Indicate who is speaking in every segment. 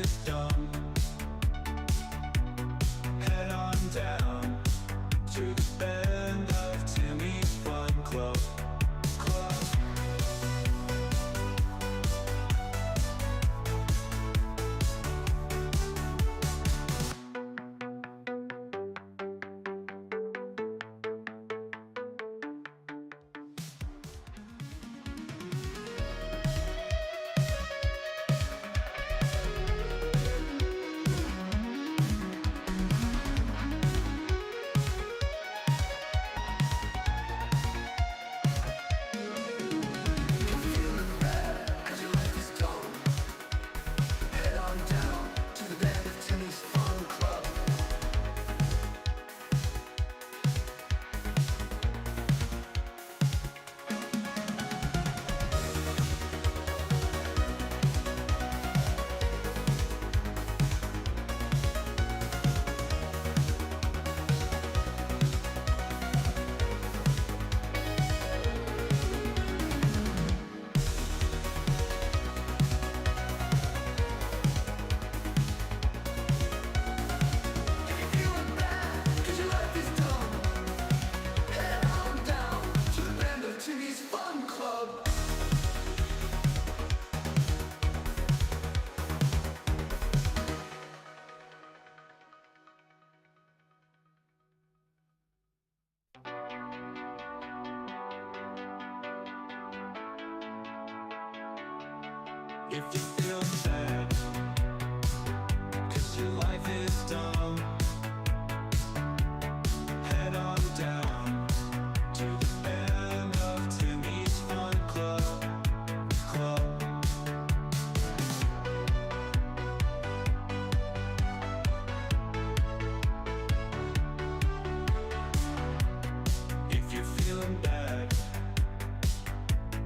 Speaker 1: is done, head on down to the bend of Timmy's Fun Club. If you feel sad, 'cause your life is dumb, head on down to the bend of Timmy's Fun Club. If you're feeling bad,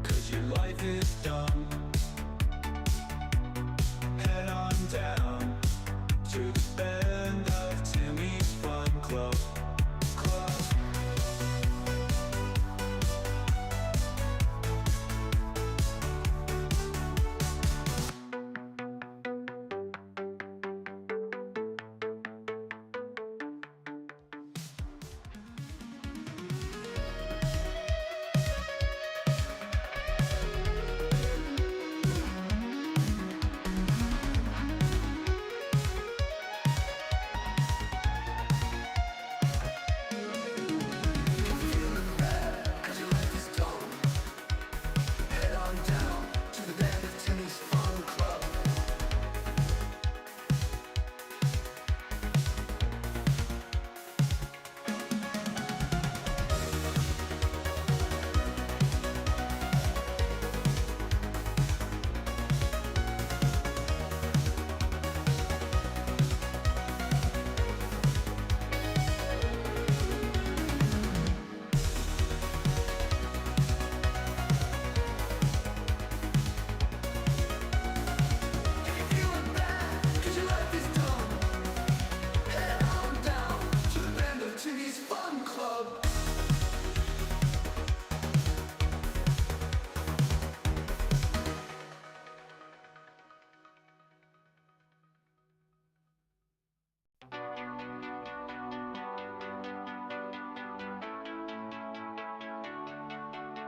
Speaker 1: 'cause your life is dumb, head on down to the bend of Timmy's Fun Club.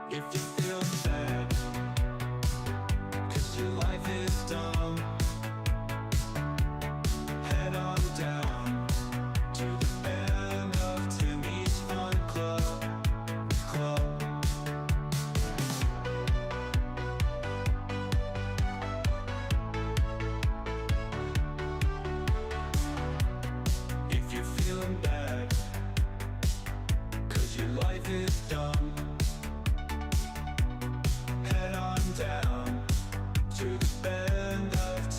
Speaker 1: If you feel sad, 'cause your life is dumb, head on down to the bend of Timmy's Fun Club. If you're feeling bad, 'cause your life is dumb, head on down to the bend of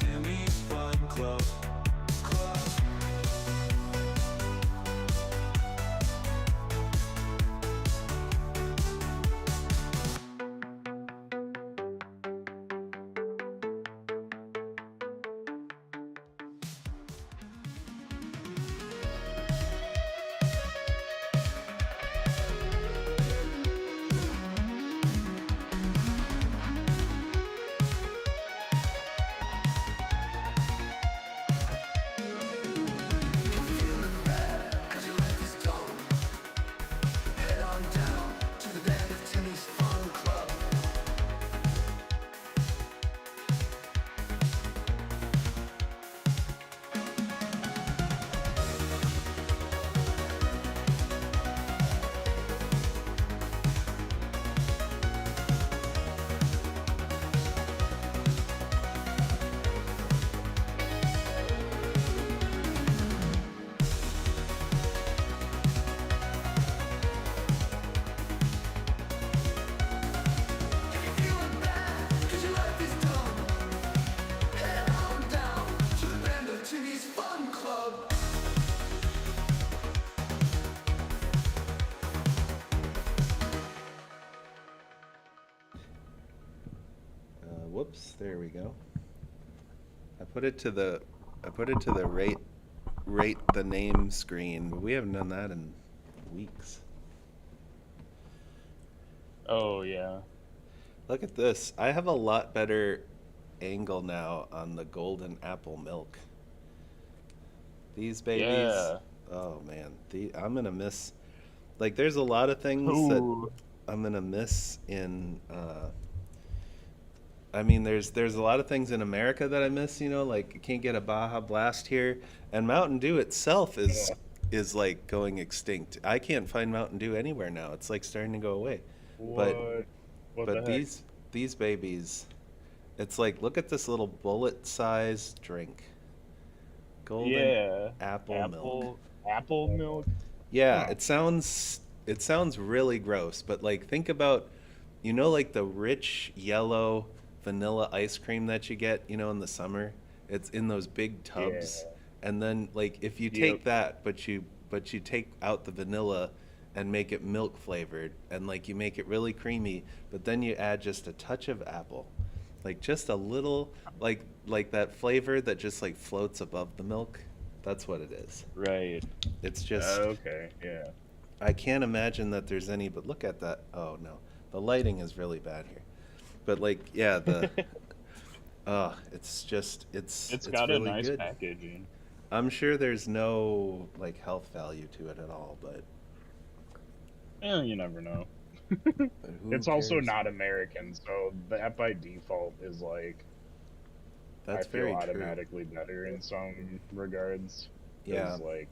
Speaker 2: whoops, there we go. I put it to the rate the name screen, but we haven't done that in weeks.
Speaker 3: Oh yeah.
Speaker 2: Look at this. I have a lot better angle now on the golden apple milk. These babies,
Speaker 3: Yeah.
Speaker 2: oh man, I'm gonna miss. Like, there's a lot of things that
Speaker 3: Ooh.
Speaker 2: I'm gonna miss in. I mean, there's a lot of things in America that I miss. You know, like you can't get a Baja Blast here, and Mountain Dew itself
Speaker 3: Yeah.
Speaker 2: is like going extinct. I can't find Mountain Dew anywhere now. It's like starting to go away. But
Speaker 3: What? What the
Speaker 2: but
Speaker 3: heck?
Speaker 2: these babies, it's like look at this little bullet-sized drink, golden
Speaker 3: Yeah.
Speaker 2: apple milk.
Speaker 3: Apple milk.
Speaker 2: Yeah,
Speaker 3: Huh.
Speaker 2: it sounds really gross, but like think about, you know, like the rich yellow vanilla ice cream that you get, you know, in the summer. It's in those big
Speaker 3: Yeah.
Speaker 2: tubs, and then like if you
Speaker 3: Yep.
Speaker 2: take that, but you take out the vanilla and make it milk flavored, and like you make it really creamy, but then you add just a touch of apple, like just a little, like that flavor that just like floats above the milk. That's what it is.
Speaker 3: Right.
Speaker 2: It's just
Speaker 3: Okay. Yeah.
Speaker 2: I can't imagine that there's any, but look at that. Oh no, the lighting is really bad here. But like, yeah, it's just
Speaker 3: It's
Speaker 2: it's
Speaker 3: got a
Speaker 2: really
Speaker 3: nice
Speaker 2: good.
Speaker 3: packaging.
Speaker 2: I'm sure there's no like health value to it at all,
Speaker 3: You never know.
Speaker 2: but who
Speaker 3: It's also
Speaker 2: cares?
Speaker 3: not American, so that by default is like I
Speaker 2: That's
Speaker 3: feel
Speaker 2: very true.
Speaker 3: automatically better in some regards
Speaker 2: Yeah,
Speaker 3: because like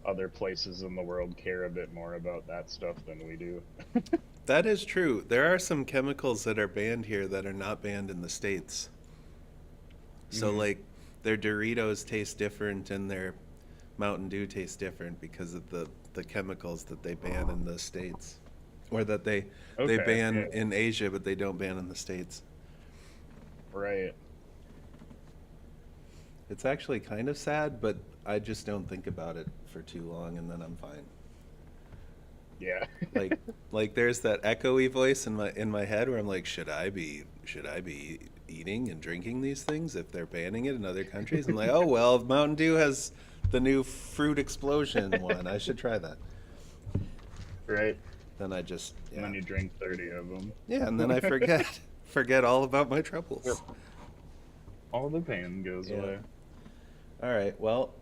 Speaker 3: other places in the world care a bit more about that stuff than we do.
Speaker 2: that is true. There are some chemicals that are banned here that are not banned in the States. So
Speaker 3: Hmm.
Speaker 2: like their Doritos taste different and their Mountain Dew tastes different because of the chemicals that they ban in the States, or that they
Speaker 3: Okay, yeah,
Speaker 2: ban in Asia but they don't ban in the States.
Speaker 3: right.
Speaker 2: It's actually kind of sad, but I just don't think about it for too long and then I'm fine.
Speaker 3: Yeah.
Speaker 2: Like there's that echoey voice in my head where I'm like, should I be eating and drinking these things if they're banning it in other countries? I'm like, oh well, Mountain Dew has the new fruit explosion one. I should try that.
Speaker 3: Right.
Speaker 2: Then I just
Speaker 3: And then you drink 30 of them.
Speaker 2: yeah, and then I forget all about my
Speaker 3: Yep.
Speaker 2: troubles.
Speaker 3: All the pain goes
Speaker 2: Yeah.
Speaker 3: away.
Speaker 2: All right. Well,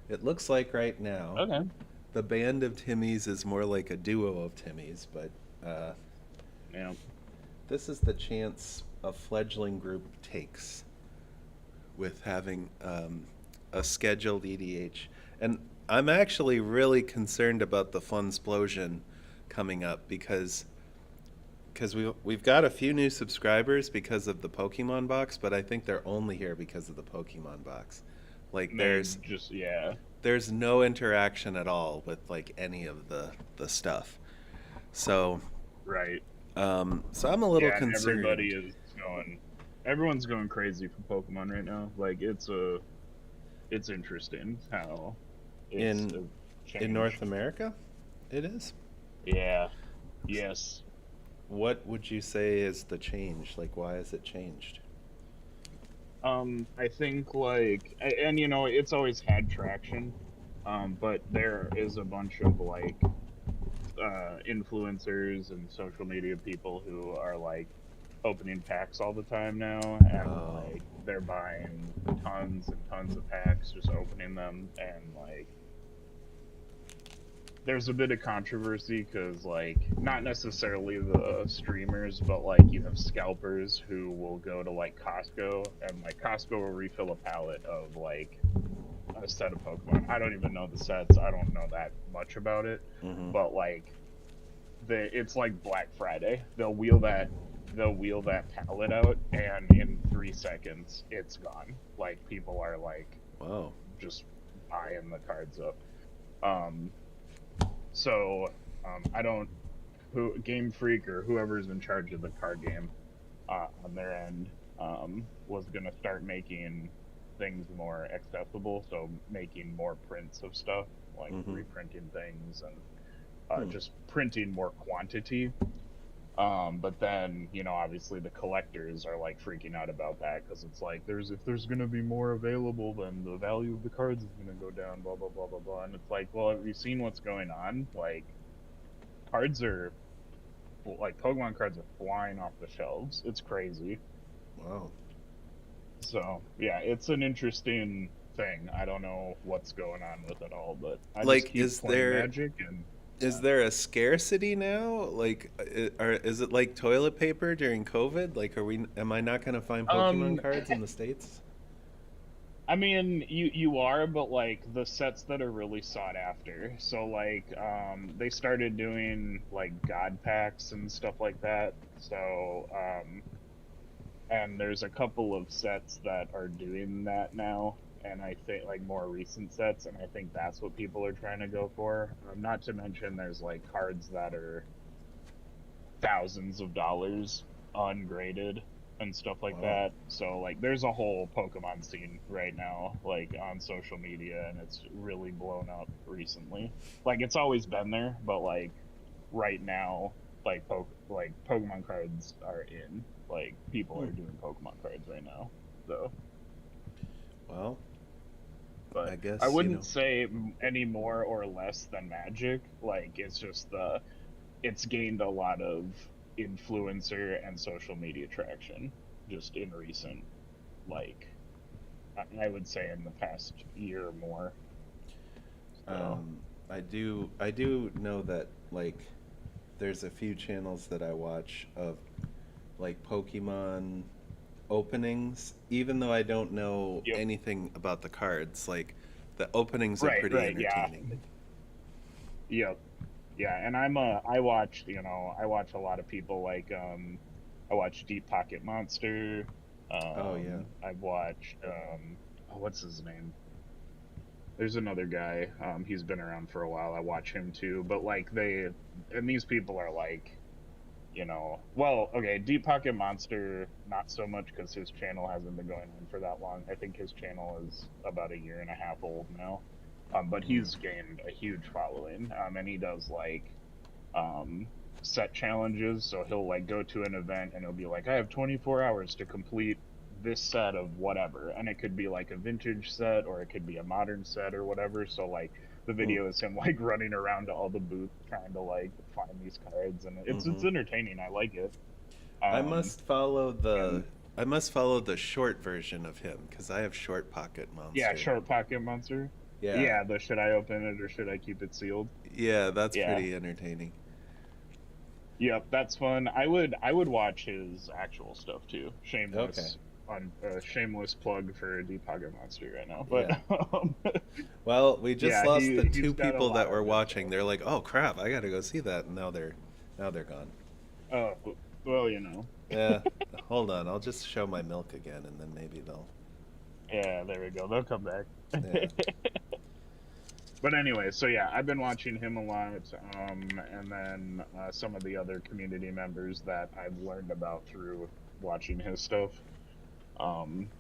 Speaker 2: it looks like right now
Speaker 3: Okay.
Speaker 2: the band of Timmies is more like a duo of Timmies, but uh,
Speaker 3: Yeah.
Speaker 2: this is the chance a fledgling group takes with having a scheduled EDH. And I'm actually really concerned about the Fun Splosion coming up because we've got a few new subscribers because of the Pokemon box, but I think they're only here because of the Pokemon box. Like
Speaker 3: And they just, yeah.
Speaker 2: there's no interaction at all with like any of the stuff. So so I'm a little
Speaker 3: Yeah, and everybody
Speaker 2: concerned.
Speaker 3: is going, everyone's going crazy for Pokemon right now. Like, it's interesting how it's
Speaker 2: In
Speaker 3: a
Speaker 2: North
Speaker 3: change.
Speaker 2: America, it is.
Speaker 3: Yeah. Yes.
Speaker 2: What would you say is the change? Like, why has it changed?
Speaker 3: I think like, and it's always had traction. But there is a bunch of like influencers and social media people who are like opening packs all the time now, and
Speaker 2: Oh,
Speaker 3: like they're buying tons and tons of packs, just opening them, and like there's a bit of controversy because like not necessarily the streamers, but like you have scalpers who will go to like Costco, and like Costco will refill a pallet of like a set of Pokemon. I don't even know the sets. I don't know that much about it,
Speaker 2: mm-hmm.
Speaker 3: but like it's like Black Friday. They'll wheel that pallet out, and in 3 seconds it's gone. Like people are like
Speaker 2: Wow.
Speaker 3: just buying the cards up. Um, so I don't who Game Freak or whoever's in charge of the card game on their end was gonna start making things more accessible. So making more prints of stuff, like
Speaker 2: Mm-hmm.
Speaker 3: reprinting things and
Speaker 2: Hmm.
Speaker 3: just printing more quantity. But then, obviously the collectors are like freaking out about that because it's like if there's gonna be more available, then the value of the cards is gonna go down, blah blah blah blah blah. And it's like, well, have you seen what's going on? Like, cards are like Pokemon cards are flying off the shelves. It's crazy.
Speaker 2: Wow.
Speaker 3: So yeah, it's an interesting thing. I don't know what's going on with it all, but I just
Speaker 2: Like,
Speaker 3: keep playing Magic and.
Speaker 2: is there a scarcity now? Like, is it like toilet paper during COVID? Like, am I not gonna find Pokemon
Speaker 3: Um,
Speaker 2: cards in the States?
Speaker 3: I mean, you are, but like the sets that are really sought after. So like, they started doing like God packs and stuff like that. So and there's a couple of sets that are doing that now, and I think like more recent sets, and I think that's what people are trying to go for. Not to mention, there's like cards that are thousands of dollars ungraded and stuff like
Speaker 2: Wow.
Speaker 3: that. So like there's a whole Pokemon scene right now, like on social media, and it's really blown up recently. Like it's always been there, but like right now, like Pokemon cards are in. Like people
Speaker 2: Hmm.
Speaker 3: are doing Pokemon cards right now. So,
Speaker 2: Well,
Speaker 3: but
Speaker 2: I
Speaker 3: I
Speaker 2: guess,
Speaker 3: wouldn't say any more or less than Magic. Like it's just it's gained a lot of influencer and social media traction just in recent, like, I would say in the past year or more. So
Speaker 2: um, I do know that, like, there's a few channels that I watch of like Pokemon openings, even though I don't know
Speaker 3: yep.
Speaker 2: anything about the cards. Like, the openings are
Speaker 3: Right,
Speaker 2: pretty
Speaker 3: right, yeah.
Speaker 2: entertaining.
Speaker 3: Yep. Yeah, and I watch, I watch a lot of people like I watch Deep Pocket Monster.
Speaker 2: Oh yeah.
Speaker 3: I've watched oh, what's his name? There's another guy. He's been around for a while. I watch him too. But like and these people are like, well, okay, Deep Pocket Monster, not so much because his channel hasn't been going on for that long. I think his channel is about a year and a half old now. But
Speaker 2: Mm.
Speaker 3: he's gained a huge following. And he does like um set challenges. So he'll like go to an event and he'll be like, I have 24 hours to complete this set of whatever, and it could be like a vintage set or it could be a modern set or whatever. So like the
Speaker 2: Hmm.
Speaker 3: video is him like running around to all the booths trying to like find these cards, and it's
Speaker 2: Hmm.
Speaker 3: entertaining. I like it.
Speaker 2: I
Speaker 3: um
Speaker 2: must follow the
Speaker 3: and
Speaker 2: I must follow the short version of him because I have Short Pocket
Speaker 3: yeah,
Speaker 2: Monster.
Speaker 3: Short Pocket Monster.
Speaker 2: Yeah,
Speaker 3: Yeah, the should I open it or should I keep it sealed?
Speaker 2: yeah, that's
Speaker 3: Yeah.
Speaker 2: pretty entertaining.
Speaker 3: Yep, that's fun. I would watch his actual stuff too.
Speaker 2: Okay.
Speaker 3: Shameless plug for Deep Pocket Monster right now. But
Speaker 2: Yeah. Well, we just
Speaker 3: yeah,
Speaker 2: lost the
Speaker 3: he's
Speaker 2: two
Speaker 3: got a
Speaker 2: people
Speaker 3: lot
Speaker 2: that were
Speaker 3: of good
Speaker 2: watching.
Speaker 3: stuff.
Speaker 2: They're like, "Oh crap, I gotta go see that," and now they're gone.
Speaker 3: Oh, well,
Speaker 2: Yeah. Hold on, I'll just show my milk again, and then maybe they'll.
Speaker 3: yeah, there we go. They'll come back.
Speaker 2: Yeah.
Speaker 3: But anyway, so yeah, I've been watching him a lot, and then some of the other community members that I've learned about through watching his stuff. Um,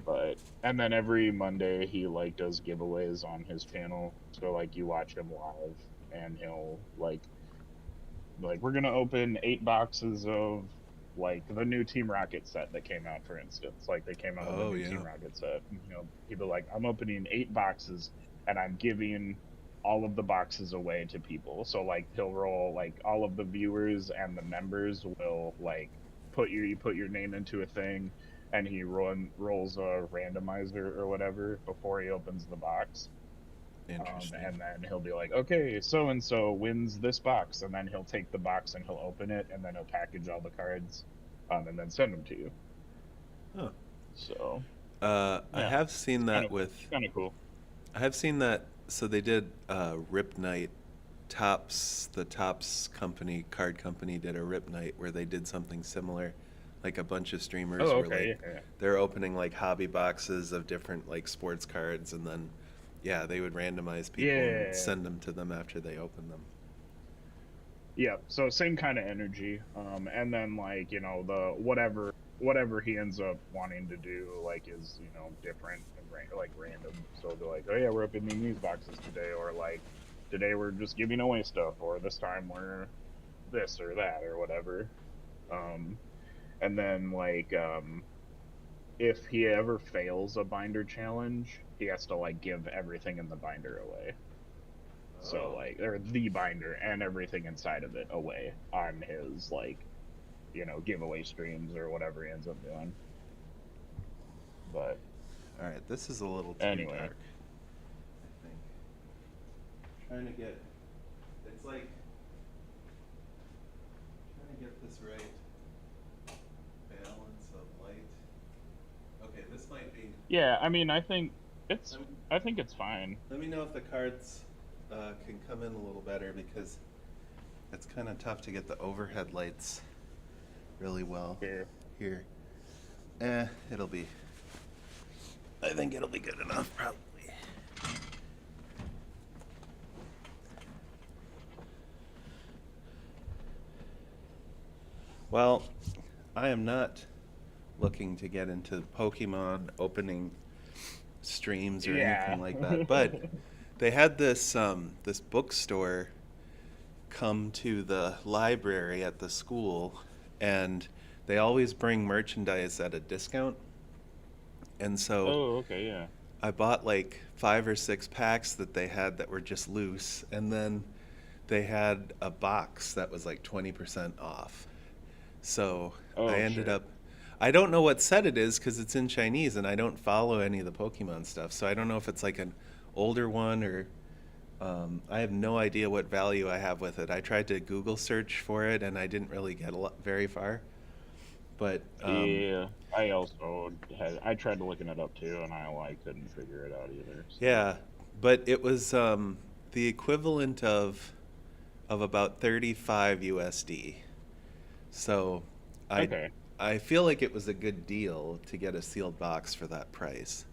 Speaker 3: but and then every Monday he like does giveaways on his channel. So like you watch him live, and he'll like we're gonna open 8 boxes of like the new Team Rocket set that came out, for instance. Like they came out with a
Speaker 2: Oh
Speaker 3: new
Speaker 2: yeah.
Speaker 3: Team Rocket set. People are like, I'm opening 8 boxes and I'm giving all of the boxes away to people. So like he'll roll like all of the viewers and the members will like you put your name into a thing, and he rolls a randomizer or whatever before he opens the box.
Speaker 2: Interesting.
Speaker 3: And then he'll be like, okay, so and so wins this box, and then he'll take the box and he'll open it, and then he'll package all the cards, and then send them to you.
Speaker 2: Huh.
Speaker 3: So
Speaker 2: I
Speaker 3: yeah,
Speaker 2: have seen
Speaker 3: it's
Speaker 2: that with.
Speaker 3: kind of cool.
Speaker 2: I have seen that. So they did Rip Night. The Tops company, card company, did a Rip Night where they did something similar. Like a bunch of streamers
Speaker 3: Oh,
Speaker 2: were
Speaker 3: okay,
Speaker 2: like,
Speaker 3: yeah,
Speaker 2: they're opening like hobby boxes of different like sports cards, and then yeah, they would randomize people and
Speaker 3: yeah,
Speaker 2: send them to them after they open them.
Speaker 3: yeah. So same kind of energy. And then like the whatever he ends up wanting to do like is different and like random. So they're like, oh yeah, we're opening these boxes today, or like today we're just giving away stuff, or this time we're this or that or whatever. Um, and then like if he ever fails a binder challenge, he has to like give everything in the binder away. So
Speaker 2: Oh.
Speaker 3: like, or the binder and everything inside of it away on his like, giveaway streams or whatever he ends up doing. But
Speaker 2: All right, this is a little too
Speaker 3: anyway,
Speaker 2: dark. I think. Trying to get. It's like trying to get this right. Balance of light. Okay, this might be.
Speaker 3: yeah, I mean, I think it's,
Speaker 2: Let me,
Speaker 3: I think it's fine.
Speaker 2: let me know if the cards can come in a little better because it's kind of tough to get the overhead lights really well
Speaker 3: Here,
Speaker 2: here. It'll be. I think it'll be good enough, probably. Well, I am not looking to get into Pokemon opening streams or
Speaker 3: yeah,
Speaker 2: anything like that, but they had this bookstore come to the library at the school, and they always bring merchandise at a discount. And so
Speaker 3: oh, okay, yeah,
Speaker 2: I bought like 5 or 6 packs that they had that were just loose, and then they had a box that was like 20% off. So
Speaker 3: oh,
Speaker 2: I ended
Speaker 3: sure,
Speaker 2: up, I don't know what set it is because it's in Chinese and I don't follow any of the Pokemon stuff. So I don't know if it's like an older one or I have no idea what value I have with it. I tried to Google search for it and I didn't really get very far. But
Speaker 3: yeah. I tried looking it up too, and I like couldn't figure it out either. So.
Speaker 2: yeah, but it was the equivalent of about 35 USD. So I
Speaker 3: Okay,
Speaker 2: I feel like it was a good deal to get a sealed box for that price.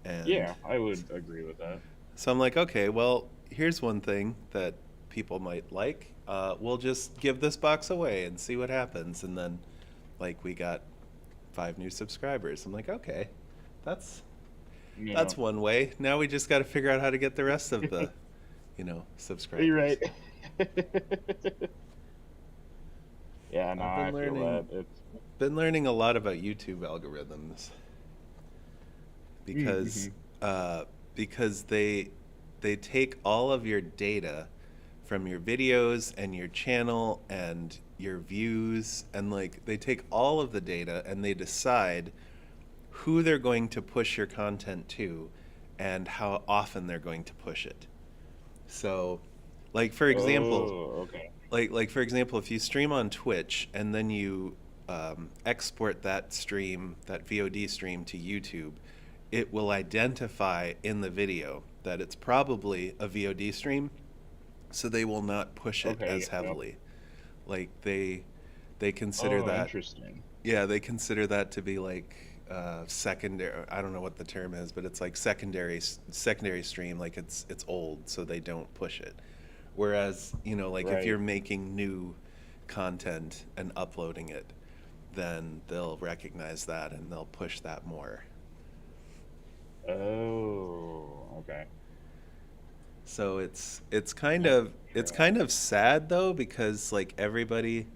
Speaker 2: And
Speaker 3: yeah, I would agree with that.
Speaker 2: so I'm like, okay, well, here's one thing that people might like. We'll just give this box away and see what happens. And then, like, we got 5 new subscribers. I'm like, okay, that's
Speaker 3: Yeah,
Speaker 2: that's one way. Now we just got to figure out how to get the rest of the,
Speaker 3: you're
Speaker 2: subscribers.
Speaker 3: right. Yeah, no,
Speaker 2: I've
Speaker 3: I feel that it's.
Speaker 2: been learning a lot about YouTube algorithms because
Speaker 3: Mhm.
Speaker 2: uh, because they take all of your data from your videos and your channel and your views, and like they take all of the data and they decide who they're going to push your content to and how often they're going to push it. So, like for example,
Speaker 3: Oh, okay.
Speaker 2: for example, if you stream on Twitch and then you export that stream, that VOD stream to YouTube, it will identify in the video that it's probably a VOD stream, so they will not push it
Speaker 3: Okay,
Speaker 2: as
Speaker 3: yeah.
Speaker 2: heavily. Like they consider
Speaker 3: Oh,
Speaker 2: that,
Speaker 3: interesting.
Speaker 2: yeah, they consider that to be like secondary. I don't know what the term is, but it's like secondary stream. Like it's old, so they don't push it. Whereas like if you're
Speaker 3: Right.
Speaker 2: making new content and uploading it, then they'll recognize that and they'll push that more.
Speaker 3: Oh, okay.
Speaker 2: So it's
Speaker 3: Yeah.
Speaker 2: kind of sad though because like everybody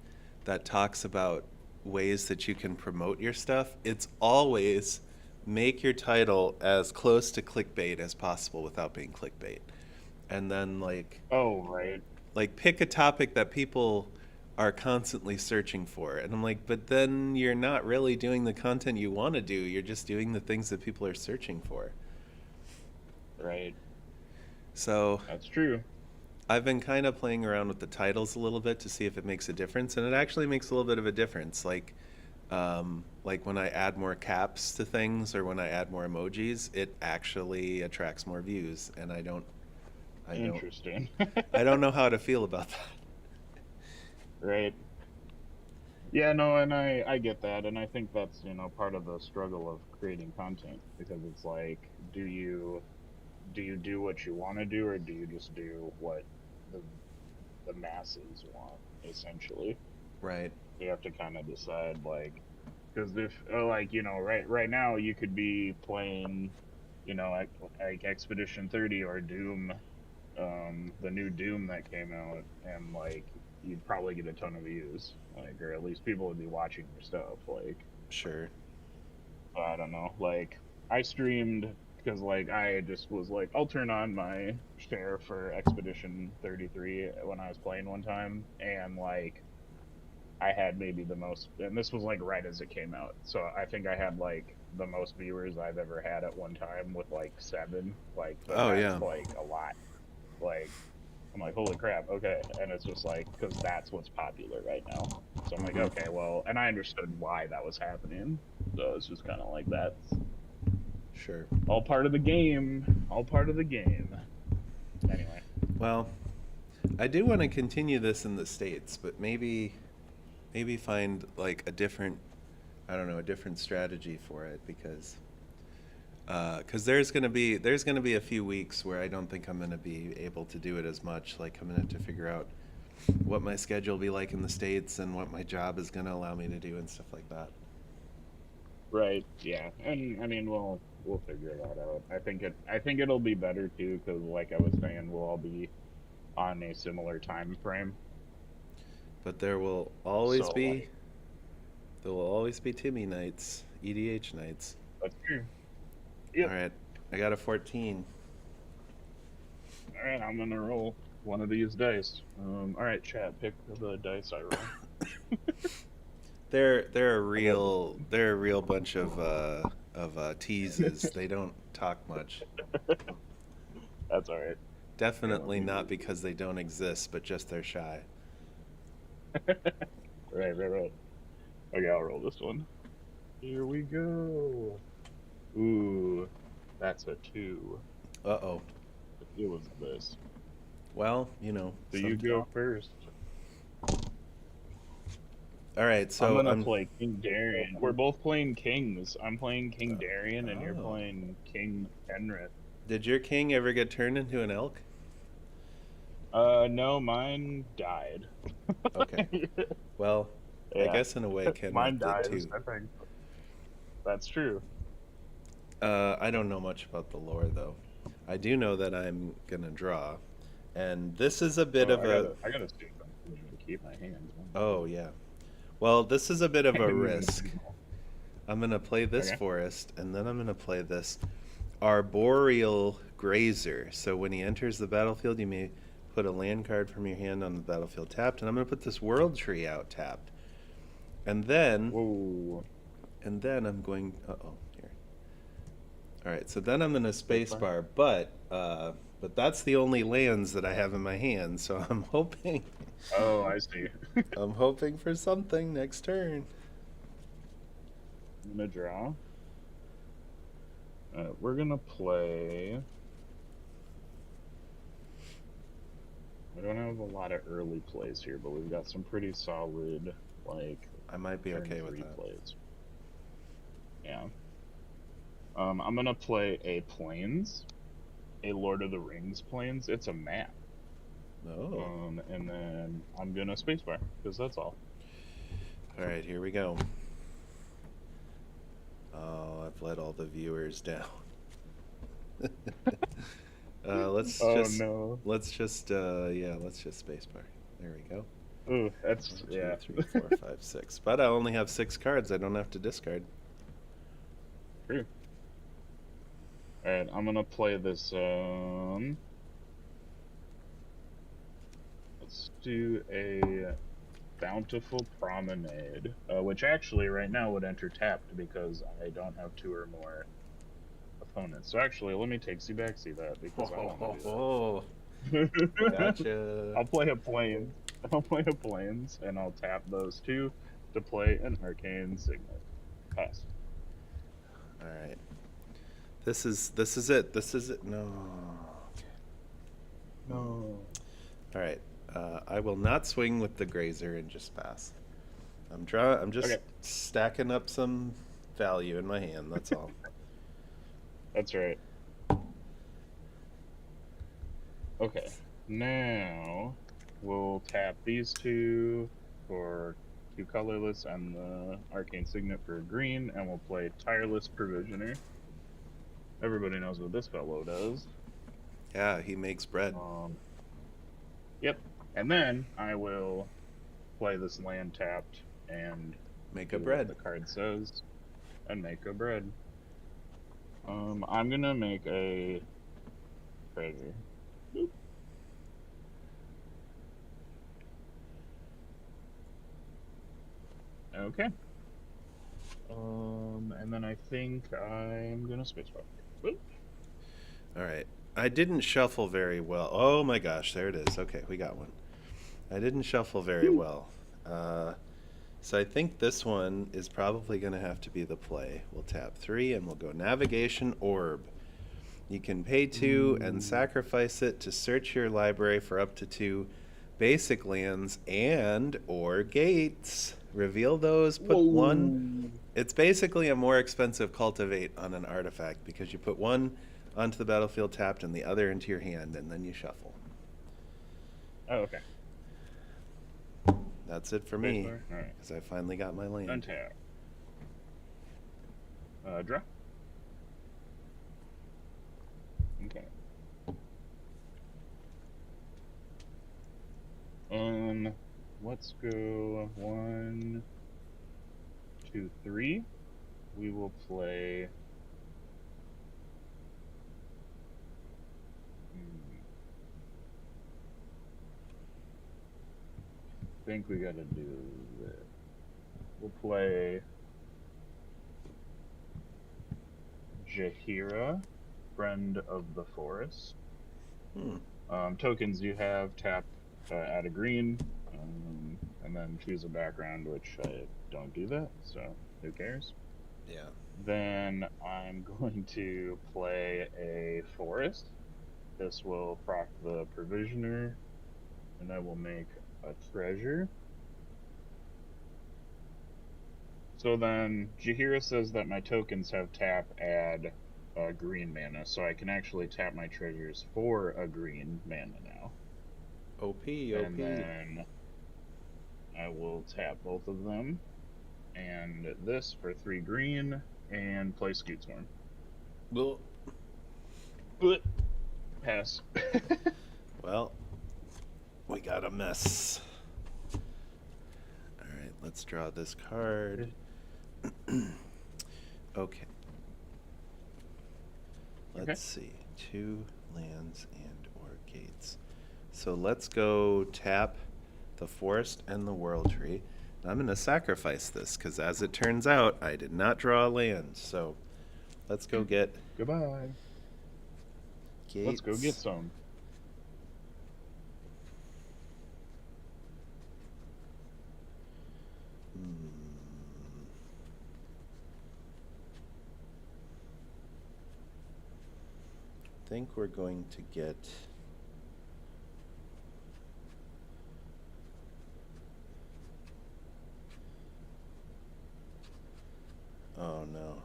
Speaker 2: that talks about ways that you can promote your stuff, it's always make your title as close to clickbait as possible without being clickbait. And then
Speaker 3: Oh, right.
Speaker 2: pick a topic that people are constantly searching for. And I'm like, but then you're not really doing the content you want to do. You're just doing the things that people are searching for.
Speaker 3: Right.
Speaker 2: So
Speaker 3: That's true.
Speaker 2: I've been kind of playing around with the titles a little bit to see if it makes a difference, and it actually makes a little bit of a difference. Like when I add more caps to things or when I add more emojis, it actually attracts more views, and I don't,
Speaker 3: Interesting.
Speaker 2: I don't know how to feel about that.
Speaker 3: Right. Yeah, no, and I get that, and I think that's, part of the struggle of creating content because it's like, do you do what you want to do, or do you just do what the the masses want, essentially?
Speaker 2: Right.
Speaker 3: You have to kind of decide, like, because if, like, right now you could be playing, like Expedition 30 or Doom, the new Doom that came out, and like you'd probably get a ton of views, like, or at least people would be watching your stuff. Like,
Speaker 2: Sure.
Speaker 3: I don't know, like, I streamed because like I just was like, I'll turn on my share for Expedition 33 when I was playing one time, and like I had maybe the most, and this was like right as it came out, so I think I had like the most viewers I've ever had at one time with like 7. Like,
Speaker 2: Oh,
Speaker 3: that's
Speaker 2: yeah.
Speaker 3: like a lot. Like, I'm like, holy crap, okay. And it's just like, because that's what's popular right now. So I'm like,
Speaker 2: Mhm.
Speaker 3: okay, well, and I understood why that was happening. So it's just kind of like, that's
Speaker 2: Sure.
Speaker 3: all part of the game. All part of the game. Anyway.
Speaker 2: Well, I do want to continue this in the States, but maybe find like a different, I don't know, a different strategy for it, because there's gonna be a few weeks where I don't think I'm gonna be able to do it as much. Like, I'm gonna have to figure out what my schedule will be like in the States and what my job is gonna allow me to do and stuff like that.
Speaker 3: Right. Yeah. And I mean, we'll figure that out. I think it'll be better too, because like I was saying, we'll all be on a similar time frame.
Speaker 2: But there will
Speaker 3: So
Speaker 2: always
Speaker 3: like,
Speaker 2: be Timmy nights, EDH nights.
Speaker 3: that's true.
Speaker 2: All
Speaker 3: Yep.
Speaker 2: right, I got a 14.
Speaker 3: All right, I'm gonna roll one of these dice. All right, chat, pick the dice I roll.
Speaker 2: They're a real bunch of teases. They don't talk much.
Speaker 3: That's all right.
Speaker 2: Definitely
Speaker 3: Yeah,
Speaker 2: not because they don't exist, but just they're shy.
Speaker 3: right. Okay, I'll roll this one. Here we go. Ooh, that's a 2.
Speaker 2: Uh-oh.
Speaker 3: It was this.
Speaker 2: Well, you know.
Speaker 3: So you go first.
Speaker 2: All right, so
Speaker 3: I'm gonna play King Darian. We're both playing kings. I'm playing King Darian, and you're
Speaker 2: oh.
Speaker 3: playing King Enrith.
Speaker 2: Did your king ever get turned into an elk?
Speaker 3: No, mine died.
Speaker 2: Okay. Well, I
Speaker 3: Yeah,
Speaker 2: guess in a way
Speaker 3: mine
Speaker 2: Kenrith did
Speaker 3: dies.
Speaker 2: too.
Speaker 3: I think that's true.
Speaker 2: I don't know much about the lore though. I do know that I'm gonna draw, and this is a bit
Speaker 3: Oh,
Speaker 2: of a.
Speaker 3: I gotta see something to keep my hands.
Speaker 2: Oh yeah. Well, this is a bit of a risk. I'm gonna play this
Speaker 3: Okay.
Speaker 2: forest, and then I'm gonna play this arboreal grazer. So when he enters the battlefield, you may put a land card from your hand on the battlefield tapped, and I'm gonna put this world tree out tapped, and then
Speaker 3: Whoa.
Speaker 2: I'm going. Here. All right, so then I'm gonna spacebar, but that's the only lands that I have in my hand. So I'm hoping.
Speaker 3: Oh, I see.
Speaker 2: I'm hoping for something next turn.
Speaker 3: I'm gonna draw. We're gonna play. I don't have a lot of early plays here, but we've got some pretty solid, like,
Speaker 2: I might be
Speaker 3: turn
Speaker 2: okay with
Speaker 3: 3
Speaker 2: that.
Speaker 3: plays. Yeah. I'm gonna play a Plains, a Lord of the Rings Plains. It's a map.
Speaker 2: Oh.
Speaker 3: And then I'm gonna spacebar because that's all.
Speaker 2: All right, here we go. Oh, I've let all the viewers down. Let's just spacebar. There we go.
Speaker 3: Ooh, that's
Speaker 2: 1, 2,
Speaker 3: yeah.
Speaker 2: 3, 4, 5, 6. But I only have 6 cards. I don't have to discard.
Speaker 3: True. All right, I'm gonna play this. Let's do a Bountiful Promenade, which actually right now would enter tapped because I don't have 2 or more opponents. So actually, let me take backsy that because I want to do that.
Speaker 2: Gotcha.
Speaker 3: I'll play a Plains. And I'll tap those 2 to play an Arcane Signet. Pass.
Speaker 2: All right. This is it. No.
Speaker 3: No.
Speaker 2: All right. I will not swing with the grazer and just pass. I'm just
Speaker 3: Okay.
Speaker 2: stacking up some value in my hand. That's all.
Speaker 3: That's right. Okay. Now we'll tap these 2 for 2 colorless and the Arcane Signet for green, and we'll play Tireless Provisioner. Everybody knows what this fellow does.
Speaker 2: Yeah, he makes bread.
Speaker 3: Yep. And then I will play this land tapped and
Speaker 2: Make
Speaker 3: do
Speaker 2: a
Speaker 3: what
Speaker 2: bread.
Speaker 3: the card says and make a bread. I'm gonna make a treasure. Boop. Okay. And then I think I'm gonna spacebar. Boop.
Speaker 2: All right. I didn't shuffle very well. Oh my gosh, there it is. Okay, we got one. I didn't shuffle very well. So I think this one is probably going to have to be the play. We'll tap 3 and we'll go Navigation Orb. You can pay 2 and sacrifice it to search your library for up to 2 basic lands and or gates. Reveal those, put 1. It's basically a more expensive cultivate on an artifact because you put 1 onto the battlefield tapped and the other into your hand, and then you shuffle.
Speaker 3: Oh, okay.
Speaker 2: That's it for me,
Speaker 3: All right.
Speaker 2: because I finally got my land.
Speaker 3: Untap. Draw. Okay. Let's go 1, 2, 3. We will play. I think we gotta do this. We'll play Jaheira, Friend of the Forest. Tokens you have, tap, add a green, and then choose a background, which I don't do that, so who cares?
Speaker 2: Yeah.
Speaker 3: Then I'm going to play a forest. This will proc the provisioner, and I will make a treasure. So then Jaheira says that my tokens have tap, add green mana, so I can actually tap my treasures for a green mana now.
Speaker 2: OP.
Speaker 3: And then I will tap both of them, and this for 3 green, and play Scootsworm.
Speaker 2: Well,
Speaker 3: Pass.
Speaker 2: well, we got a mess. All right, let's draw this card. Okay. Let's see. 2 lands and or gates. So let's go tap the forest and the world tree. And I'm going to sacrifice this because, as it turns out, I did not draw a land. So let's go get
Speaker 3: Goodbye.
Speaker 2: gates.
Speaker 3: Let's go get some.
Speaker 2: I think we're going to get oh no,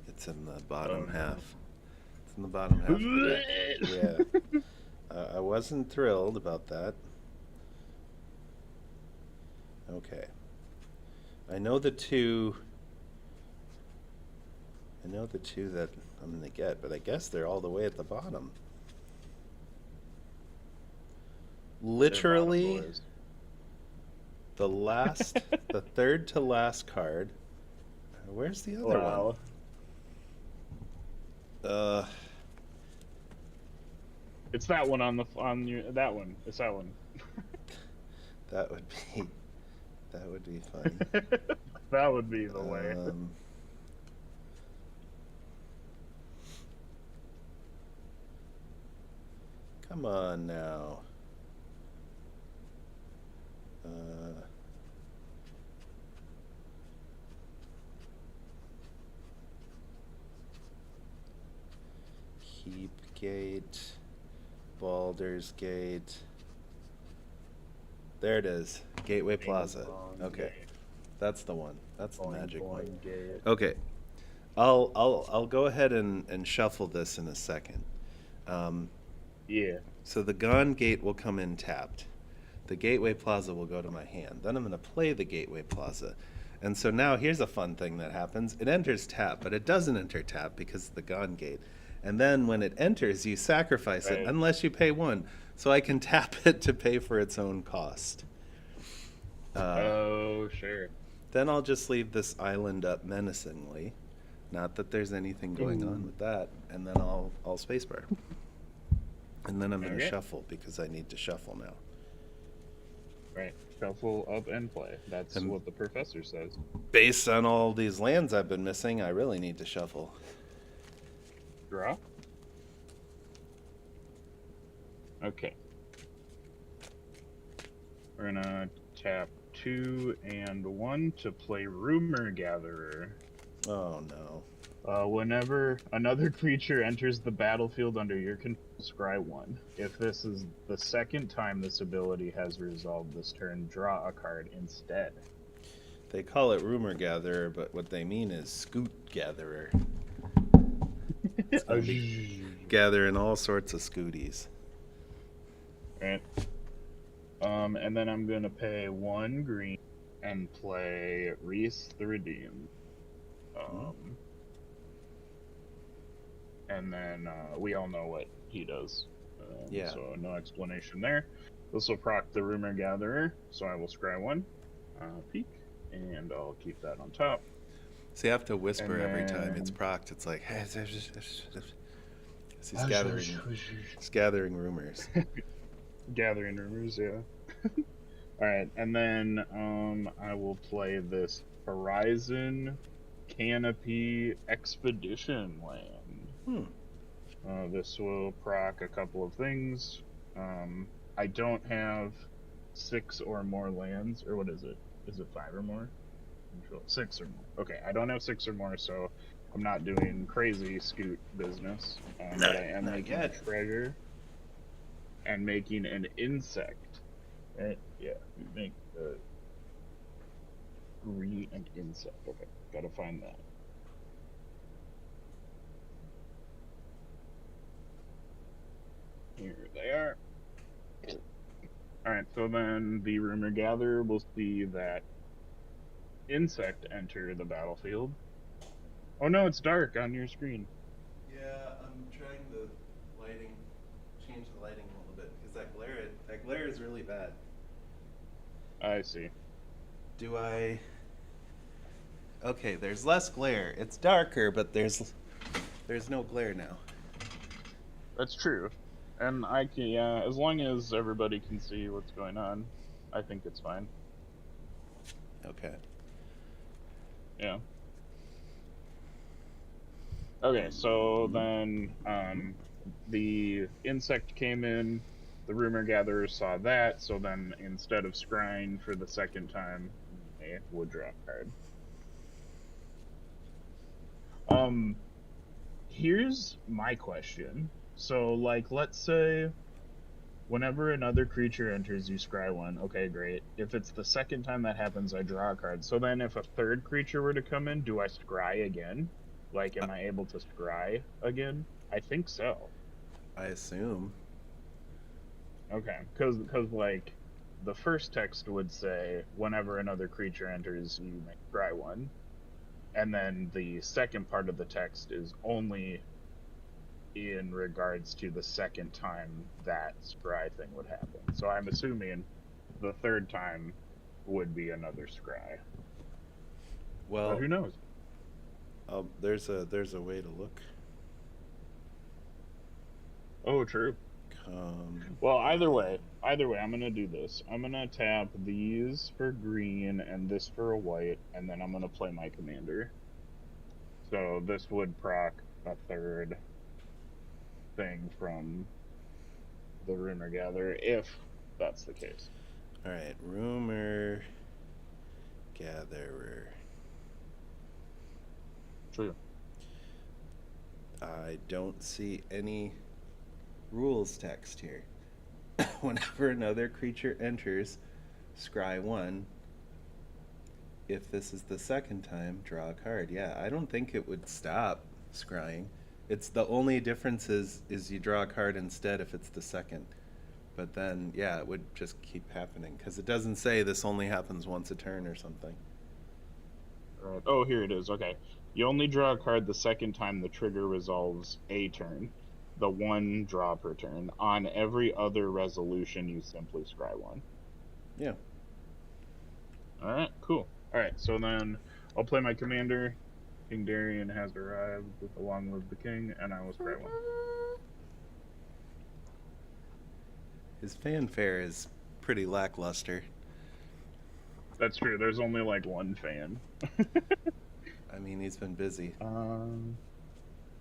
Speaker 2: it's in the bottom half. It's in the bottom half of the deck. Yeah. I wasn't thrilled about that. Okay. I know the two that I'm going to get, but I guess they're all the way at the bottom. Literally, the last, the third to last card. Where's the other one?
Speaker 3: It's that one on that one. It's that one.
Speaker 2: That would be fun.
Speaker 3: That would be the way.
Speaker 2: Come on now. Keep Gate, Baldur's Gate. There it is. Gateway Plaza. Okay. That's the one. That's the magic one. Okay. I'll go ahead and shuffle this in a second.
Speaker 3: Yeah.
Speaker 2: So the Gone Gate will come in tapped. The Gateway Plaza will go to my hand. Then I'm going to play the Gateway Plaza. And so now here's a fun thing that happens. It enters tap, but it doesn't enter tap because of the Gone Gate. And then when it enters, you sacrifice it unless you pay 1. So I can tap it to pay for its own cost.
Speaker 3: Oh, sure.
Speaker 2: Then I'll just leave this island up menacingly. Not that there's anything going on
Speaker 3: Ooh.
Speaker 2: with that. And then I'll spacebar. And then I'm going to
Speaker 3: Okay.
Speaker 2: shuffle because I need to shuffle now.
Speaker 3: Right. Shuffle up and play. That's
Speaker 2: And-
Speaker 3: what the professor says.
Speaker 2: Based on all these lands I've been missing, I really need to shuffle.
Speaker 3: Draw. Okay. We're gonna tap 2 and 1 to play Rumor Gatherer.
Speaker 2: Oh no.
Speaker 3: Whenever another creature enters the battlefield under your control, scry 1. If this is the second time this ability has resolved this turn, draw a card instead.
Speaker 2: They call it Rumor Gatherer, but what they mean is Scoot Gatherer. It's gonna be gathering all sorts of scooties.
Speaker 3: Right. And then I'm gonna pay 1 green and play Reese the Redeemed. And then we all know what he does.
Speaker 2: Yeah.
Speaker 3: So no explanation there. This will proc the Rumor Gatherer, so I will scry 1, peek, and I'll keep that on top.
Speaker 2: So you have to whisper
Speaker 3: And
Speaker 2: every time
Speaker 3: then-
Speaker 2: it's procced. It's like, hey, he's gathering rumors.
Speaker 3: Gathering rumors, yeah. Alright, and then I will play this Horizon Canopy Expedition land. This will proc a couple of things. I don't have 6 or more lands, or what is it? Is it 5 or more? 6 or more. Okay, I don't have 6 or more, so I'm not doing crazy scoot business. But I am
Speaker 2: not
Speaker 3: making
Speaker 2: yet.
Speaker 3: a treasure and making an insect. Right? Yeah, make the an insect. Okay, gotta find that. Here they are. Alright, so then the Rumor Gatherer will see that insect enter the battlefield. Oh no, it's dark on your screen.
Speaker 2: Yeah, I'm trying to change the lighting a little bit because that glare is really bad.
Speaker 3: I see.
Speaker 2: Do I? Okay, there's less glare. It's darker, but there's no glare now.
Speaker 3: That's true. And I can, yeah, as long as everybody can see what's going on, I think it's fine.
Speaker 2: Okay.
Speaker 3: Yeah. Okay, so then the insect came in, the Rumor Gatherer saw that, so then instead of scrying for the second time, they would draw a card. Here's my question. So, like, let's say whenever another creature enters, you scry 1. Okay, great. If it's the second time that happens, I draw a card. So then if a third creature were to come in, do I scry again? Like, am I able to scry again? I think so.
Speaker 2: I assume.
Speaker 3: Okay, because like, the first text would say, whenever another creature enters, you may scry 1. And then the second part of the text is only in regards to the second time that scry thing would happen. So I'm assuming the third time would be another scry.
Speaker 2: Well,
Speaker 3: But who knows?
Speaker 2: there's a way to look.
Speaker 3: Oh, true. Well, either way, I'm gonna do this. I'm gonna tap these for green and this for a white, and then I'm gonna play my commander. So this would proc a third thing from the Rumor Gatherer, if that's the case.
Speaker 2: All right, Rumor Gatherer.
Speaker 3: True.
Speaker 2: I don't see any rules text here. Whenever another creature enters, scry 1. If this is the second time, draw a card. Yeah, I don't think it would stop scrying. It's the only difference is you draw a card instead if it's the second. But then, yeah, it would just keep happening because it doesn't say this only happens once a turn or something.
Speaker 3: Right. Oh, here it is. Okay. You only draw a card the second time the trigger resolves a turn. The 1 draw per turn. On every other resolution, you simply scry 1.
Speaker 2: Yeah.
Speaker 3: All right, cool. All right, so then I'll play my commander. King Darian has arrived with along with the king, and I will scry one.
Speaker 2: His fanfare is pretty lackluster.
Speaker 3: That's true. There's only like one fan.
Speaker 2: I mean, he's been busy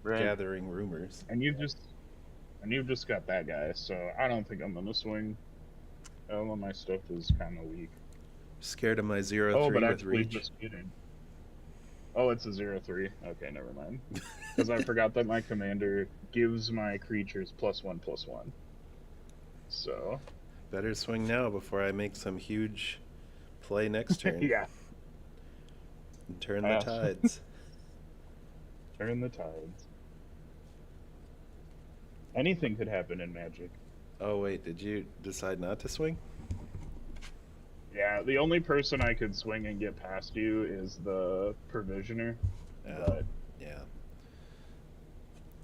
Speaker 3: Right.
Speaker 2: gathering rumors.
Speaker 3: And you've just got that guy, so I don't think I'm gonna swing. All of my stuff is kind of weak.
Speaker 2: Scared of my 0-3
Speaker 3: Oh, but
Speaker 2: with
Speaker 3: actually,
Speaker 2: reach.
Speaker 3: just kidding. Oh, it's a 0-3. Okay, never mind. Because I forgot that my commander gives my creatures +1/+1. So
Speaker 2: Better swing now before I make some huge play next turn.
Speaker 3: yeah,
Speaker 2: And turn the
Speaker 3: Yeah.
Speaker 2: tides.
Speaker 3: turn the tides. Anything could happen in Magic.
Speaker 2: Oh wait, did you decide not to swing?
Speaker 3: Yeah, the only person I could swing and get past you is the Provisioner.
Speaker 2: Oh,
Speaker 3: But
Speaker 2: yeah.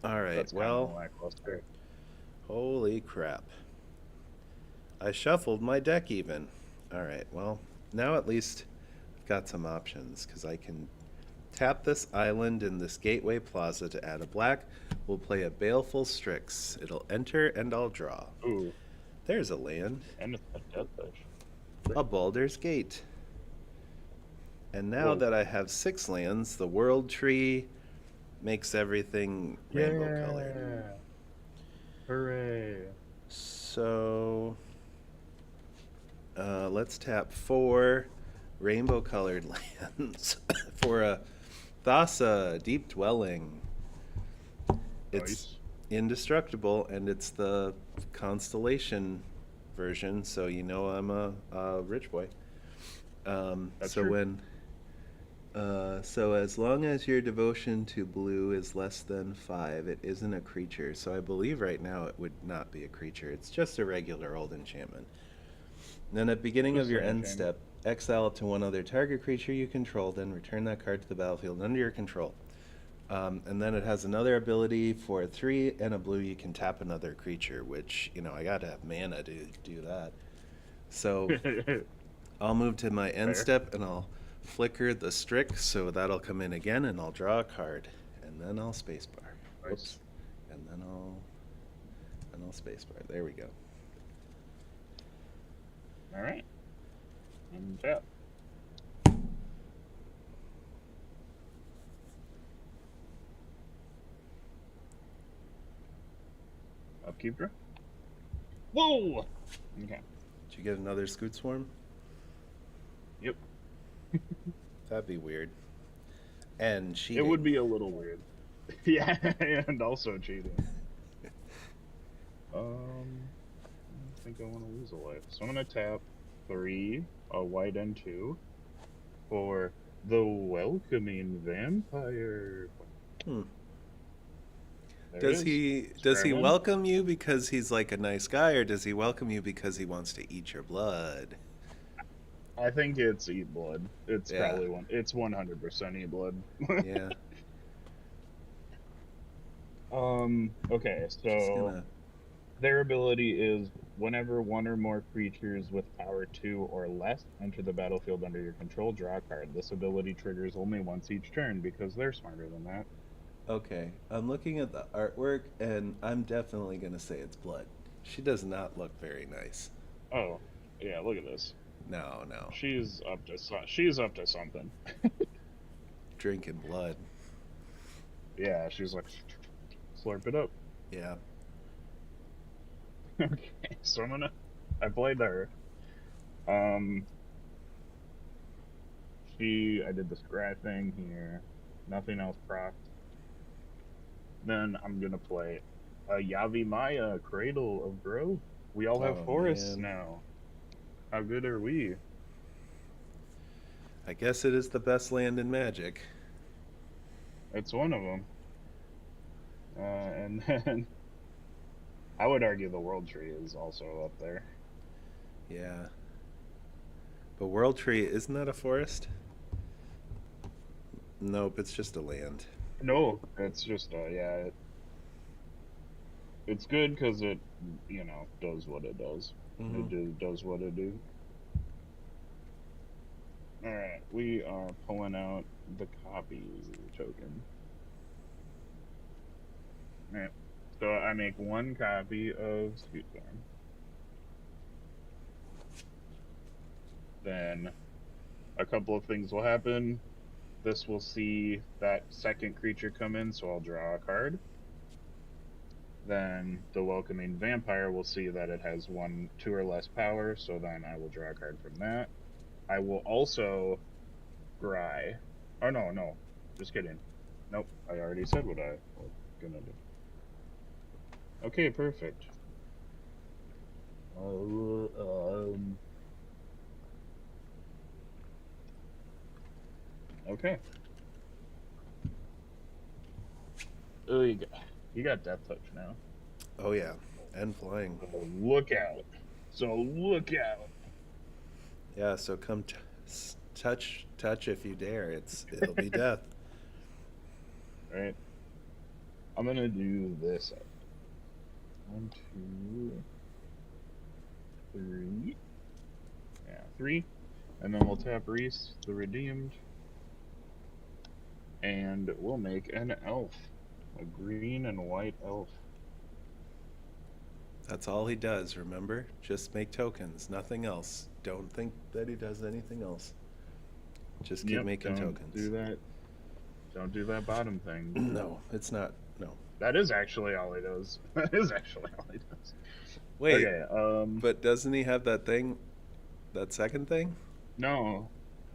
Speaker 2: All right.
Speaker 3: that's kind of
Speaker 2: Well,
Speaker 3: lackluster.
Speaker 2: holy crap. I shuffled my deck even. All right. Well, now at least I've got some options because I can tap this island in this Gateway Plaza to add a black. We'll play a Baleful Strix. It'll enter and I'll draw.
Speaker 3: Ooh,
Speaker 2: There's a land.
Speaker 3: and it's a Death Wish.
Speaker 2: A Baldur's Gate. And now
Speaker 3: Whoa.
Speaker 2: that I have 6 lands, the World Tree makes everything rainbow colored.
Speaker 3: Hooray!
Speaker 2: So let's tap 4 rainbow colored lands for a Thassa Deep Dwelling. It's
Speaker 3: Nice.
Speaker 2: indestructible and it's the Constellation version, so you know I'm a rich boy.
Speaker 3: That's
Speaker 2: so
Speaker 3: true.
Speaker 2: when so as long as your devotion to blue is less than 5, it isn't a creature. So I believe right now it would not be a creature. It's just a regular old enchantment. And then at the beginning
Speaker 3: Just
Speaker 2: of your
Speaker 3: an
Speaker 2: end
Speaker 3: enchantment.
Speaker 2: step, exile it to one other target creature you control, then return that card to the battlefield under your control. And then it has another ability for 3 and a blue. You can tap another creature, which, you know, I gotta have mana to do that. So I'll move to my end
Speaker 3: Fair.
Speaker 2: step and I'll flicker the Strix, so that'll come in again, and I'll draw a card, and then I'll spacebar.
Speaker 3: Nice.
Speaker 2: And then I'll spacebar. There we go.
Speaker 3: All right. And tap. Upkeep draw. Whoa! Okay.
Speaker 2: Did you get another Scoot Swarm?
Speaker 3: Yep.
Speaker 2: That'd be weird. And cheating.
Speaker 3: It would be a little weird. Yeah, and also cheating. I think I want to lose a life. So I'm going to tap 3, a white and 2, for the Welcoming Vampire.
Speaker 2: Hmm.
Speaker 3: There it
Speaker 2: Does
Speaker 3: is.
Speaker 2: he
Speaker 3: Experiment.
Speaker 2: welcome you because he's like a nice guy, or does he welcome you because he wants to eat your blood?
Speaker 3: I think it's Eat Blood. It's
Speaker 2: Yeah.
Speaker 3: probably one. It's 100% Eat Blood.
Speaker 2: Yeah.
Speaker 3: Okay,
Speaker 2: Just
Speaker 3: so
Speaker 2: gonna.
Speaker 3: their ability is whenever one or more creatures with power 2 or less enter the battlefield under your control, draw a card. This ability triggers only once each turn because they're smarter than that.
Speaker 2: Okay, I'm looking at the artwork, and I'm definitely gonna say it's blood. She does not look very nice.
Speaker 3: Oh, yeah, look at this.
Speaker 2: No, no,
Speaker 3: She's up to something.
Speaker 2: drinking blood.
Speaker 3: Yeah, she's like slurp it up.
Speaker 2: Yeah.
Speaker 3: Okay, so I played her. I did the scry thing here. Nothing else procced. Then I'm gonna play a Yavi Maya, Cradle of Growth. We all have
Speaker 2: Oh,
Speaker 3: forests
Speaker 2: man.
Speaker 3: now. How good are we?
Speaker 2: I guess it is the best land in Magic.
Speaker 3: It's one of them. And then I would argue the World Tree is also up there.
Speaker 2: Yeah. But World Tree, isn't that a forest? Nope, it's just a land.
Speaker 3: No, it's just yeah. It's good because it, does what it does.
Speaker 2: Mhm.
Speaker 3: It does what it do. Alright, we are pulling out the copy token. Alright, so I make one copy of Spelltable. Then a couple of things will happen. This will see that second creature come in, so I'll draw a card. Then the Welcoming Vampire will see that it has 2 or less power, so then I will draw a card from that. I will also scry. Oh, no. Just kidding. Nope, I already said what I was gonna do. Okay, perfect. Okay. Oh, you got Death Touch now.
Speaker 2: Oh yeah, and flying.
Speaker 3: So look out.
Speaker 2: Yeah, so come touch if you dare. It'll be death.
Speaker 3: Right. I'm gonna do this. 1, 2, 3. Yeah, 3. And then we'll tap Reese, the Redeemed. And we'll make an elf. A green and white elf.
Speaker 2: That's all he does, remember? Just make tokens, nothing else. Don't think that he does anything else. Just keep making tokens.
Speaker 3: Don't do that bottom thing.
Speaker 2: No, it's not. No.
Speaker 3: That is actually all he does.
Speaker 2: Wait,
Speaker 3: okay,
Speaker 2: but doesn't he have that thing, that second thing?
Speaker 3: No.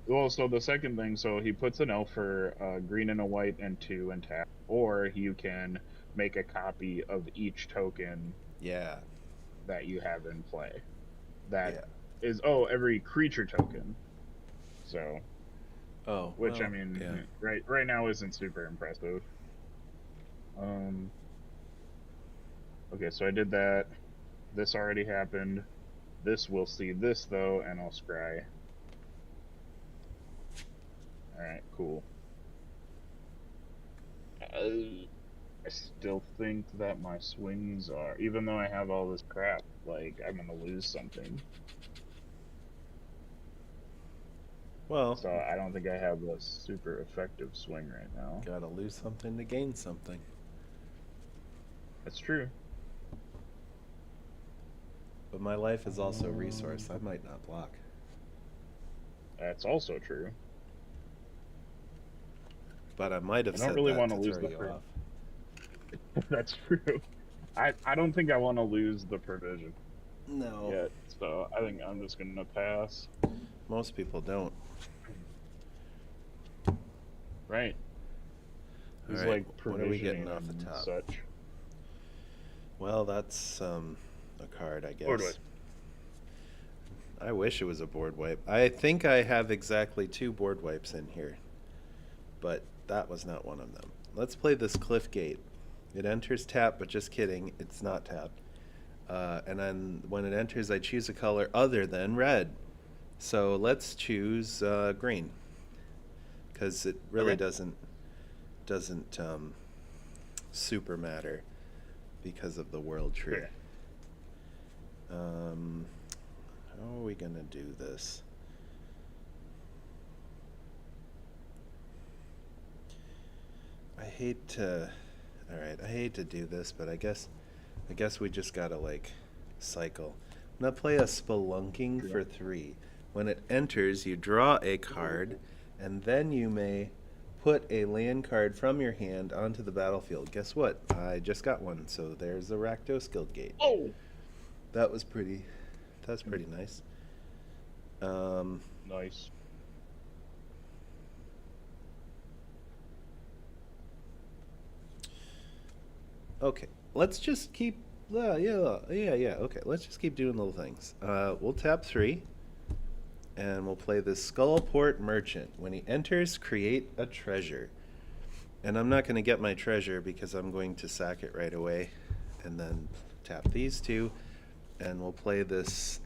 Speaker 3: Well, so the second thing, so he puts an elf for green and a white and 2 and tap, or you can make a copy of each token
Speaker 2: Yeah.
Speaker 3: that you have in play. That is every creature token. So, which
Speaker 2: well,
Speaker 3: I mean,
Speaker 2: yeah.
Speaker 3: right now isn't super impressive. Okay, so I did that. This already happened. This will see this though, and I'll scry. Alright, cool. I still think that my swings are, even though I have all this crap, like, I'm gonna lose something.
Speaker 2: Well,
Speaker 3: So I don't think I have a super effective swing right now.
Speaker 2: gotta lose something to gain something.
Speaker 3: That's true.
Speaker 2: But my life is also a resource. I might not block.
Speaker 3: That's also true.
Speaker 2: But I might have
Speaker 3: I don't
Speaker 2: said
Speaker 3: really
Speaker 2: that
Speaker 3: want
Speaker 2: to
Speaker 3: to lose
Speaker 2: throw
Speaker 3: the
Speaker 2: you off.
Speaker 3: That's true. I don't think I want to lose the provision
Speaker 2: No.
Speaker 3: yet, so I think I'm just gonna pass.
Speaker 2: Most people don't.
Speaker 3: Right. It's
Speaker 2: All right,
Speaker 3: like
Speaker 2: what are we getting
Speaker 3: provisioning
Speaker 2: off the
Speaker 3: and
Speaker 2: top?
Speaker 3: such.
Speaker 2: Well, that's a card, I guess.
Speaker 3: Board wipe.
Speaker 2: I wish it was a board wipe. I think I have exactly 2 board wipes in here, but that was not one of them. Let's play this Cliff Gate. It enters tap, but just kidding, it's not tapped. And then when it enters, I choose a color other than red. So let's choose green, because it really doesn't super matter because of the world tree.
Speaker 3: Okay.
Speaker 2: How are we gonna do this? I hate to do this, but I guess we just gotta like cycle. I'm gonna play a Spelunking for 3. When it enters, you draw a card, and then you may put a land card from your hand onto the battlefield. Guess what? I just got one, so there's the Rakdos Guildgate.
Speaker 3: Oh!
Speaker 2: That's pretty nice.
Speaker 3: Nice.
Speaker 2: Okay, let's just keep. Okay, let's just keep doing little things. We'll tap 3, and we'll play this Skullport Merchant. When he enters, create a treasure. And I'm not going to get my treasure because I'm going to sack it right away, and then tap these 2, and we'll play this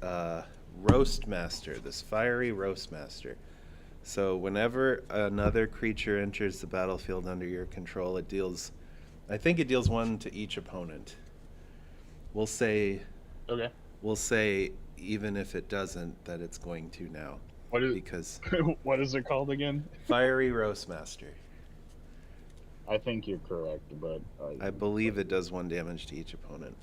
Speaker 2: Roast Master, this Fiery Roast Master. So whenever another creature enters the battlefield under your control, it deals. I think it deals 1 to each opponent. We'll say.
Speaker 3: Okay.
Speaker 2: We'll say even if it doesn't, that it's going to now.
Speaker 3: What is
Speaker 2: because
Speaker 3: what is it called again?
Speaker 2: Fiery Roastmaster.
Speaker 3: I think you're correct, but
Speaker 2: I believe it does 1 damage to each opponent.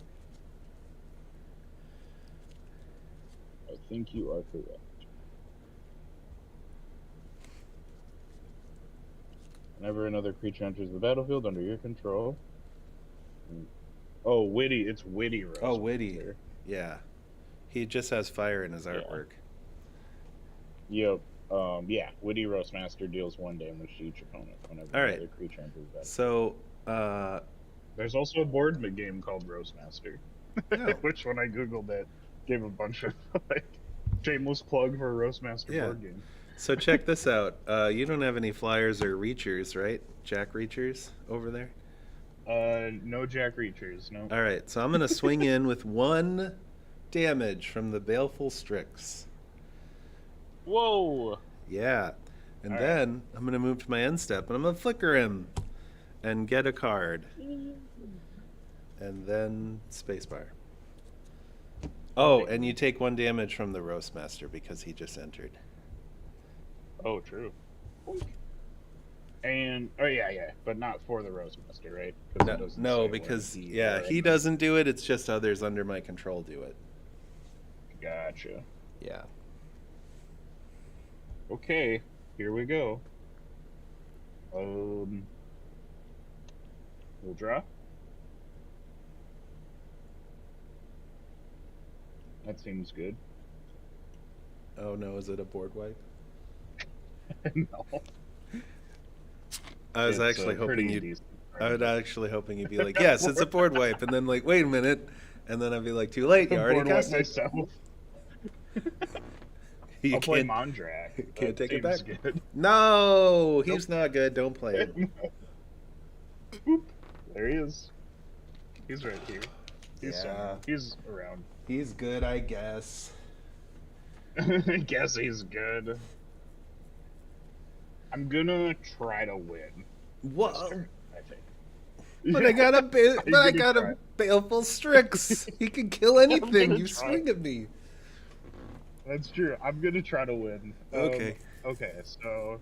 Speaker 3: I think you are correct. Whenever another creature enters the battlefield under your control. Oh, witty! It's witty roast.
Speaker 2: Oh, witty. Yeah. He just has fire in his artwork.
Speaker 3: Yep. Yeah. Witty Roastmaster deals 1 damage to each opponent whenever
Speaker 2: All right.
Speaker 3: another creature enters the battlefield.
Speaker 2: So,
Speaker 3: There's also a board game called Roastmaster,
Speaker 2: no.
Speaker 3: which when I googled it, gave a bunch of like shameless plug for a Roastmaster
Speaker 2: Yeah.
Speaker 3: board game.
Speaker 2: So check this out. You don't have any flyers or reachers, right? Jack reachers over there?
Speaker 3: No Jack Reachers, no.
Speaker 2: All right, so I'm going to swing in with 1 damage from the Baleful Strix.
Speaker 3: Whoa!
Speaker 2: Yeah. And
Speaker 3: All
Speaker 2: then I'm going to move to my end step, and I'm going to flicker him and get a card. And then spacebar. Oh, and you take 1 damage from the Roastmaster because he just entered.
Speaker 3: Oh, true. And yeah, but not for the Roastmaster, right? It doesn't
Speaker 2: No,
Speaker 3: say
Speaker 2: because
Speaker 3: when
Speaker 2: he doesn't do it. It's just others under my control do it.
Speaker 3: Gotcha.
Speaker 2: Yeah.
Speaker 3: Okay, here we go. We'll draw. That seems good.
Speaker 2: Oh no, is it a board wipe?
Speaker 3: No.
Speaker 2: I was
Speaker 3: It's,
Speaker 2: actually hoping
Speaker 3: pretty
Speaker 2: you'd.
Speaker 3: decent.
Speaker 2: I was actually hoping you'd be like, yes, it's a board wipe, and then like, wait a minute, and then I'd be like, too late, you already
Speaker 3: Board wipe
Speaker 2: cast it.
Speaker 3: myself.
Speaker 2: You
Speaker 3: I'll play
Speaker 2: can't,
Speaker 3: Mondrak.
Speaker 2: can't take it back.
Speaker 3: Good.
Speaker 2: No, he's not good. Don't play him.
Speaker 3: Boop. There he is. He's right here.
Speaker 2: Yeah.
Speaker 3: He's around.
Speaker 2: He's good, I guess.
Speaker 3: I guess he's good. I'm gonna try to win.
Speaker 2: What?
Speaker 3: This turn, I think.
Speaker 2: But I got a
Speaker 3: I'm
Speaker 2: but I
Speaker 3: gonna
Speaker 2: got
Speaker 3: try.
Speaker 2: a Baleful Strix. He can kill anything.
Speaker 3: gonna
Speaker 2: You
Speaker 3: try.
Speaker 2: swing at me.
Speaker 3: That's true. I'm gonna try to win.
Speaker 2: Okay.
Speaker 3: Okay. So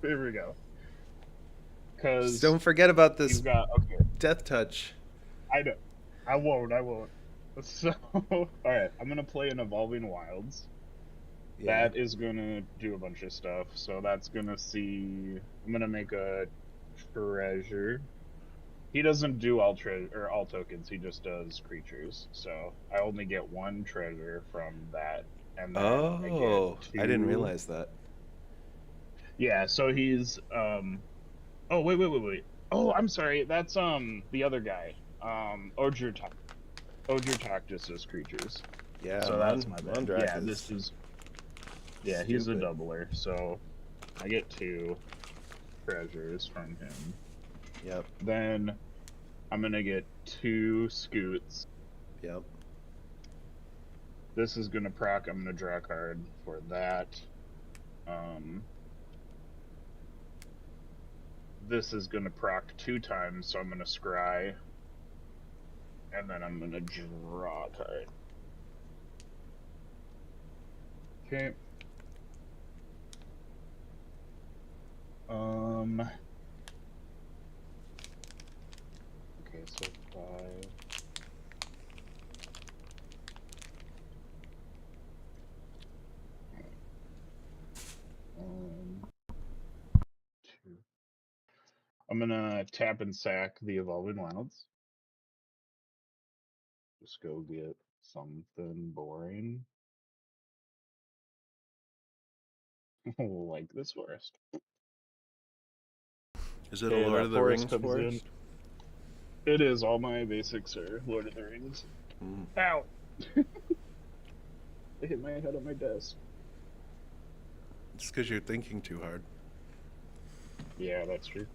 Speaker 3: here we go. Because
Speaker 2: Just don't forget about this
Speaker 3: you've got
Speaker 2: Death Touch.
Speaker 3: I know. I won't. So all right. I'm gonna play an Evolving Wilds.
Speaker 2: Yeah.
Speaker 3: That is gonna do a bunch of stuff. So that's gonna see. I'm gonna make a treasure. He doesn't do all tokens. He just does creatures. So I only get 1 treasure from that. And then
Speaker 2: Oh, I didn't
Speaker 3: 2.
Speaker 2: realize that.
Speaker 3: Yeah. So he's. Oh wait. Oh, I'm sorry. That's the other guy. Ojurtak. Ojurtak just does creatures.
Speaker 2: Yeah.
Speaker 3: So that's my bad.
Speaker 2: Mondrak
Speaker 3: Yeah,
Speaker 2: is
Speaker 3: this is. Yeah, he's a
Speaker 2: stupid.
Speaker 3: doubler. So I get 2 treasures from him.
Speaker 2: Yep.
Speaker 3: Then I'm gonna get 2 scoots.
Speaker 2: Yep.
Speaker 3: This is gonna proc. I'm gonna draw a card for that. This is gonna proc 2 times, so I'm gonna scry. And then I'm gonna draw a card. Okay. Okay, so 5. Um, 2. I'm gonna tap and sack the Evolving Wilds. Just go get something boring. Like this forest.
Speaker 2: Is it
Speaker 3: Okay,
Speaker 2: a Lord
Speaker 3: that
Speaker 2: of the
Speaker 3: forest
Speaker 2: Rings
Speaker 3: comes
Speaker 2: forest?
Speaker 3: It is. All my basics are Lord of the Rings.
Speaker 2: Mm.
Speaker 3: Ow! I hit my head on my desk.
Speaker 2: It's because you're thinking too hard.
Speaker 3: Yeah, that's true.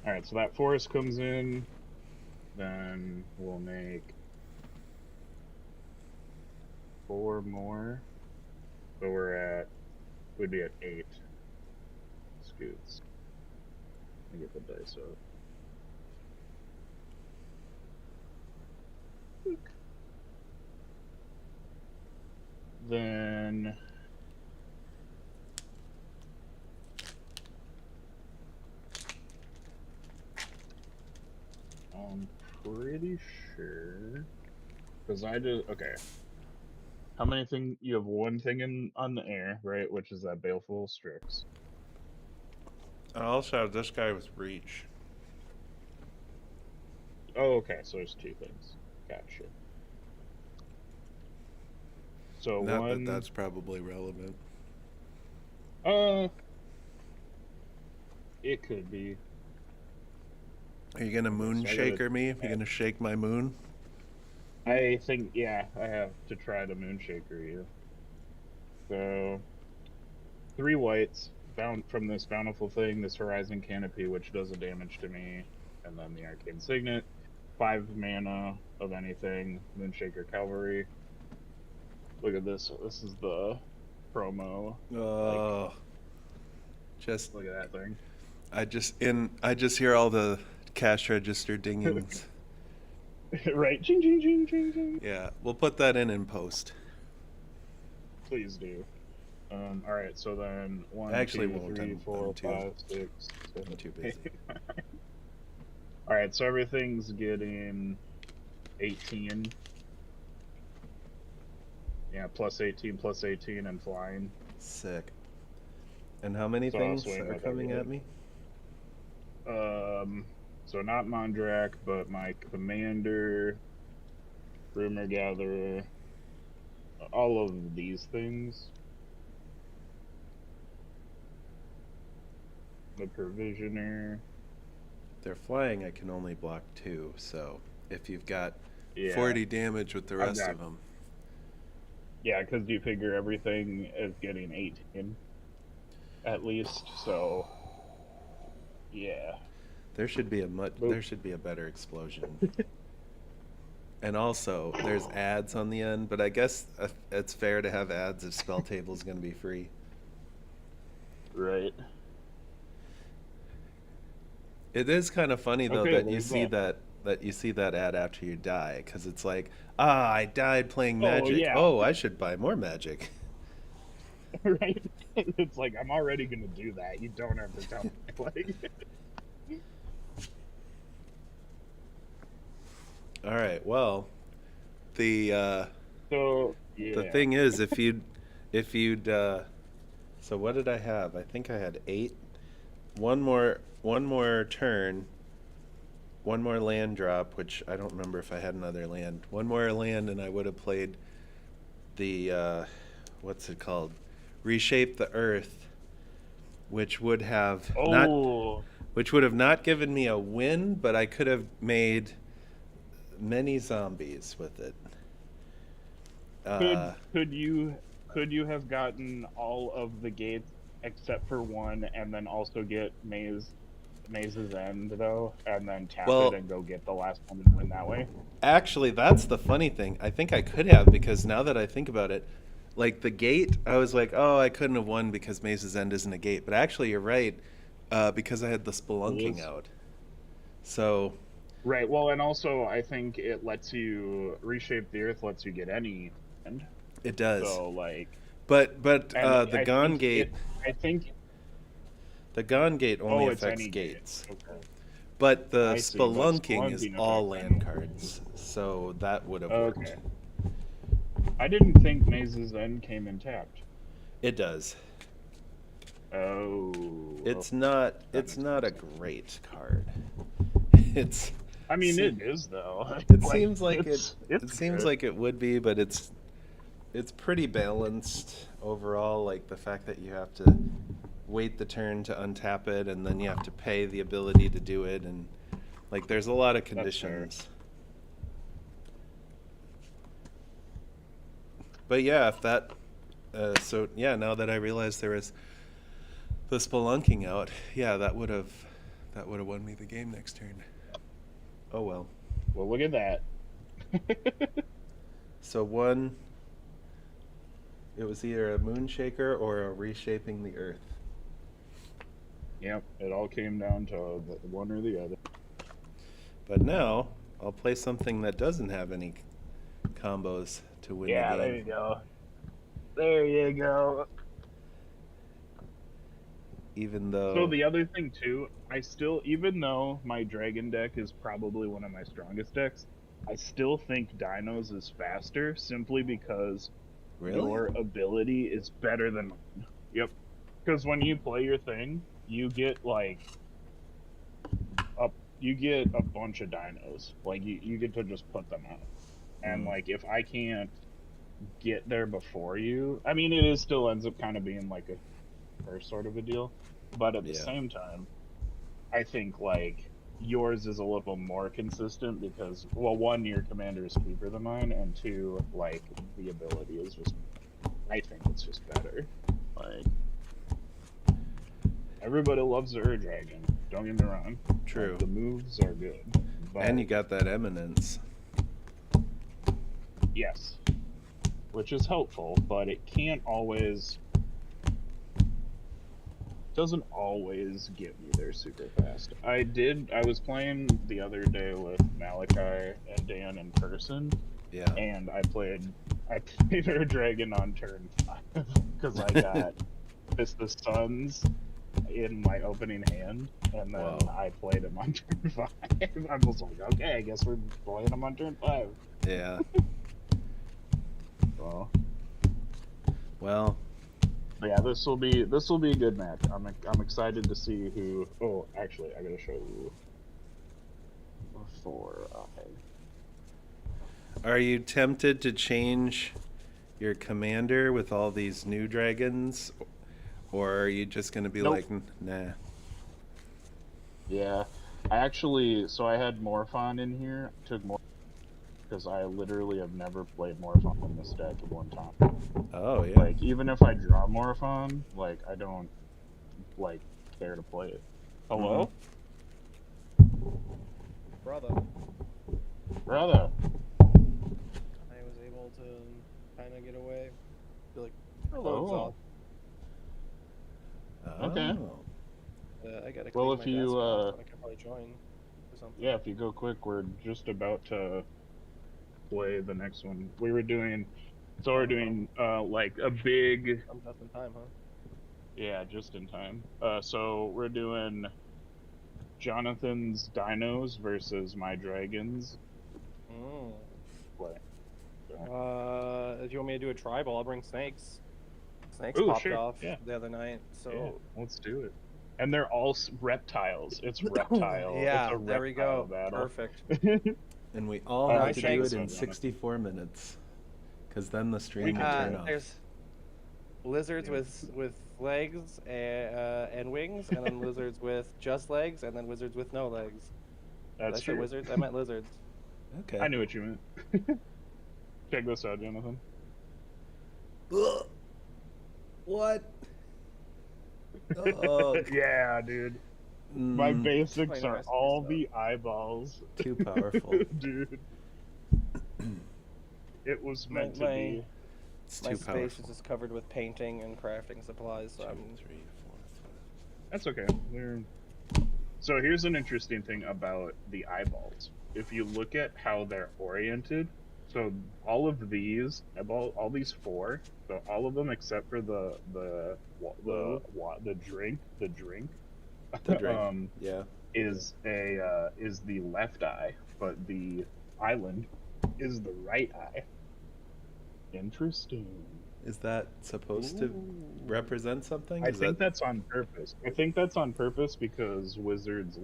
Speaker 3: Alright, so that forest comes in. Then we'll make 4 more. So we'd be at 8 scoots. Let me get the dice up. Then I'm pretty sure because I just okay. How many things you have? One thing in on the air, right? Which is that Baleful Strix.
Speaker 2: I also have this guy with reach.
Speaker 3: Oh, okay. So there's two things. Gotcha. So
Speaker 2: Not that
Speaker 3: one.
Speaker 2: that's probably relevant.
Speaker 3: Uh, it could be.
Speaker 2: Are you gonna moon
Speaker 3: So I gotta.
Speaker 2: shaker me? You gonna shake my moon?
Speaker 3: I think yeah, I have to try to Moonshaker you. So 3 whites bound from this bountiful thing, this Horizon Canopy, which does a damage to me, and then the Arcane Signet. 5 mana of anything, Moonshaker Cavalry. Look at this. This is the promo.
Speaker 2: Oh, just
Speaker 3: Look at that thing.
Speaker 2: I just hear all the cash register dingings.
Speaker 3: Right. Ching, ching, ching, ching, ching.
Speaker 2: Yeah, we'll put that in post.
Speaker 3: Please do. All right. So then one,
Speaker 2: Actually,
Speaker 3: 2,
Speaker 2: won't.
Speaker 3: 3,
Speaker 2: I'm
Speaker 3: 4,
Speaker 2: too-
Speaker 3: 5, 6, 7,
Speaker 2: I'm too busy.
Speaker 3: 8. All right. So everything's getting 18. Yeah, plus 18, and flying.
Speaker 2: Sick. And how many
Speaker 3: So I'll
Speaker 2: things
Speaker 3: swing
Speaker 2: are
Speaker 3: with
Speaker 2: coming at
Speaker 3: everything.
Speaker 2: me?
Speaker 3: So not Mondrak, but my commander, rumor gatherer, all of these things. The provisioner.
Speaker 2: They're flying. I can only block 2. So if you've got
Speaker 3: Yeah.
Speaker 2: 40 damage with the rest
Speaker 3: got-
Speaker 2: of them,
Speaker 3: Yeah, because you figure everything is getting 18 at least. So yeah.
Speaker 2: there should be a better explosion. And also, there's ads on the end, but I guess it's fair to have ads if Spelltable is going to be free.
Speaker 3: Right.
Speaker 2: It is kind of funny though
Speaker 3: Okay,
Speaker 2: that you
Speaker 3: there's
Speaker 2: see
Speaker 3: that.
Speaker 2: that you see that ad after you die, because it's like, I died playing Magic.
Speaker 3: yeah.
Speaker 2: Oh, I should buy more Magic.
Speaker 3: Right. It's like I'm already gonna do that. You don't have to tell me. Like.
Speaker 2: All right. Well, the
Speaker 3: So yeah.
Speaker 2: the thing is, if you'd so what did I have? I think I had 8. One more turn. One more land drop, which I don't remember if I had another land. One more land, and I would have played the what's it called? Reshape the Earth, which would have not given me a win, but I could have made many zombies with it.
Speaker 3: Could you have gotten all of the gates except for one, and then also get Maze's End though, and then tap it and go get the last one and win that way?
Speaker 2: Actually, that's the funny thing. I think I could have, because now that I think about it, like the gate, I was like, oh, I couldn't have won because Maze's End isn't a gate. But actually, you're right, because I had the spelunking out. So.
Speaker 3: Right. Well, and also I think it lets you reshape the earth, lets you get any end.
Speaker 2: It does.
Speaker 3: So like.
Speaker 2: But the Gone Gate.
Speaker 3: I think.
Speaker 2: The Gone Gate only
Speaker 3: it's
Speaker 2: affects
Speaker 3: any
Speaker 2: gates.
Speaker 3: Gate. Okay.
Speaker 2: But the
Speaker 3: I see, but
Speaker 2: spelunking is
Speaker 3: spelunking
Speaker 2: all
Speaker 3: affects
Speaker 2: land
Speaker 3: any
Speaker 2: cards, so that would have
Speaker 3: Okay.
Speaker 2: worked.
Speaker 3: I didn't think Maze's End came in tapped.
Speaker 2: It does.
Speaker 3: Oh.
Speaker 2: It's not a great card. It's.
Speaker 3: I mean, it is though.
Speaker 2: It seems like
Speaker 3: it's
Speaker 2: it seems
Speaker 3: good.
Speaker 2: like it would be, but it's pretty balanced overall. Like the fact that you have to wait the turn to untap it, and then you have to pay the ability to do it, and like there's a lot of conditions. But yeah, if that so yeah, now that I realize there is the spelunking out, yeah, that would have won me the game next turn. Oh well.
Speaker 3: Well, look at that.
Speaker 2: So it was either a Moonshaker or a Reshaping the Earth.
Speaker 3: Yep, it all came down to one or the other.
Speaker 2: But now I'll play something that doesn't have any combos to win
Speaker 3: Yeah,
Speaker 2: the
Speaker 3: there
Speaker 2: game.
Speaker 3: you go. There you go.
Speaker 2: Even though,
Speaker 3: So the other thing too, I still, even though my dragon deck is probably one of my strongest decks, I still think Dinos is faster simply because
Speaker 2: really?
Speaker 3: your ability is better than mine. Yep. Because when you play your thing, you get like you get a bunch of dinos. Like you get to just put them out. And like if I can't get there before you, I mean it is still ends up kind of being like a first sort of a deal. But at the
Speaker 2: Yeah.
Speaker 3: same time, I think like yours is a little more consistent because well, one, your commander is cheaper than mine, and two, like the ability is just I think it's just better. Like everybody loves the Dragon. Don't get me wrong.
Speaker 2: True.
Speaker 3: Like, the moves are good. But
Speaker 2: And you got that eminence.
Speaker 3: yes. Which is helpful, but it can't always doesn't always get me there super fast. I was playing the other day with Malachi and Dan in person,
Speaker 2: Yeah.
Speaker 3: and I played her dragon on turn 5 because I got Fist of Suns in my opening hand, and then
Speaker 2: Wow.
Speaker 3: I played him on turn 5. I was like, okay, I guess we're playing him on turn 5.
Speaker 2: Yeah.
Speaker 3: Well,
Speaker 2: Well,
Speaker 3: yeah, this will be a good match. I'm excited to see who. Oh, actually, I gotta show you before
Speaker 2: are you tempted to change your commander with all these new dragons? Or are you just going to be
Speaker 3: Nope.
Speaker 2: like, nah?
Speaker 3: Yeah, I actually. So I had Morphon in here. Took more because I literally have never played Morphon in this deck at one time.
Speaker 2: Oh, yeah.
Speaker 3: Like even if I draw Morphon, like I don't like care to play it. Hello,
Speaker 4: Brother,
Speaker 3: brother.
Speaker 4: I was able to kind of get away. Feel like
Speaker 3: Hello. Okay.
Speaker 2: Oh.
Speaker 4: I gotta
Speaker 3: Well,
Speaker 4: clean
Speaker 3: if
Speaker 4: my
Speaker 3: you,
Speaker 4: desk off, but I could probably join or something.
Speaker 3: Yeah, if you go quick, we're just about to play the next one. We're doing like a big.
Speaker 4: I'm just in time, huh?
Speaker 3: Yeah, just in time. So we're doing Jonathan's Dinos versus my Dragons.
Speaker 4: Mm.
Speaker 3: Play.
Speaker 4: If you want me to do a tribal, I'll bring snakes. Snakes
Speaker 3: Ooh,
Speaker 4: popped
Speaker 3: sure,
Speaker 4: off
Speaker 3: yeah.
Speaker 4: the other night, so
Speaker 3: Yeah, let's do it. And they're all reptiles. It's reptile.
Speaker 4: yeah,
Speaker 3: it's a
Speaker 4: there we go.
Speaker 3: battle.
Speaker 4: Perfect.
Speaker 2: And we all
Speaker 3: I
Speaker 2: have to
Speaker 4: take
Speaker 2: do
Speaker 4: this
Speaker 2: it in
Speaker 3: one, Jonathan.
Speaker 2: 64 minutes. Because then the stream will
Speaker 3: can
Speaker 2: turn off.
Speaker 4: There's lizards
Speaker 3: Yeah.
Speaker 4: with legs and wings, and then lizards with just legs, and then wizards with no legs.
Speaker 3: That's
Speaker 4: Did I say
Speaker 3: true.
Speaker 4: wizards? I meant lizards.
Speaker 2: Okay.
Speaker 3: I knew what you meant. Check this out, Jonathan.
Speaker 2: Ugh. What? Oh,
Speaker 3: Yeah, dude. My basics
Speaker 4: Quite
Speaker 3: are
Speaker 4: nice
Speaker 3: all
Speaker 4: stuff.
Speaker 3: the eyeballs.
Speaker 2: too powerful.
Speaker 3: Dude. It was meant to
Speaker 4: My-
Speaker 3: be.
Speaker 2: It's
Speaker 4: My
Speaker 2: too
Speaker 4: space
Speaker 2: powerful.
Speaker 4: is just covered with painting and crafting supplies, so
Speaker 2: 2,
Speaker 4: I'm
Speaker 2: 3, 4, 5.
Speaker 3: That's okay. So here's an interesting thing about the eyeballs. If you look at how they're oriented, so all of these all these 4, so all of them except for the drink,
Speaker 2: The drink. Yeah.
Speaker 3: is the left eye, but the island is the right eye. Interesting.
Speaker 2: Is that supposed to represent something?
Speaker 3: I
Speaker 2: Is
Speaker 3: think
Speaker 2: that...
Speaker 3: that's on purpose. I think that's on purpose because wizards,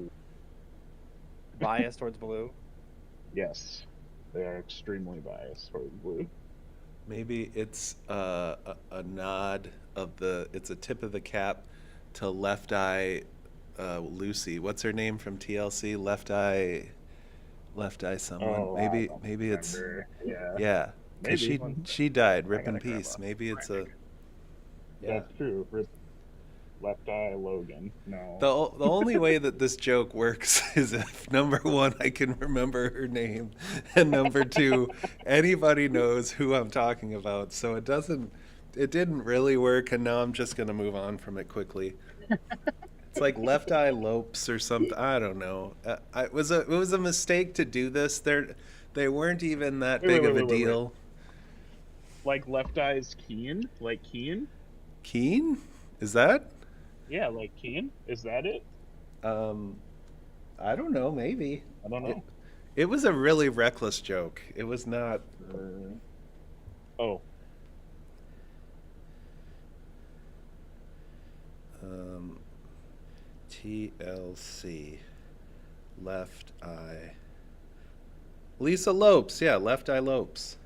Speaker 4: biased towards blue.
Speaker 3: yes, they are extremely biased towards blue.
Speaker 2: Maybe it's a nod of the... It's a tip of the cap to Left Eye Lucy. What's her name from TLC? Left Eye someone.
Speaker 3: Oh, I
Speaker 2: maybe
Speaker 3: don't
Speaker 2: it's...
Speaker 3: remember. Yeah,
Speaker 2: Yeah. Because
Speaker 3: Maybe.
Speaker 2: she died. Rip in
Speaker 3: gotta grab
Speaker 2: peace.
Speaker 3: a
Speaker 2: Maybe it's a...
Speaker 3: graphic.
Speaker 2: Yeah.
Speaker 3: That's true. Left eye Logan. No.
Speaker 2: The only way that this joke works is if number 1 I can remember her name, and number 2 anybody knows who I'm talking about. So it didn't really work, and now I'm just gonna move on from it quickly. It's like Left Eye Lopes or something. I don't know. It was a mistake to do this. They weren't even that
Speaker 3: Wait,
Speaker 2: big
Speaker 3: wait,
Speaker 2: of a
Speaker 3: wait, wait, wait.
Speaker 2: deal.
Speaker 3: Like Left Eye's Keen? Like Keen?
Speaker 2: Keen? Is that?
Speaker 3: Yeah, like Keen? Is that it?
Speaker 2: I don't know. Maybe.
Speaker 3: I don't know.
Speaker 2: It was a really reckless joke. It was not.
Speaker 3: Oh.
Speaker 2: TLC. Left Eye. Lisa Lopes. Yeah, Left Eye Lopes.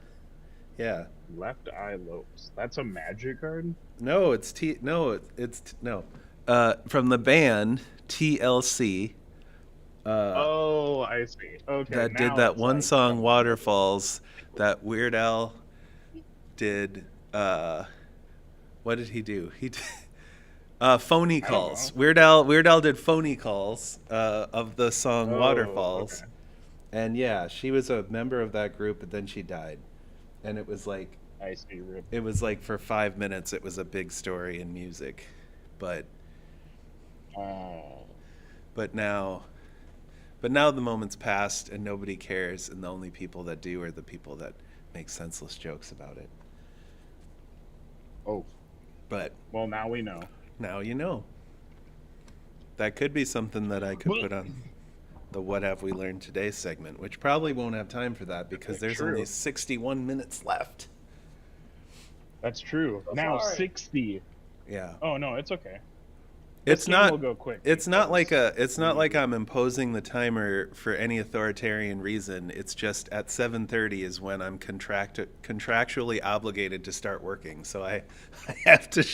Speaker 2: Yeah.
Speaker 3: Left Eye Lopes. That's a magic card?
Speaker 2: No, it's no. From the band TLC.
Speaker 3: Oh, I see. Okay.
Speaker 2: That did
Speaker 3: now
Speaker 2: that
Speaker 3: it's
Speaker 2: one
Speaker 3: like-
Speaker 2: song Waterfalls that Weird Al did. What did he do? He did phony calls.
Speaker 3: know.
Speaker 2: Weird Al did phony calls of the song
Speaker 3: Oh,
Speaker 2: Waterfalls.
Speaker 3: okay.
Speaker 2: And yeah, she was a member of that group, but then she died. And it was like
Speaker 3: I see. Rip.
Speaker 2: it was like for 5 minutes it was a big story in music. But
Speaker 3: Oh.
Speaker 2: but now the moment's passed and nobody cares, and the only people that do are the people that make senseless jokes about it.
Speaker 3: Oh.
Speaker 2: But
Speaker 3: Well, now we know.
Speaker 2: now you know. That could be something that I could put on the What Have We Learned Today segment, which probably won't have time for that because there's
Speaker 3: True.
Speaker 2: only 61 minutes left.
Speaker 3: That's true. Now 60.
Speaker 2: Yeah.
Speaker 3: Oh no, it's okay.
Speaker 2: It's
Speaker 3: This game
Speaker 2: not
Speaker 3: will go quick
Speaker 2: it's not like
Speaker 3: because-
Speaker 2: it's not like I'm imposing the timer for any authoritarian reason. It's just at 7:30 is when I'm contractually obligated to start working. So I have to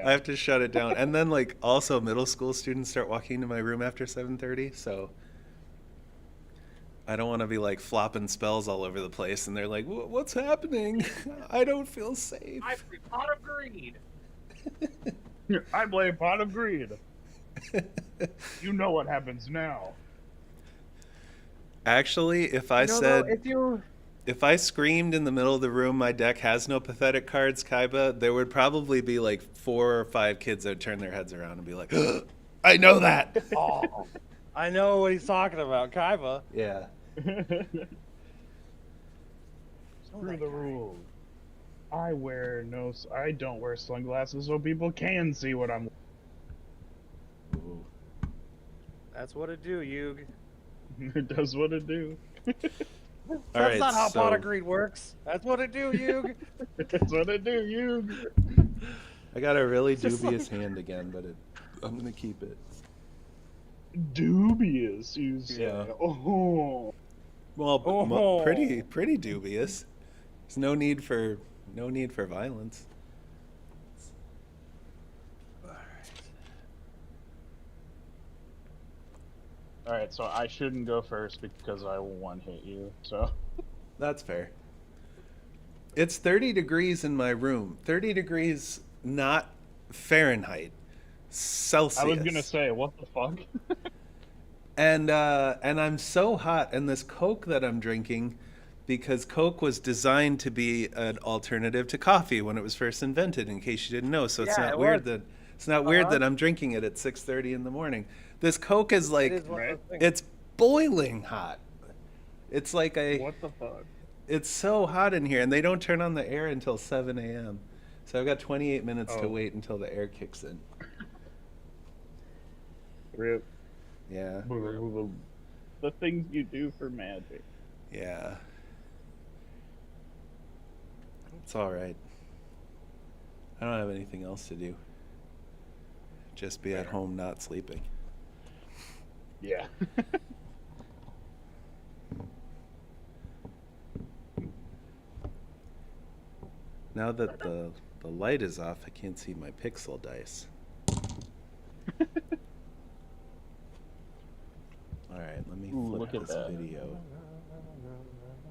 Speaker 2: I have to shut it down. And then like also middle school students start walking into my room after 7:30, so I don't want to be like flopping spells all over the place and they're like, "What's happening? I don't feel safe."
Speaker 4: I pot of greed.
Speaker 3: I blame Pot of Greed. You know what happens now.
Speaker 2: Actually, if I said if I screamed in the middle of the room, my deck has no pathetic cards, Kaiba, there would probably be like 4 or 5 kids that would turn their heads around and be like, I know that.
Speaker 4: Oh, I know what he's talking about, Kaiba.
Speaker 2: Yeah.
Speaker 3: Screw the rules. I don't wear sunglasses so people can see what I'm.
Speaker 2: Ooh.
Speaker 4: That's what it do, Yug.
Speaker 3: It does what it do.
Speaker 2: All
Speaker 4: That's
Speaker 2: right,
Speaker 4: not how
Speaker 2: so
Speaker 4: pot of greed works. That's what it do, Yug.
Speaker 3: That's what it do, you.
Speaker 2: I got a really
Speaker 4: Just
Speaker 2: dubious hand again, but I'm gonna keep it.
Speaker 3: Dubious, you say.
Speaker 2: Yeah.
Speaker 3: Oh.
Speaker 2: Well,
Speaker 4: Oh.
Speaker 2: pretty dubious. There's no need for violence.
Speaker 3: All right, so I shouldn't go first because I will one hit you. So.
Speaker 2: That's fair. It's 30 degrees in my room. 30 degrees, not Fahrenheit. Celsius.
Speaker 3: I was gonna say, what the fuck?
Speaker 2: And I'm so hot, and this Coke that I'm drinking, because Coke was designed to be an alternative to coffee when it was first invented. In case you didn't know, so it's
Speaker 4: Yeah,
Speaker 2: not
Speaker 4: it
Speaker 2: weird
Speaker 4: was.
Speaker 2: that it's not weird
Speaker 4: Uh-huh.
Speaker 2: that I'm drinking it at 6:30 in the morning. This Coke is like
Speaker 4: It is one of those things.
Speaker 2: it's boiling hot. It's like
Speaker 3: What the fuck?
Speaker 2: it's so hot in here, and they don't turn on the air until 7 a.m. So I've got 28 minutes to
Speaker 3: Oh.
Speaker 2: wait until the air kicks in.
Speaker 3: Rip.
Speaker 2: Yeah,
Speaker 3: The things you do for magic.
Speaker 2: yeah. It's all right. I don't have anything else to do. Just be at home not sleeping.
Speaker 3: Yeah.
Speaker 2: Now that the light is off, I can't see my pixel dice. All right, let me
Speaker 3: Ooh,
Speaker 2: flip
Speaker 3: look at
Speaker 2: this
Speaker 3: that.
Speaker 2: video.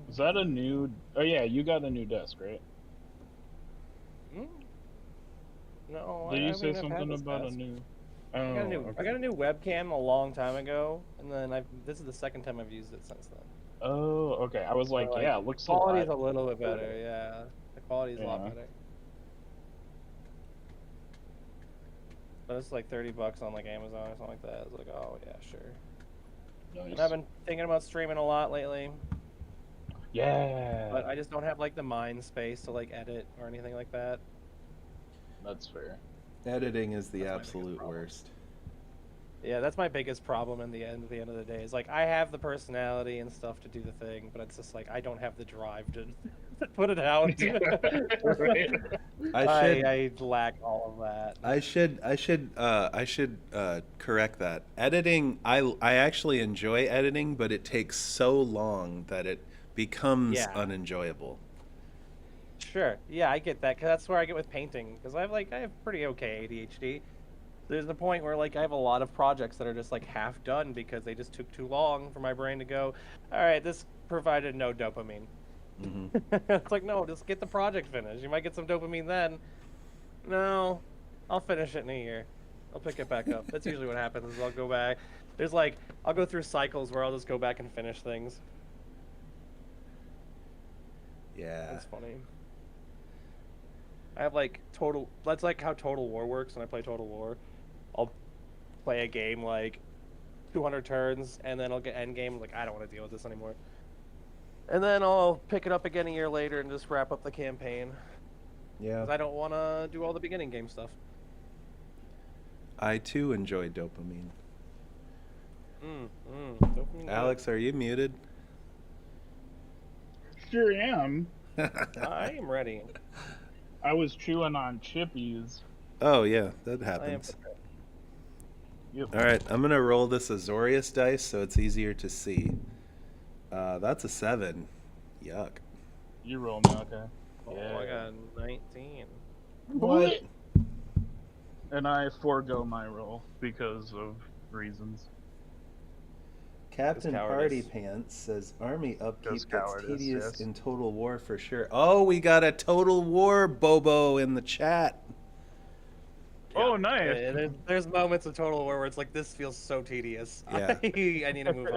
Speaker 3: Is that a new? Oh yeah, you got a new desk, right?
Speaker 4: Hmm? No,
Speaker 3: Did you
Speaker 4: I
Speaker 3: say
Speaker 4: mean, I've had
Speaker 3: something
Speaker 4: this
Speaker 3: about a
Speaker 4: desk.
Speaker 3: new?
Speaker 4: I got a new,
Speaker 3: okay.
Speaker 4: I got a new webcam a long time ago, and then this is the second time I've used it since then.
Speaker 3: Oh, okay. I was like,
Speaker 4: So,
Speaker 3: yeah, it looks a
Speaker 4: quality's
Speaker 3: lot.
Speaker 4: a little bit better. Yeah, the quality's a lot
Speaker 3: Yeah.
Speaker 4: better. But it's like $30 on like Amazon or something like that. It's like, oh yeah, sure.
Speaker 3: Nice.
Speaker 4: And I've been thinking about streaming a lot lately.
Speaker 3: Yeah,
Speaker 4: But I just don't have like the mind space to like edit or anything like that.
Speaker 3: that's fair.
Speaker 2: Editing is the
Speaker 4: That's my biggest
Speaker 2: absolute
Speaker 4: problem.
Speaker 2: worst.
Speaker 4: Yeah, that's my biggest problem in the end. At the end of the day, is like I have the personality and stuff to do the thing, but it's just like I don't have the drive to put it out.
Speaker 3: Right?
Speaker 4: I lack all of that.
Speaker 2: I should correct that. Editing, I actually enjoy editing, but it takes so long that it becomes
Speaker 4: Yeah.
Speaker 2: unenjoyable.
Speaker 4: Sure. Yeah, I get that. Cause that's where I get with painting. Because I have pretty okay ADHD. There's the point where like I have a lot of projects that are just like half done because they just took too long for my brain to go. All right, this provided no dopamine.
Speaker 2: Hmm.
Speaker 4: It's like no, just get the project finished. You might get some dopamine then. No, I'll finish it in a year. I'll pick it back up. That's usually what happens. Is I'll go back. There's like I'll go through cycles where I'll just go back and finish things.
Speaker 2: Yeah.
Speaker 4: It's funny. I have like total. That's like how Total War works when I play Total War. I'll play a game like 200 turns, and then I'll get end game. Like I don't want to deal with this anymore. And then I'll pick it up again a year later and just wrap up the campaign.
Speaker 2: Yeah.
Speaker 4: Because I don't want to do all the beginning game stuff.
Speaker 2: I too enjoy dopamine.
Speaker 4: Dopamine good.
Speaker 2: Alex, are you muted?
Speaker 3: Sure am.
Speaker 4: I am ready.
Speaker 3: I was chewing on chippies.
Speaker 2: Oh yeah, that
Speaker 4: I am
Speaker 2: happens.
Speaker 4: prepared.
Speaker 3: Yep.
Speaker 2: All right, I'm gonna roll this Azorius dice so it's easier to see. That's a 7. Yuck.
Speaker 3: You roll, Malka.
Speaker 4: Oh, I got 19.
Speaker 2: What?
Speaker 3: And I forego my roll because of reasons.
Speaker 2: Captain
Speaker 4: cowardice.
Speaker 2: Party Pants says army upkeep
Speaker 3: Because
Speaker 2: that's
Speaker 3: cowardice,
Speaker 2: tedious
Speaker 3: yes.
Speaker 2: in Total War for sure. Oh, we got a Total War Bobo in the chat.
Speaker 3: Oh, nice.
Speaker 4: There's moments of Total War where it's like, this feels so tedious.
Speaker 2: Yeah.
Speaker 4: I need to move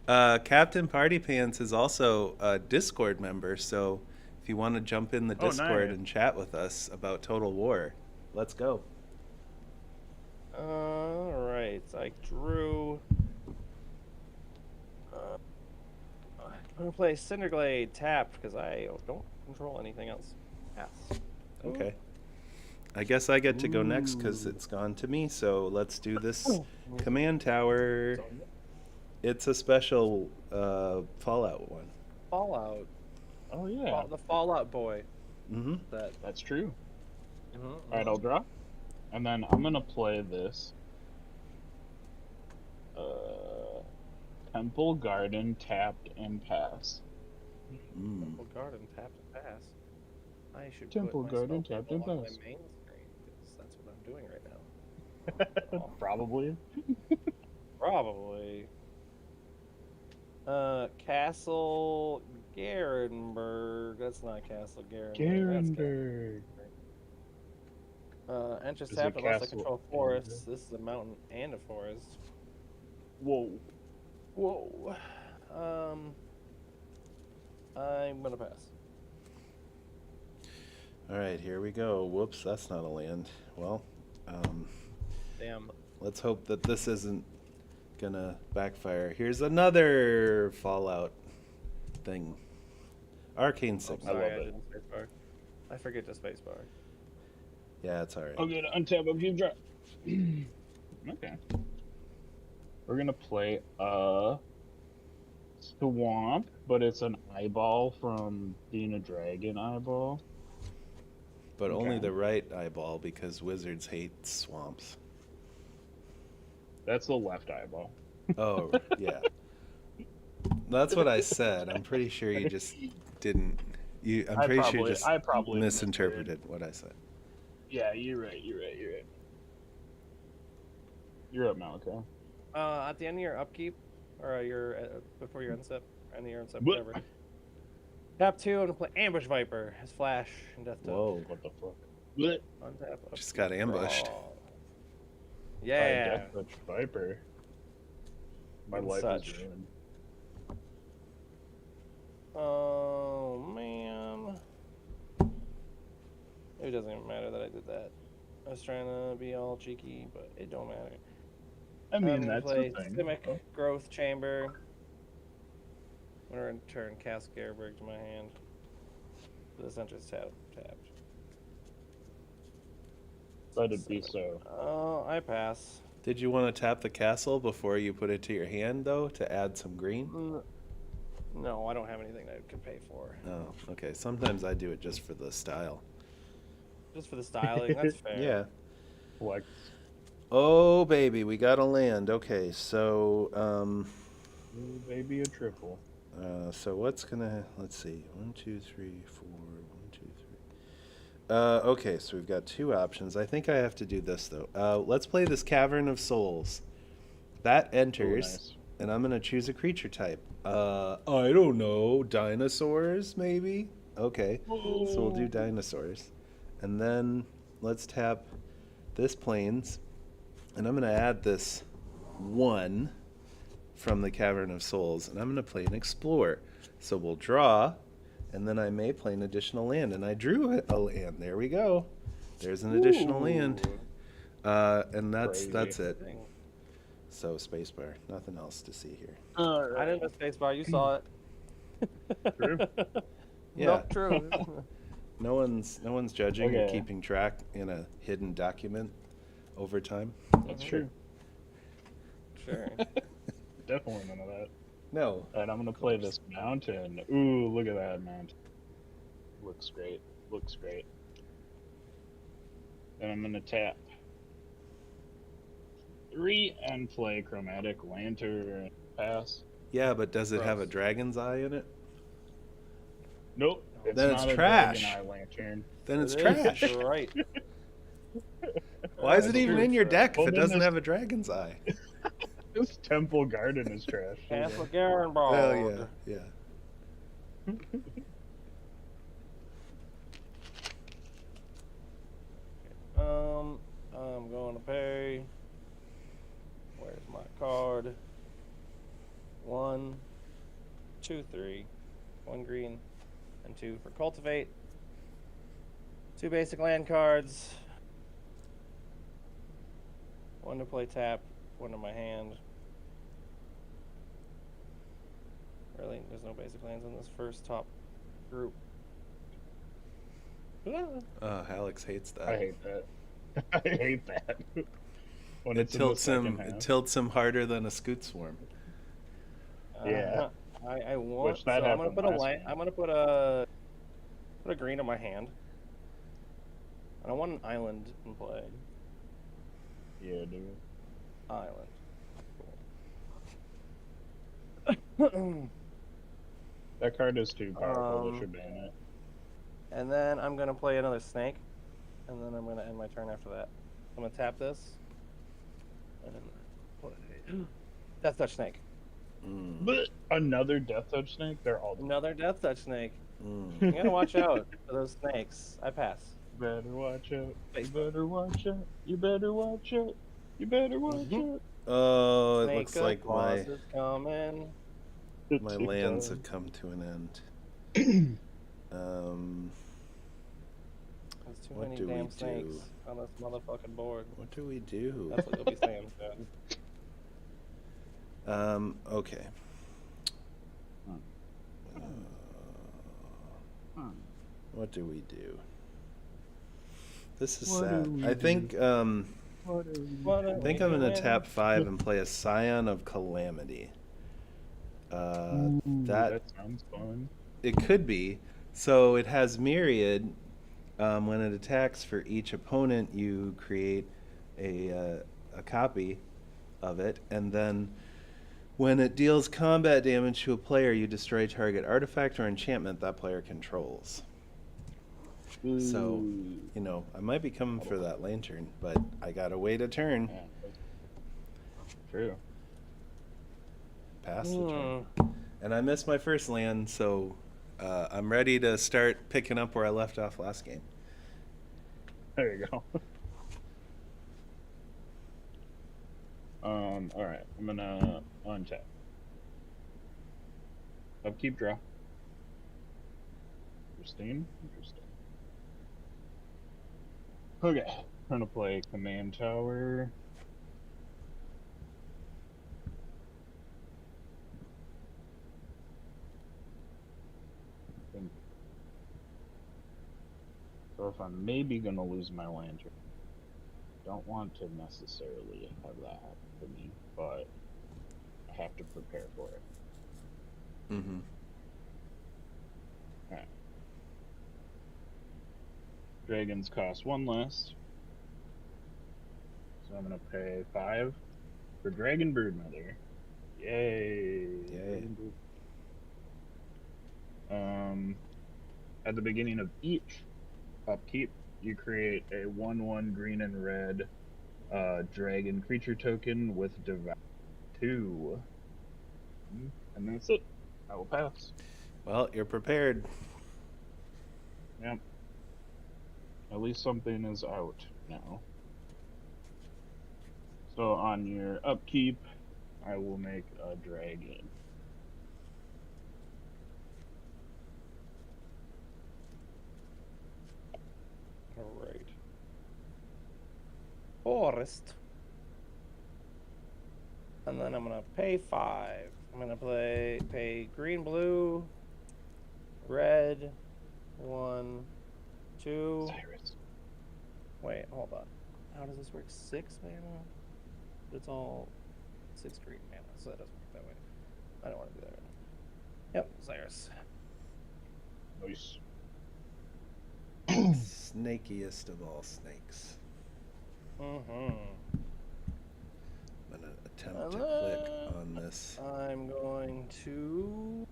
Speaker 4: on.
Speaker 2: Captain Party Pants is also a Discord member, so if you want to jump in the
Speaker 3: Oh,
Speaker 2: Discord
Speaker 3: nice.
Speaker 2: and chat with us about Total War, let's go.
Speaker 4: Alright, I drew. I'm gonna play Cinderglade tapped because I don't control anything else. Pass.
Speaker 2: Okay. I guess I get to go next because it's gone to me, so let's do this command tower. It's a special Fallout one.
Speaker 4: Fallout.
Speaker 3: Oh, yeah.
Speaker 4: The Fallout boy.
Speaker 2: Mm-hmm.
Speaker 3: That's true.
Speaker 4: Mhm,
Speaker 3: All right, I'll draw. And then I'm going to play this. Temple Garden, tapped and pass.
Speaker 4: Temple Garden tapped and pass. I should
Speaker 3: Temple
Speaker 4: put my
Speaker 3: Garden,
Speaker 4: Spelltable
Speaker 3: tapped and
Speaker 4: on my
Speaker 3: pass.
Speaker 4: main screen because that's what I'm doing right now.
Speaker 3: Probably.
Speaker 4: Probably. Castle Garenberg. That's not Castle Garenberg.
Speaker 3: Garenberg.
Speaker 4: Enter
Speaker 3: Is it
Speaker 4: tapped unless I
Speaker 3: Castle
Speaker 4: control forests. This is a mountain and a forest.
Speaker 3: Whoa.
Speaker 4: Whoa. I'm gonna pass.
Speaker 2: All right, here we go. Whoops, that's not a land. Well,
Speaker 4: Damn.
Speaker 2: let's hope that this isn't gonna backfire. Here's another Fallout thing. Arcane
Speaker 4: Oh,
Speaker 2: Signal.
Speaker 4: sorry,
Speaker 3: love
Speaker 4: I
Speaker 3: it.
Speaker 4: didn't spacebar. I forget to spacebar.
Speaker 2: Yeah, it's all right.
Speaker 3: I'm going to untap a few drop. Okay. We're going to play a swamp, but it's an eyeball from being a dragon eyeball.
Speaker 2: But only
Speaker 3: Okay.
Speaker 2: the right eyeball because wizards hate swamps.
Speaker 3: That's the left eyeball.
Speaker 2: Oh, yeah. That's what I said. I'm pretty sure you just didn't. I'm pretty sure you just
Speaker 3: I probably
Speaker 2: misinterpreted what I said.
Speaker 3: Yeah, you're right. You're up, Malachi.
Speaker 4: At the end of your upkeep, or your before your unstep, end of your unstep,
Speaker 3: What?
Speaker 4: whatever. Tap 2, I'm gonna play Ambush Viper. His flash and death touch.
Speaker 2: Whoa.
Speaker 3: What the fuck? What?
Speaker 4: Untap.
Speaker 2: Just got ambushed.
Speaker 4: Draw. Yeah.
Speaker 3: Death Touch Viper. My
Speaker 4: And
Speaker 3: life
Speaker 4: such.
Speaker 3: is ruined.
Speaker 4: Oh man. It doesn't even matter that I did that. I was trying to be all cheeky, but it don't matter.
Speaker 3: I mean,
Speaker 4: I'm gonna
Speaker 3: that's
Speaker 4: play
Speaker 3: the thing.
Speaker 4: Simic Growth Chamber. When I return, cast Garberg to my hand. This enters tapped.
Speaker 3: Let it be so.
Speaker 4: Oh, I pass.
Speaker 2: Did you want to tap the castle before you put it to your hand, though, to add some green?
Speaker 4: No, I don't have anything I could pay for.
Speaker 2: Oh, okay. Sometimes I do it just for the style.
Speaker 4: Just for the styling, that's fair.
Speaker 2: Yeah.
Speaker 3: Flex.
Speaker 2: Oh, baby, we got a land. Okay, so,
Speaker 3: Ooh, baby, a triple.
Speaker 2: so what's gonna, let's see, 1, 2, 3, 4, 1, 2, 3. Okay, so we've got two options. I think I have to do this, though. Let's play this Cavern of Souls. That enters,
Speaker 3: nice.
Speaker 2: and I'm gonna choose a creature type. I don't know, dinosaurs, maybe? Okay, so we'll do dinosaurs. And then let's tap this plains, and I'm gonna add this 1 from the Cavern of Souls, and I'm going to play an Explore. So we'll draw, and then I may play an additional land, and I drew a land. There we go. There's an additional land. And that's it. So spacebar, nothing else to see here.
Speaker 4: I didn't miss spacebar. You saw it.
Speaker 3: True.
Speaker 2: Yeah.
Speaker 4: Nope, true.
Speaker 2: No one's judging or
Speaker 3: Okay.
Speaker 2: keeping track in a hidden document over time.
Speaker 3: That's true.
Speaker 4: Sure.
Speaker 3: Definitely none of that.
Speaker 2: No.
Speaker 3: Alright, I'm gonna play this mountain. Ooh, look at that mountain. Looks great. Looks great. Then I'm gonna tap 3 and play Chromatic Lantern. Pass.
Speaker 2: Yeah, but does it have a
Speaker 4: Gross.
Speaker 2: dragon's eye in it?
Speaker 3: Nope. It's
Speaker 2: Then
Speaker 3: not
Speaker 2: it's
Speaker 3: a
Speaker 2: trash.
Speaker 3: Dragon Eye Lantern.
Speaker 2: Then it's
Speaker 4: It is,
Speaker 2: trash.
Speaker 4: you're right.
Speaker 2: Why is it
Speaker 3: That's
Speaker 2: even
Speaker 3: true.
Speaker 2: in your deck
Speaker 3: Well,
Speaker 2: if it
Speaker 3: then
Speaker 2: doesn't
Speaker 3: this-
Speaker 2: have a dragon's eye?
Speaker 3: This Temple Garden is trash.
Speaker 4: Castle Garenbald.
Speaker 2: Well, yeah.
Speaker 4: I'm going to pay. Where's my card? 1, 2, 3. 1 green and 2 for cultivate. 2 basic land cards. 1 to play tap, 1 in my hand. Really, there's no basic lands in this first top group.
Speaker 2: Alex hates that.
Speaker 3: I hate that. I hate that. When
Speaker 2: It
Speaker 3: it's in the
Speaker 2: tilts
Speaker 3: second
Speaker 2: him.
Speaker 3: half.
Speaker 2: It tilts him harder than a scoot swarm.
Speaker 3: Yeah.
Speaker 4: I want.
Speaker 3: Which that
Speaker 4: so I'm gonna
Speaker 3: happened
Speaker 4: put a
Speaker 3: last
Speaker 4: land.
Speaker 3: game.
Speaker 4: I'm gonna put a green in my hand. And I want an island in play.
Speaker 3: Yeah, dude.
Speaker 4: Island.
Speaker 3: That card is too powerful. They
Speaker 4: Um,
Speaker 3: should ban it.
Speaker 4: And then I'm gonna play another snake, and then I'm gonna end my turn after that. I'm gonna tap this, and then play Death Touch Snake.
Speaker 2: Mm,
Speaker 3: But another Death Touch Snake? They're all
Speaker 4: Another Death Touch Snake.
Speaker 2: mm.
Speaker 4: You gotta watch out for those snakes. I pass.
Speaker 3: better watch out. You
Speaker 4: Wait.
Speaker 3: better watch out. You better watch out. You better watch
Speaker 4: Mhm.
Speaker 3: out.
Speaker 2: Oh, it
Speaker 4: Snake
Speaker 2: looks
Speaker 4: of
Speaker 2: like
Speaker 4: Claws is coming.
Speaker 2: my lands have come to an end.
Speaker 4: There's too
Speaker 2: What
Speaker 4: many
Speaker 2: do we
Speaker 4: damn
Speaker 2: do?
Speaker 4: snakes on this motherfucking board.
Speaker 2: What do we do?
Speaker 4: That's what you'll be saying, Chad.
Speaker 2: Okay. What do we do? This is
Speaker 3: What
Speaker 2: sad.
Speaker 3: do we
Speaker 2: I think
Speaker 3: What are we
Speaker 4: What
Speaker 2: I
Speaker 4: are
Speaker 2: think
Speaker 4: we
Speaker 2: I'm gonna
Speaker 4: doing?
Speaker 2: tap 5 and play a Scion of Calamity.
Speaker 3: Ooh,
Speaker 2: That
Speaker 3: sounds fun.
Speaker 2: it could be. So it has Myriad. When it attacks for each opponent, you create a copy of it, and then when it deals combat damage to a player, you destroy target artifact or enchantment that player controls. So,
Speaker 3: Ooh.
Speaker 2: you know, I might be coming for that lantern, but I gotta wait a turn.
Speaker 3: Yeah, true.
Speaker 2: Pass the turn.
Speaker 4: Hmm.
Speaker 2: And I missed my first land, so I'm ready to start picking up where I left off last game.
Speaker 3: There you go. Alright, I'm gonna untap. Upkeep draw. Interesting. Okay, I'm gonna play Command Tower. if I'm maybe gonna lose my lantern. Don't want to necessarily have that happen to me, but I have to prepare for it.
Speaker 2: Mm-hmm.
Speaker 3: Alright. Dragons cost 1 less. So I'm gonna pay 5 for Dragon Broodmother. Yay!
Speaker 2: Yay.
Speaker 3: At the beginning of each upkeep, you create a 1/1 green and red dragon creature token with Devour 2. And that's it. I will pass.
Speaker 2: Well, you're prepared.
Speaker 3: Yep. At least something is out now. So on your upkeep, I will make a dragon.
Speaker 4: Alright. Forest. And then I'm gonna pay 5. I'm gonna pay green, blue, red, 1, 2.
Speaker 3: Cyrus.
Speaker 4: Wait, hold on. How does this work? 6 mana? It's all 6 green mana, so that doesn't work that way. I don't want to do that right now. Yep, Cyrus.
Speaker 3: Nice.
Speaker 2: Snakiest of all snakes.
Speaker 4: Mm-hmm.
Speaker 2: I'm gonna attempt to click on this.
Speaker 4: I'm going to...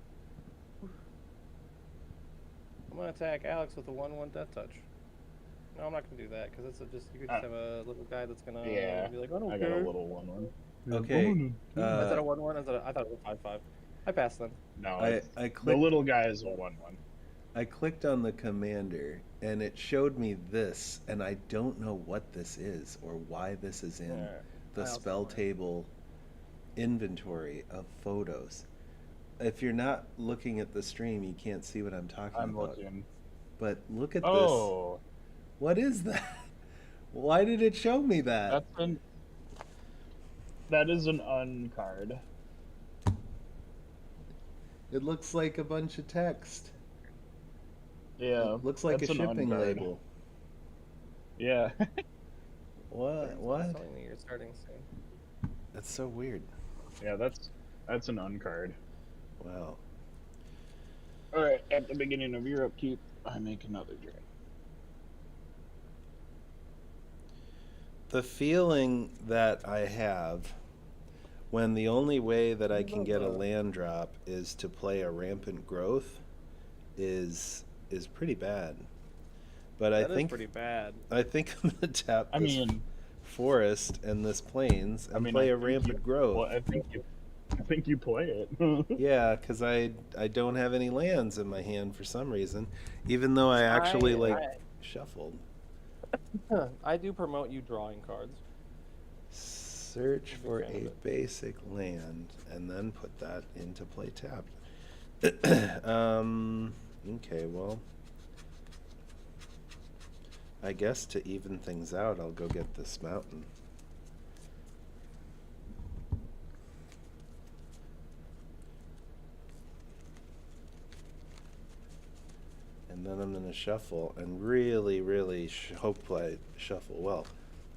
Speaker 4: I'm gonna attack Alex with a 1/1 Death Touch. No, I'm not gonna do that, because it's just you could just have a little guy that's gonna be like, I don't
Speaker 3: I
Speaker 4: care.
Speaker 3: got a little 1/1.
Speaker 2: Okay.
Speaker 4: Is that a 1/1? I thought it was 5/5. I passed then.
Speaker 3: No,
Speaker 2: I
Speaker 3: the
Speaker 2: clicked.
Speaker 3: little guy is a 1/1.
Speaker 2: I clicked on the commander, and it showed me this, and I don't know what this is or why this is in
Speaker 4: Alright.
Speaker 2: the
Speaker 4: I also
Speaker 2: spell
Speaker 4: don't know.
Speaker 2: table inventory of photos. If you're not looking at the stream, you can't see what I'm talking
Speaker 3: I'm
Speaker 2: about.
Speaker 3: looking.
Speaker 2: But look at this.
Speaker 3: Oh,
Speaker 2: What is that? Why did it show me that?
Speaker 3: that is an uncard.
Speaker 2: It looks like a bunch of text.
Speaker 3: Yeah,
Speaker 2: It looks like
Speaker 3: that's
Speaker 2: a
Speaker 3: an
Speaker 2: shipping
Speaker 3: uncard.
Speaker 2: label.
Speaker 3: Yeah.
Speaker 2: What?
Speaker 4: It's
Speaker 2: What?
Speaker 4: telling me you're starting soon.
Speaker 2: That's so weird.
Speaker 3: Yeah, that's an uncard.
Speaker 2: Wow.
Speaker 3: All right, at the beginning of your upkeep, I make another dragon.
Speaker 2: The feeling that I have when the only way that I can get a land drop is to play a rampant growth is pretty bad. But
Speaker 4: That is pretty bad.
Speaker 2: I think I'm gonna tap
Speaker 3: I
Speaker 2: this
Speaker 3: mean,
Speaker 2: forest and this plains and
Speaker 3: I
Speaker 2: play a
Speaker 3: think
Speaker 2: rampant growth.
Speaker 3: Well, I think you play it.
Speaker 2: Yeah, because I don't have any lands in my hand for some reason, even though I actually shuffled.
Speaker 4: I do promote you drawing cards.
Speaker 2: Search
Speaker 4: Big
Speaker 2: for
Speaker 4: fan of
Speaker 2: a
Speaker 4: it.
Speaker 2: basic land and then put that into play tapped. Okay, well, I guess to even things out, I'll go get this mountain. And then I'm gonna shuffle and really, really hope I shuffle well,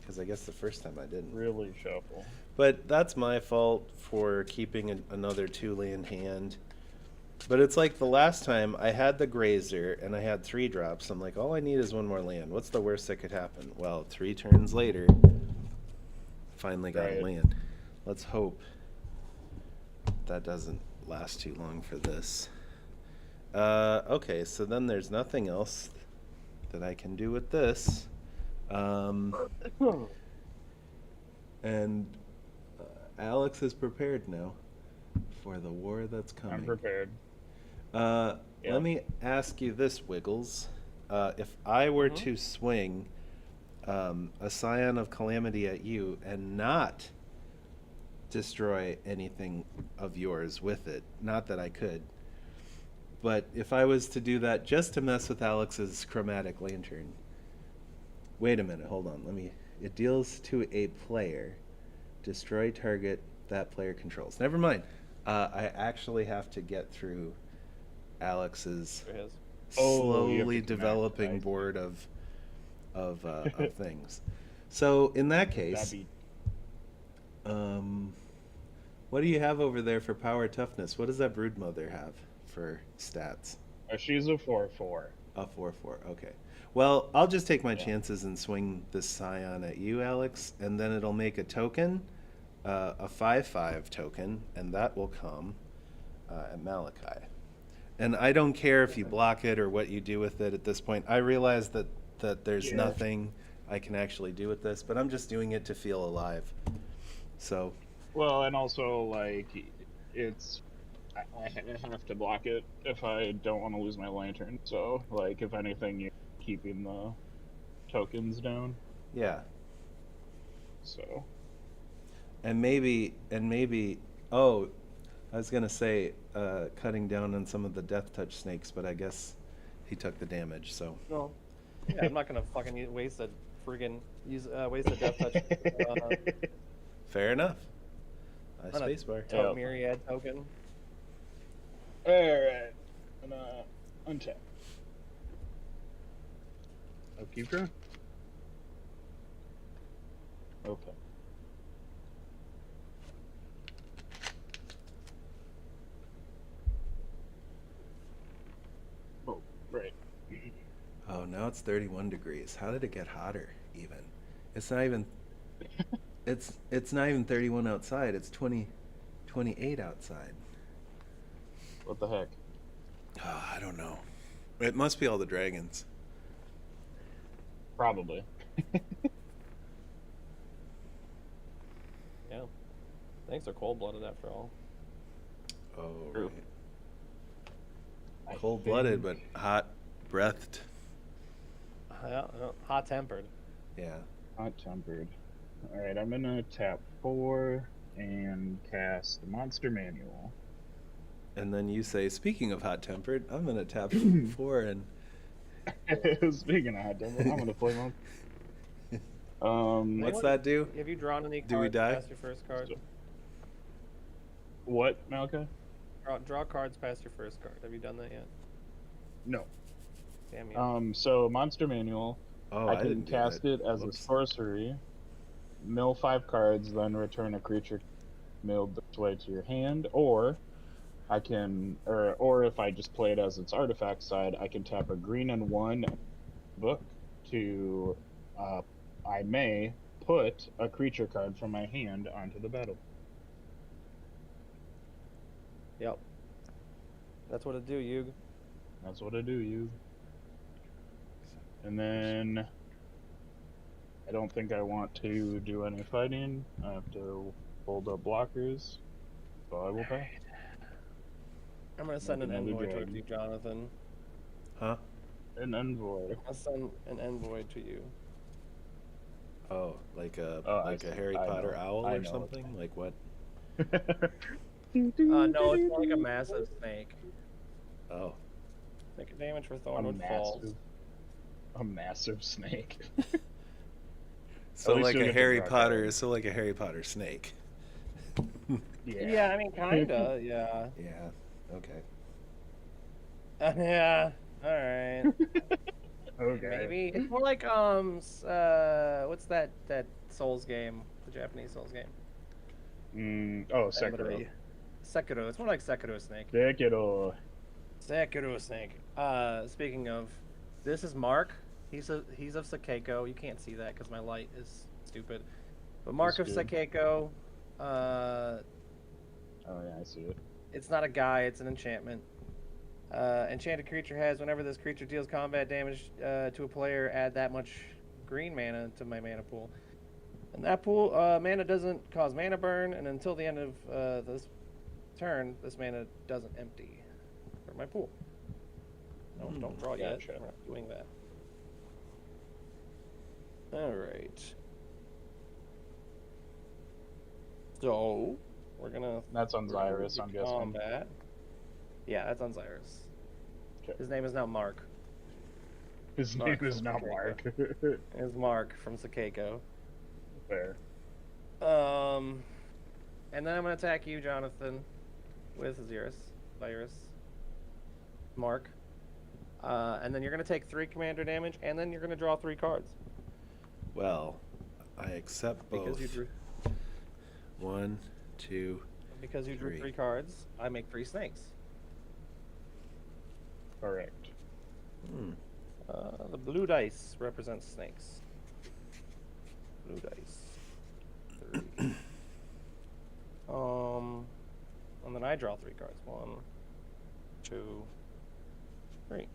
Speaker 2: because I guess the first time I didn't.
Speaker 3: Really shuffle.
Speaker 2: But that's my fault for keeping another 2-land hand. But it's like the last time I had the grazer and I had 3 drops. I'm like, all I need is 1 more land. What's the worst that could happen? Well, 3 turns later, finally got a
Speaker 3: Right.
Speaker 2: land. Let's hope that doesn't last too long for this. Okay, so then there's nothing else that I can do with this. And Alex is prepared now for the war that's coming.
Speaker 3: I'm prepared.
Speaker 2: Let me ask you this, Wiggles. If I were to swing a Scion of Calamity at you and not destroy anything of yours with it, not that I could, but if I was to do that just to mess with Alex's Chromatic Lantern. Wait a minute, hold on. It deals to a player. Destroy target that player controls. Never mind. I actually have to get through Alex's
Speaker 3: Oh, you have
Speaker 2: slowly
Speaker 3: to connect,
Speaker 2: developing
Speaker 3: right.
Speaker 2: board of of things. So in that case,
Speaker 3: That'd be
Speaker 2: what do you have over there for power toughness? What does that brood mother have for stats?
Speaker 3: she's a 4/4.
Speaker 2: A 4/4. Okay. Well, I'll just take my
Speaker 3: Yeah.
Speaker 2: chances and swing this scion at you, Alex, and then it'll make a token, a 5/5 token, and that will come at Malachi. And I don't care if you block it or what you do with it at this point. I realize that there's
Speaker 3: Yeah.
Speaker 2: nothing I can actually do with this, but I'm just doing it to feel alive. So,
Speaker 3: Well, and also like it's I have to block it if I don't want to lose my lantern. So like if anything, you're keeping the tokens down.
Speaker 2: yeah.
Speaker 3: So
Speaker 2: And maybe, oh, I was gonna say cutting down on some of the death touch snakes, but I guess he took the damage. So
Speaker 4: No. Yeah, I'm not gonna fucking waste a death touch.
Speaker 2: fair enough.
Speaker 4: On a
Speaker 2: Spacebar.
Speaker 3: Yeah.
Speaker 4: Myriad token.
Speaker 3: all right, and untap. Oh, keep going. Okay. Oh, right.
Speaker 2: Oh, now it's 31 degrees. How did it get hotter? Even, it's not even. It's not even 31 outside. It's 28 outside.
Speaker 3: What the heck?
Speaker 2: Oh, I don't know. It must be all the dragons.
Speaker 3: Probably.
Speaker 4: Yeah. Things are cold blooded after all.
Speaker 2: Oh,
Speaker 3: True.
Speaker 2: right.
Speaker 3: I
Speaker 2: Cold-blooded,
Speaker 3: think-
Speaker 2: but hot-breathed.
Speaker 4: Yeah, hot tempered.
Speaker 2: Yeah.
Speaker 3: Hot tempered. Alright, I'm gonna tap 4 and cast Monster Manual.
Speaker 2: And then you say, speaking of hot-tempered, I'm gonna tap 4 and.
Speaker 3: Speaking of hot tempered, I'm gonna play Monster.
Speaker 2: What's that do?
Speaker 4: Have you drawn any
Speaker 2: Do we
Speaker 4: cards
Speaker 2: die?
Speaker 4: past your first card?
Speaker 3: What, Malka?
Speaker 4: Draw cards past your first card. Have you done that yet?
Speaker 3: No.
Speaker 4: Damn you.
Speaker 3: So Monster Manual,
Speaker 2: Oh,
Speaker 3: I
Speaker 2: I
Speaker 3: can
Speaker 2: didn't do
Speaker 3: cast
Speaker 2: that.
Speaker 3: it as
Speaker 2: Whoops.
Speaker 3: a sorcery, mill 5 cards, then return a creature milled this way to your hand, or I can, or if I just play it as its artifact side, I can tap a green and 1 book to, I may put a creature card from my hand onto the battle.
Speaker 4: Yep. That's what it do, Yug.
Speaker 3: That's what I do, you. And then I don't think I want to do any fighting. I have to hold up blockers, so I will pay.
Speaker 4: I'm gonna send an
Speaker 3: Nothing
Speaker 4: envoy
Speaker 3: really
Speaker 4: towards
Speaker 3: good.
Speaker 4: you, Jonathan.
Speaker 2: Huh?
Speaker 3: An envoy.
Speaker 4: I'll send an envoy to you.
Speaker 2: Oh, like a
Speaker 3: Oh, I
Speaker 2: like a
Speaker 3: see.
Speaker 2: Harry
Speaker 3: I
Speaker 2: Potter
Speaker 3: know.
Speaker 2: owl
Speaker 3: I
Speaker 2: or
Speaker 3: know.
Speaker 2: something? Like what?
Speaker 4: No, it's like a massive snake.
Speaker 2: Oh.
Speaker 4: Make a damage for
Speaker 3: a
Speaker 4: Thornwood Falls.
Speaker 3: massive snake.
Speaker 2: So
Speaker 3: least
Speaker 2: like
Speaker 3: you'll
Speaker 2: a
Speaker 3: get the
Speaker 2: Harry
Speaker 3: draw
Speaker 2: Potter,
Speaker 3: card.
Speaker 2: so like a Harry Potter snake.
Speaker 4: Yeah, I mean, kinda, yeah.
Speaker 2: Yeah. Okay.
Speaker 4: Yeah, alright.
Speaker 3: Okay.
Speaker 4: Maybe. It's more like, what's that Souls game? The Japanese Souls game?
Speaker 3: Oh, Sekiro.
Speaker 4: Everybody- Sekiro. It's more like Sekiro Snake.
Speaker 3: Sekiro.
Speaker 4: Sekiro Snake. Speaking of, this is Mark. He's of Sakeko. You can't see that because my light is stupid. But Mark of
Speaker 3: That's good.
Speaker 4: Sakeko.
Speaker 3: Oh yeah, I see it.
Speaker 4: It's not a guy. It's an enchantment. Enchanted creature has whenever this creature deals combat damage to a player, add that much green mana to my mana pool. And that pool mana doesn't cause mana burn, and until the end of this turn, this mana doesn't empty from my pool. No, don't draw yet.
Speaker 3: Gotcha.
Speaker 4: We're not doing that. All right. So we're gonna.
Speaker 3: That's on Zyrus, I'm guessing.
Speaker 4: Combat. Yeah, that's on Zyrus.
Speaker 3: Okay.
Speaker 4: His name is now Mark.
Speaker 3: His
Speaker 4: Mark
Speaker 3: name is
Speaker 4: from
Speaker 3: not
Speaker 4: Sakeko.
Speaker 3: Mark.
Speaker 4: It's Mark from Sakeko.
Speaker 3: Fair.
Speaker 4: And then I'm gonna attack you, Jonathan, with Zyrus, Mark. And then you're gonna take 3 commander damage, and then you're gonna draw 3 cards.
Speaker 2: Well, I accept
Speaker 4: Because you
Speaker 2: both.
Speaker 4: drew
Speaker 2: 1, 2.
Speaker 4: because you drew
Speaker 2: 3.
Speaker 4: 3 cards, I make 3 snakes.
Speaker 3: Correct.
Speaker 2: Hmm.
Speaker 4: The blue dice represents snakes. Blue dice. 3. And then I draw 3 cards. 1, 2, 3.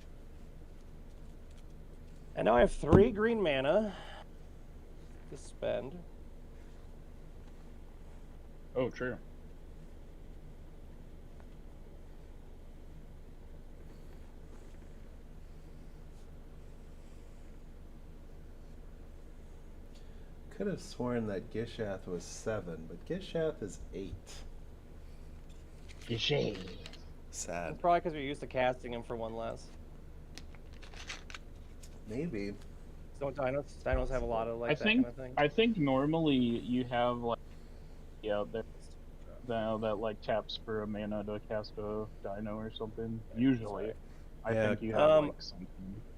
Speaker 4: And now I have 3 green mana to spend.
Speaker 3: Oh, true.
Speaker 2: Could have sworn that Gishath was 7, but Gishath is 8. Sad.
Speaker 4: Probably because you're used to casting him for 1 less.
Speaker 2: Maybe.
Speaker 4: Don't dinos have a lot of like
Speaker 3: I
Speaker 4: that
Speaker 3: think
Speaker 4: kind of thing?
Speaker 3: I think normally you have like there that like taps for a mana to cast a dino or something. Usually, I
Speaker 2: Yeah.
Speaker 3: think you have like something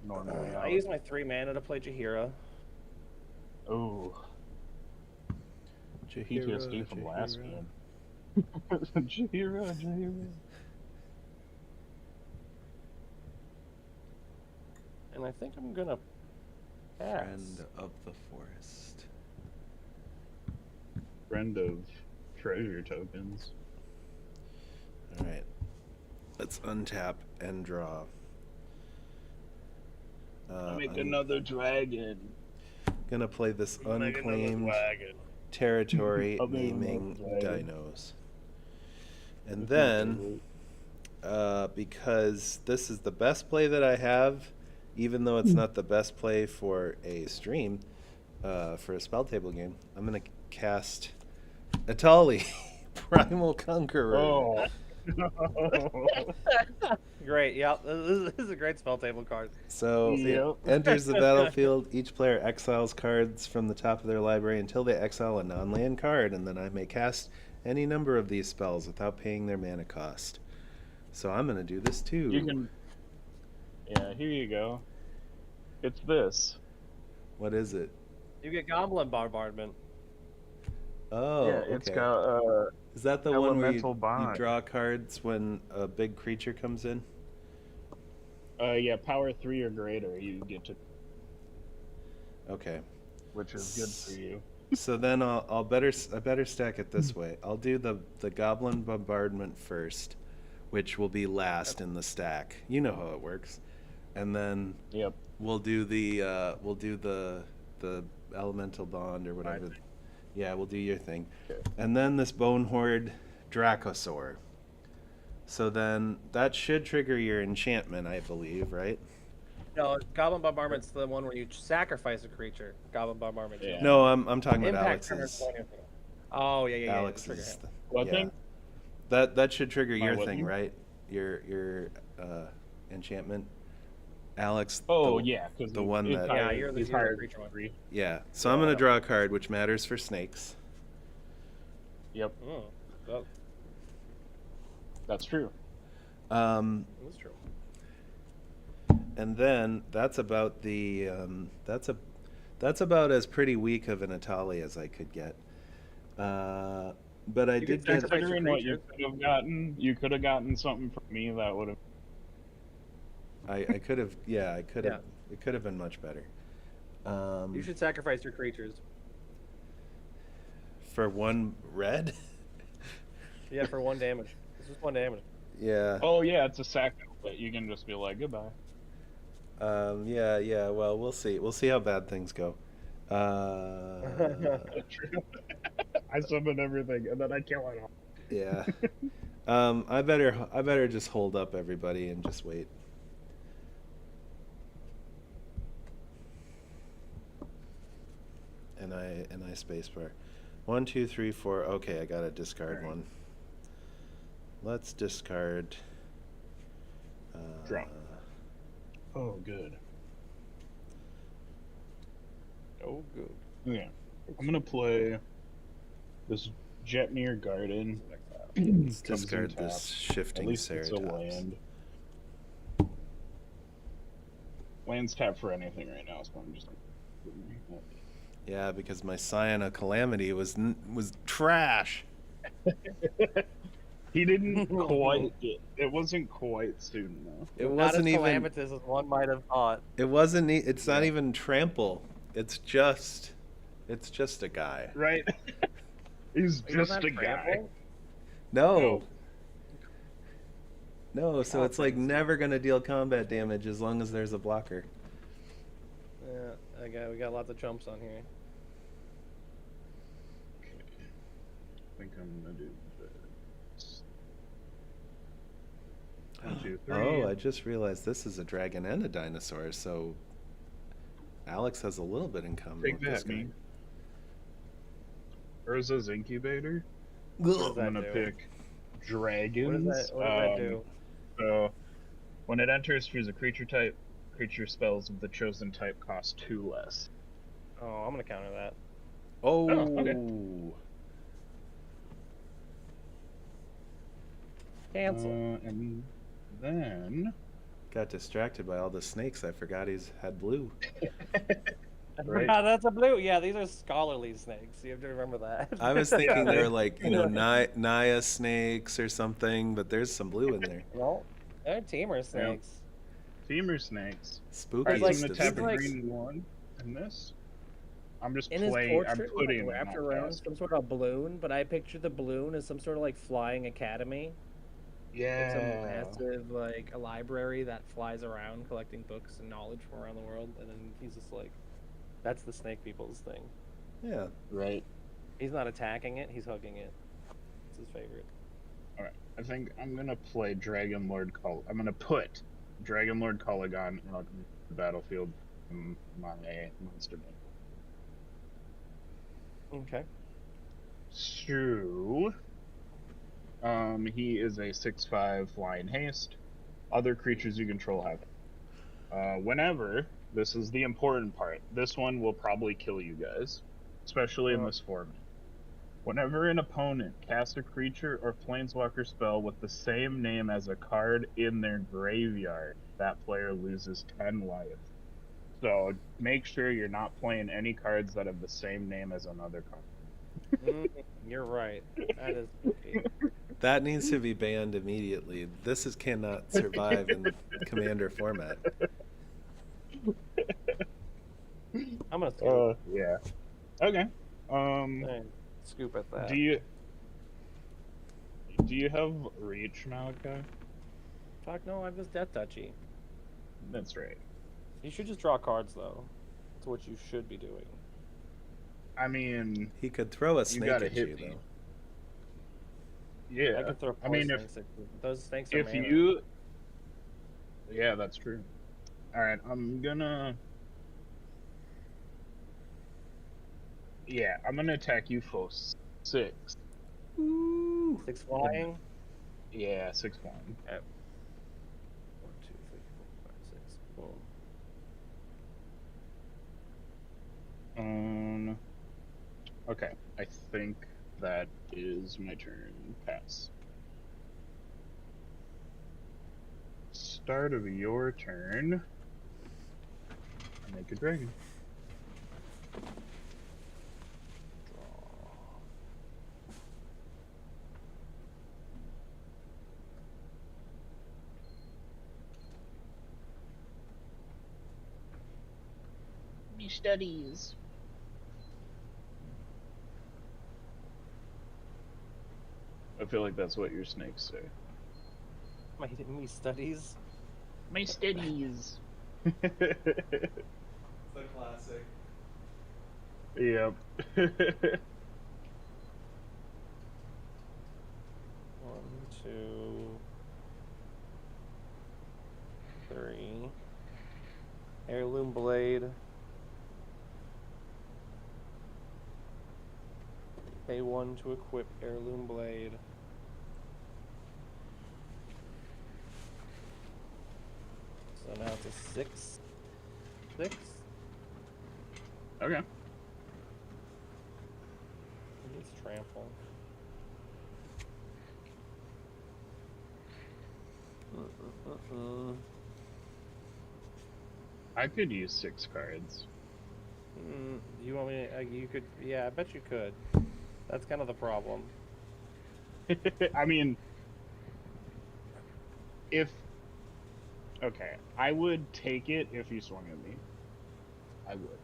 Speaker 3: normally.
Speaker 4: I use my 3 mana to play Jaheira.
Speaker 3: Oh, PTSD from last game. Jaheira.
Speaker 4: And I think I'm gonna pass.
Speaker 2: Friend of the forest.
Speaker 3: Friend of treasure tokens.
Speaker 2: Alright. Let's untap and draw.
Speaker 3: Make
Speaker 2: I'm
Speaker 3: another dragon.
Speaker 2: gonna play this
Speaker 3: Make another
Speaker 2: unclaimed
Speaker 3: dragon.
Speaker 2: territory
Speaker 3: I'll make
Speaker 2: naming
Speaker 3: another dragon.
Speaker 2: dinos. And then, because this is the best play that I have, even though it's not the best play for a stream, for a Spelltable game, I'm going to cast Atali, Primal Conqueror.
Speaker 3: Oh.
Speaker 4: Great, yeah. This is a great spell table card.
Speaker 2: So
Speaker 3: Yep.
Speaker 2: it enters the battlefield. Each player exiles cards from the top of their library until they exile a non-land card, and then I may cast any number of these spells without paying their mana cost. So I'm going to do this too.
Speaker 3: You can. Yeah, here you go. It's this.
Speaker 2: What is it?
Speaker 4: You get Goblin Bombardment.
Speaker 2: Oh,
Speaker 3: yeah, it's
Speaker 2: okay.
Speaker 3: got
Speaker 2: Is that the one where you
Speaker 3: Elemental Bond.
Speaker 2: draw cards when a big creature comes in?
Speaker 3: yeah, power 3 or greater. You get to,
Speaker 2: Okay.
Speaker 3: which is good for you.
Speaker 2: So then I better stack it this way. I'll do the Goblin Bombardment first, which will be last in the stack. You know how it works. And then
Speaker 3: Yep.
Speaker 2: we'll do the Elemental Bond or whatever. Yeah, we'll do your thing.
Speaker 3: Okay.
Speaker 2: And then this Bone Horde Dracosaur. So then that should trigger your enchantment, I believe, right?
Speaker 4: No, Goblin Bombardment's the one where you sacrifice a creature. Goblin Bombardment.
Speaker 3: Yeah.
Speaker 2: No, I'm talking about
Speaker 4: Impact trigger
Speaker 2: Alex's.
Speaker 4: 20. Oh yeah.
Speaker 2: Alex's.
Speaker 4: Trigger him.
Speaker 3: What
Speaker 2: yeah.
Speaker 3: thing?
Speaker 2: That should trigger
Speaker 3: My
Speaker 2: your
Speaker 3: what
Speaker 2: thing,
Speaker 3: thing?
Speaker 2: right? Your enchantment. Alex.
Speaker 3: Oh,
Speaker 2: the,
Speaker 3: yeah. Cause
Speaker 2: the one that-
Speaker 4: Yeah, you're the
Speaker 3: he's
Speaker 4: hero
Speaker 3: hired
Speaker 4: creature one.
Speaker 3: free.
Speaker 2: Yeah. So I'm gonna draw a card which matters for snakes.
Speaker 3: Yep, that's true.
Speaker 4: That's true.
Speaker 2: And then that's about the that's about as pretty weak of an Atali as I could get. But I
Speaker 4: You
Speaker 2: did
Speaker 4: could
Speaker 2: get.
Speaker 4: sacrifice your
Speaker 3: Considering what you
Speaker 4: creature.
Speaker 3: could have gotten, you could have gotten something from me that would have.
Speaker 2: I could have. Yeah, I could have.
Speaker 4: Yeah.
Speaker 2: It could have been much better.
Speaker 4: You should sacrifice your creatures.
Speaker 2: For 1 red.
Speaker 4: Yeah, for 1 damage. This is 1 damage.
Speaker 2: Yeah.
Speaker 3: Oh yeah, it's a sack, but you can just be like goodbye.
Speaker 2: Yeah. Well, we'll see. We'll see how bad things go.
Speaker 3: True. I summon everything and then I kill it all.
Speaker 2: Yeah. I better just hold up everybody and just wait. And I spacebar. 1, 2, 3, 4. Okay, I gotta discard one. Let's discard.
Speaker 3: Draw. Oh, good.
Speaker 4: Oh, good.
Speaker 3: Yeah, I'm gonna play this Jetmir Garden.
Speaker 2: Let's
Speaker 3: Comes in
Speaker 2: discard
Speaker 3: tapped.
Speaker 2: this shifting
Speaker 3: At least it's a
Speaker 2: Ceratops.
Speaker 3: land. Land's tapped for anything right now, so I'm just.
Speaker 2: Yeah, because my Scion of Calamity was trash.
Speaker 3: He didn't quite get. It wasn't quite soon though.
Speaker 2: It
Speaker 4: Not
Speaker 2: wasn't
Speaker 4: as
Speaker 2: even.
Speaker 4: calamitous as one might have thought.
Speaker 2: It wasn't. It's not
Speaker 3: Yeah.
Speaker 2: even trample. It's just a guy.
Speaker 3: Right? He's
Speaker 4: He doesn't
Speaker 3: just
Speaker 4: have
Speaker 3: a guy.
Speaker 4: trample?
Speaker 2: No. No, so
Speaker 4: Oh,
Speaker 2: it's like
Speaker 4: crazy.
Speaker 2: never gonna deal combat damage as long as there's a blocker.
Speaker 4: Yeah, we got lots of chumps on here.
Speaker 3: I think I'm gonna do this. 1, 2, 3.
Speaker 2: Oh, I just realized this is a dragon and a dinosaur, so Alex has a little bit in common
Speaker 3: Take
Speaker 2: with this
Speaker 3: that,
Speaker 2: guy.
Speaker 3: me. Urza's incubator.
Speaker 4: What does
Speaker 3: I'm
Speaker 4: that
Speaker 3: gonna
Speaker 4: do?
Speaker 3: pick dragons.
Speaker 4: What does that do?
Speaker 3: So, when it enters, choose a creature type. Creature spells of the chosen type cost 2 less.
Speaker 4: Oh, I'm gonna counter that.
Speaker 2: Oh,
Speaker 3: okay.
Speaker 4: Cancel.
Speaker 3: And then
Speaker 2: Got distracted by all the snakes. I forgot he's had blue.
Speaker 3: right.
Speaker 4: Ah, that's a blue. Yeah, these are scholarly snakes. You have to remember that.
Speaker 2: I was thinking
Speaker 3: Yeah.
Speaker 2: they were like, Naya snakes or something, but there's some blue in there.
Speaker 4: Well, they're teamer snakes.
Speaker 3: Femur snakes.
Speaker 2: Spooky.
Speaker 3: Alright,
Speaker 4: like-
Speaker 3: so I'm gonna
Speaker 2: stuff.
Speaker 3: tap a
Speaker 4: like-
Speaker 3: green one in this. I'm just
Speaker 4: In his
Speaker 3: playing. I'm
Speaker 4: portrait,
Speaker 3: putting
Speaker 4: like, wrapped
Speaker 3: them on
Speaker 4: around
Speaker 3: cast.
Speaker 4: some sort of balloon, but I pictured the balloon as some sort of like flying academy. Like some
Speaker 3: Yeah.
Speaker 4: massive like a library that flies around collecting books and knowledge from around the world, and then he's just like, that's the snake people's thing.
Speaker 2: Yeah.
Speaker 3: Right.
Speaker 4: He's not attacking it; he's hugging it. It's his favorite.
Speaker 3: All right. I think I'm gonna play Dragon Lord Call. I'm gonna put Dragon Lord Colligon out in the battlefield from my monster deck.
Speaker 4: Okay.
Speaker 3: So, he is a 6/5 flying haste. Other creatures you control have. Whenever, this is the important part. This one will probably kill you guys, especially in this format. Whenever an opponent casts a creature or planeswalker spell with the same name as a card in their graveyard, that player loses 10 life. So make sure you're not playing any cards that have the same name as another card.
Speaker 4: You're right. That is.
Speaker 2: That needs to be banned immediately. Cannot survive in Commander format.
Speaker 4: I'm gonna scoop.
Speaker 3: Yeah. Okay.
Speaker 4: Alright, scoop at that.
Speaker 3: Do you have reach, Malachi?
Speaker 4: Fuck no, I'm just death touchy.
Speaker 3: That's right.
Speaker 4: You should just draw cards though. That's what you should be doing.
Speaker 3: I mean,
Speaker 2: He could throw a snake
Speaker 3: gotta
Speaker 2: at
Speaker 3: hit
Speaker 2: you,
Speaker 3: me.
Speaker 2: though.
Speaker 3: yeah.
Speaker 4: I could throw
Speaker 3: I
Speaker 4: four
Speaker 3: mean,
Speaker 4: snakes at you. Those snakes are
Speaker 3: if
Speaker 4: mana.
Speaker 3: you, yeah, that's true. All right, I'm gonna. Yeah, I'm gonna attack you for 6.
Speaker 2: Ooh.
Speaker 4: 6 flying.
Speaker 3: Yeah, 6 1.
Speaker 4: 1, 2, 3, 4, 5, 6. Boom.
Speaker 3: Okay, I think that is my turn. Pass. Start of your turn. I make a dragon. Me studies. I feel like that's what your snakes say.
Speaker 4: Me studies.
Speaker 3: My studies.
Speaker 2: The classic.
Speaker 3: Yep.
Speaker 4: 1, 2, 3. Heirloom blade. Pay 1 to equip heirloom blade. So now it's a 6. 6.
Speaker 3: Okay.
Speaker 4: It needs trample.
Speaker 3: I could use 6 cards.
Speaker 4: You want me? You could. Yeah, I bet you could. That's kind of the problem.
Speaker 3: I mean, if okay, I would take it if you swung at me. I would,